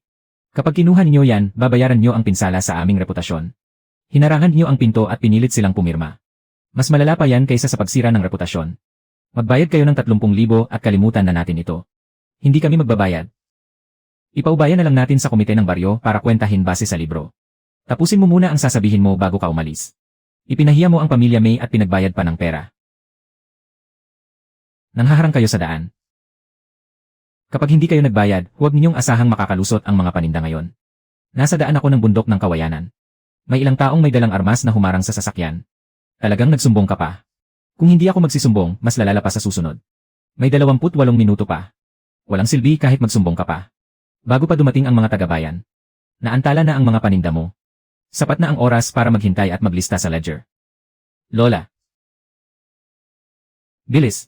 Kapag kinuha ninyo yan, babayaran nyo ang pinsala sa aming reputasyon. Hinarangan nyo ang pinto at pinilit silang pumirma. Mas malala pa yan kaysa sa pagsira ng reputasyon. Magbayad kayo ng 30,000 at kalimutan na natin ito. Hindi kami magbabayad. Ipaubayan na lang natin sa komite ng baryo para kwentahin base sa libro. Tapusin mo muna ang sasabihin mo bago ka umalis. Ipinahiya mo ang pamilya May at pinagbayad pa ng pera. Nanghaharang kayo sa daan. Kapag hindi kayo nagbayad, huwag ninyong asahang makakalusot ang mga paninda ngayon. Nasa daan ako ng bundok ng Kawayanan. May ilang taong may dalang armas na humarang sa sasakyan. Talagang nagsumbong ka pa. Kung hindi ako magsisumbong, mas lalala pa sa susunod. May 28 minuto pa. Walang silbi kahit magsumbong ka pa. Bago pa dumating ang mga taga-bayan. Naantala na ang mga paninda mo. Sapat na ang oras para maghintay at maglista sa ledger. Lola. Bilis.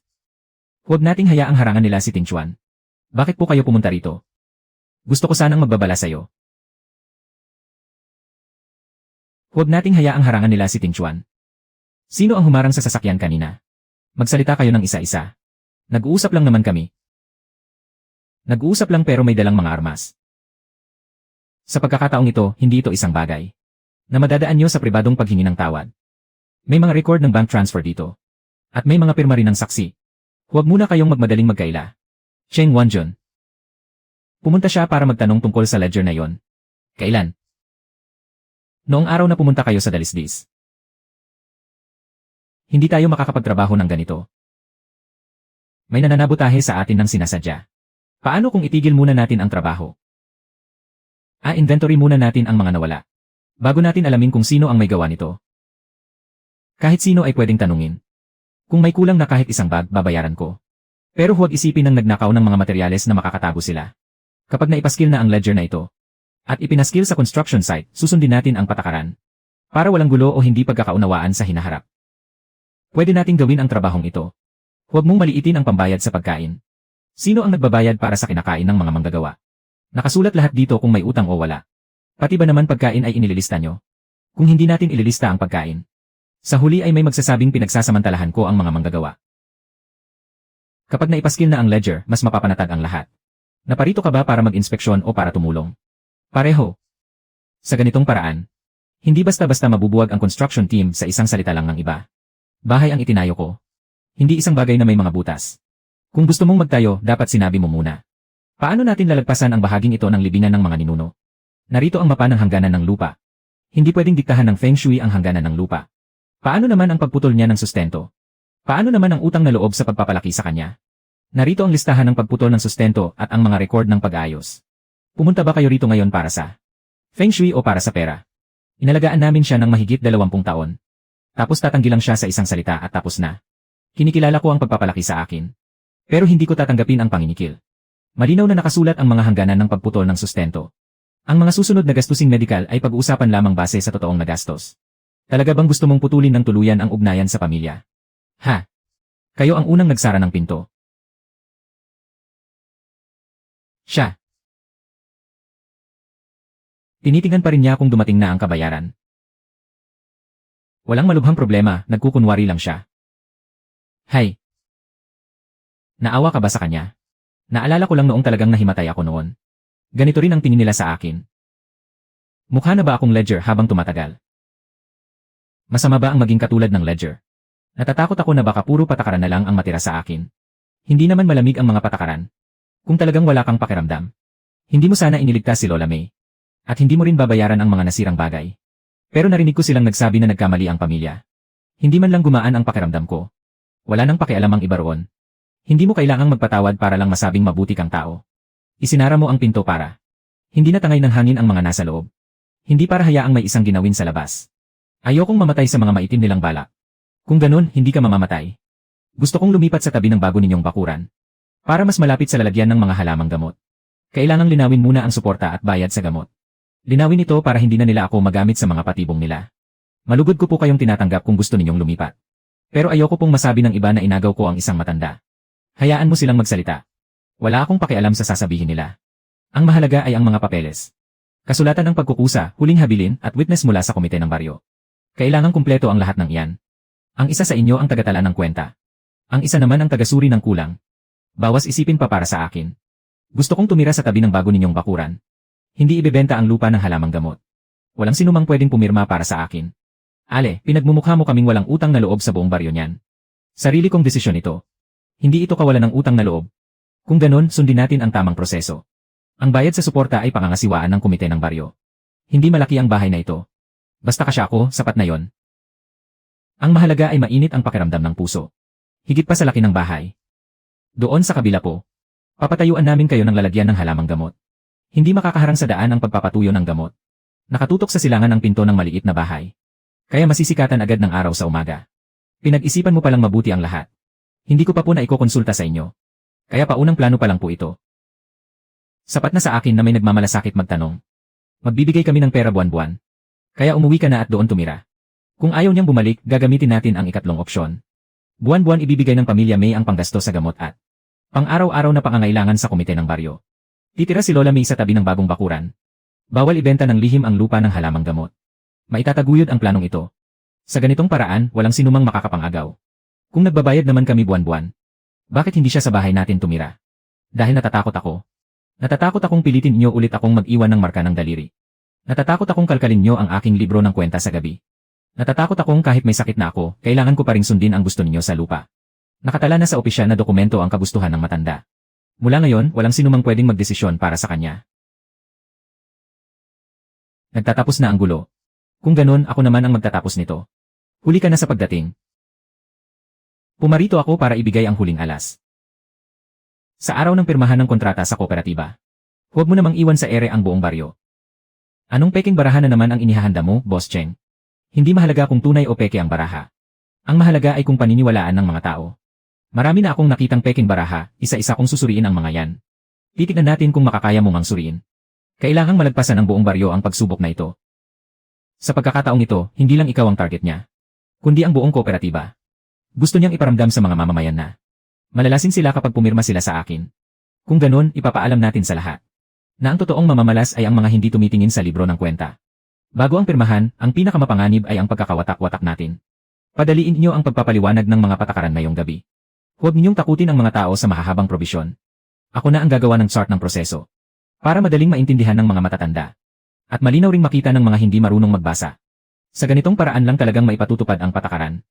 Huwag nating hayaang harangan nila si Ting Chuan. Bakit po kayo pumunta rito? Gusto ko sanang magbabala sa'yo. Huwag nating hayaang harangan nila si Ting Chuan. Sino ang humarang sa sasakyan kanina? Magsalita kayo ng isa-isa. Nag-uusap lang naman kami. Nag-uusap lang pero may dalang mga armas. Sa pagkakataong ito, hindi ito isang bagay na madadaan nyo sa pribadong paghingi ng tawad. May mga record ng bank transfer dito. At may mga pirma rin ng saksi. Huwag muna kayong magmadaling magkaila. Cheng Wanjun. Pumunta siya para magtanong tungkol sa ledger na yon. Kailan? Noong araw na pumunta kayo sa Dalisdis. Hindi tayo makakapagtrabaho ng ganito. May nananabotahe sa atin ng sinasadya. Paano kung itigil muna natin ang trabaho? Inventory muna natin ang mga nawala. Bago natin alamin kung sino ang may gawa nito. Kahit sino ay pwedeng tanungin. Kung may kulang na kahit isang bag, babayaran ko. Pero huwag isipin ng nagnakaw ng mga materyales na makakatago sila. Kapag naipaskil na ang ledger na ito, at ipinaskil sa construction site, susundin natin ang patakaran. Para walang gulo o hindi pagkakaunawaan sa hinaharap. Pwede nating gawin ang trabahong ito. Huwag mong maliitin ang pambayad sa pagkain. Sino ang nagbabayad para sa kinakain ng mga manggagawa? Nakasulat lahat dito kung may utang o wala. Pati ba naman pagkain ay inililista nyo? Kung hindi natin ililista ang pagkain, sa huli ay may magsasabing pinagsasamantalahan ko ang mga manggagawa. Kapag naipaskil na ang ledger, mas mapapanatag ang lahat. Naparito ka ba para mag-inspeksyon o para tumulong? Pareho. Sa ganitong paraan, hindi basta-basta mabubuwag ang construction team sa isang salita lang ng iba. Bahay ang itinayo ko. Hindi isang bagay na may mga butas. Kung gusto mong magtayo, dapat sinabi mo muna. Paano natin lalagpasan ang bahaging ito ng libingan ng mga ninuno? Narito ang mapa ng hangganan ng lupa. Hindi pwedeng diktahan ng Feng Shui ang hangganan ng lupa. Paano naman ang pagputol niya ng sustento? Paano naman ang utang na loob sa pagpapalaki sa kanya? Narito ang listahan ng pagputol ng sustento at ang mga record ng pag-aayos. Pumunta ba kayo rito ngayon para sa Feng Shui o para sa pera? Inalagaan namin siya ng mahigit 20 taon. Tapos tatanggi lang siya sa isang salita at tapos na. Kinikilala ko ang pagpapalaki sa akin. Pero hindi ko tatanggapin ang panginikil. Malinaw na nakasulat ang mga hangganan ng pagputol ng sustento. Ang mga susunod na gastusing medikal ay pag-uusapan lamang base sa totoong nagastos. Talaga bang gusto mong putulin ng tuluyan ang ugnayan sa pamilya? Ha? Kayo ang unang nagsara ng pinto. Siya. Tinitingnan pa rin niya kung dumating na ang kabayaran. Walang malubhang problema, nagkukunwari lang siya. Hay. Naawa ka ba sa kanya? Naalala ko lang noong talagang nahimatay ako noon. Ganito rin ang tingin nila sa akin. Mukha na ba akong ledger habang tumatagal? Masama ba ang maging katulad ng ledger? Natatakot ako na baka puro patakaran na lang ang matira sa akin. Hindi naman malamig ang mga patakaran. Kung talagang wala kang pakiramdam, hindi mo sana iniligtas si Lola May. At hindi mo rin babayaran ang mga nasirang bagay. Pero narinig ko silang nagsabi na nagkamali ang pamilya. Hindi man lang gumaan ang pakiramdam ko. Wala nang pakialam ang iba roon. Hindi mo kailangang magpatawad para lang masabing mabuti kang tao. Isinara mo ang pinto para hindi na tangay ng hangin ang mga nasa loob. Hindi para hayaang may isang ginawin sa labas. Ayokong mamatay sa mga maitim nilang balak. Kung ganun, hindi ka mamamatay. Gusto kong lumipat sa tabi ng bago ninyong bakuran. Para mas malapit sa lalagyan ng mga halamang gamot. Kailangang linawin muna ang suporta at bayad sa gamot. Linawin ito para hindi na nila ako magamit sa mga patibong nila. Malugod ko po kayong tinatanggap kung gusto ninyong lumipat. Pero ayoko pong masabi ng iba na inagaw ko ang isang matanda. Hayaan mo silang magsalita. Wala akong pakialam sa sasabihin nila. Ang mahalaga ay ang mga papeles. Kasulatan ng pagkukusa, huling habilin at witness mula sa komite ng baryo. Kailangang kumpleto ang lahat ng iyan. Ang isa sa inyo ang tagatala ng kwenta. Ang isa naman ang tagasuri ng kulang. Bawas isipin pa para sa akin. Gusto kong tumira sa tabi ng bago ninyong bakuran. Hindi ibebenta ang lupa ng halamang gamot. Walang sinumang pwedeng pumirma para sa akin. Ale, pinagmumukha mo kaming walang utang na loob sa buong baryo niyan. Sarili kong desisyon ito. Hindi ito kawalan ng utang na loob. Kung ganon, sundin natin ang tamang proseso. Ang bayad sa suporta ay pangangasiwaan ng komite ng baryo. Hindi malaki ang bahay na ito. Basta kasya ako, sapat na yon. Ang mahalaga ay mainit ang pakiramdam ng puso. Higit pa sa laki ng bahay. Doon sa kabila po, papatayuan namin kayo ng lalagyan ng halamang gamot. Hindi makakaharang sa daan ang pagpapatuyo ng gamot. Nakatutok sa silangan ang pinto ng maliit na bahay. Kaya masisikatan agad ng araw sa umaga. Pinag-isipan mo palang mabuti ang lahat. Hindi ko pa po na ikokonsulta sa inyo. Kaya paunang plano pa lang po ito. Sapat na sa akin na may nagmamalasakit magtanong. Magbibigay kami ng pera buwan-buwan. Kaya umuwi ka na at doon tumira. Kung ayaw niyang bumalik, gagamitin natin ang ikatlong opsyon. Buwan-buwan ibibigay ng pamilya May ang panggasto sa gamot at pang-araw-araw na pangangailangan sa komite ng baryo. Titira si Lola May sa tabi ng bagong bakuran. Bawal ibenta ng lihim ang lupa ng halamang gamot. Maitataguyod ang planong ito. Sa ganitong paraan, walang sinumang makakapangagaw. Kung nagbabayad naman kami buwan-buwan, bakit hindi siya sa bahay natin tumira? Dahil natatakot ako. Natatakot akong pilitin niyo ulit akong mag-iwan ng marka ng daliri. Natatakot akong kalkalin niyo ang aking libro ng kwenta sa gabi. Natatakot akong kahit may sakit na ako, kailangan ko pa ring sundin ang gusto ninyo sa lupa. Nakatala na sa opisyal na dokumento ang kagustuhan ng matanda. Mula ngayon, walang sinumang pwedeng magdesisyon para sa kanya. Nagtatapos na ang gulo. Kung ganun, ako naman ang magtatapos nito. Huli ka na sa pagdating. Pumarito ako para ibigay ang huling alas. Sa araw ng pirmahan ng kontrata sa kooperatiba. Huwag mo namang iwan sa ere ang buong baryo. Anong peking baraha na naman ang inihahanda mo, Boss Cheng? Hindi mahalaga kung tunay o peke ang baraha. Ang mahalaga ay kung paniniwalaan ng mga tao. Marami na akong nakitang peking baraha, isa-isa kong susuriin ang mga yan. Titignan natin kung makakaya mo mang suriin. Kailangang malagpasan ng buong baryo ang pagsubok na ito. Sa pagkakataong ito, hindi lang ikaw ang target niya, kundi ang buong kooperatiba. Gusto niyang iparamdam sa mga mamamayan na malalasin sila kapag pumirma sila sa akin. Kung ganun, ipapaalam natin sa lahat. Na ang totoong mamamalas ay ang mga hindi tumitingin sa libro ng kwenta. Bago ang pirmahan, ang pinakamapanganib ay ang pagkakawatak-watak natin. Padaliin niyo ang pagpapaliwanag ng mga patakaran ngayong gabi. Huwag ninyong takutin ang mga tao sa mahahabang probisyon. Ako na ang gagawa ng chart ng proseso. Para madaling maintindihan ng mga matatanda. At malinaw ring makita ng mga hindi marunong magbasa. Sa ganitong paraan lang talagang maipatutupad ang patakaran.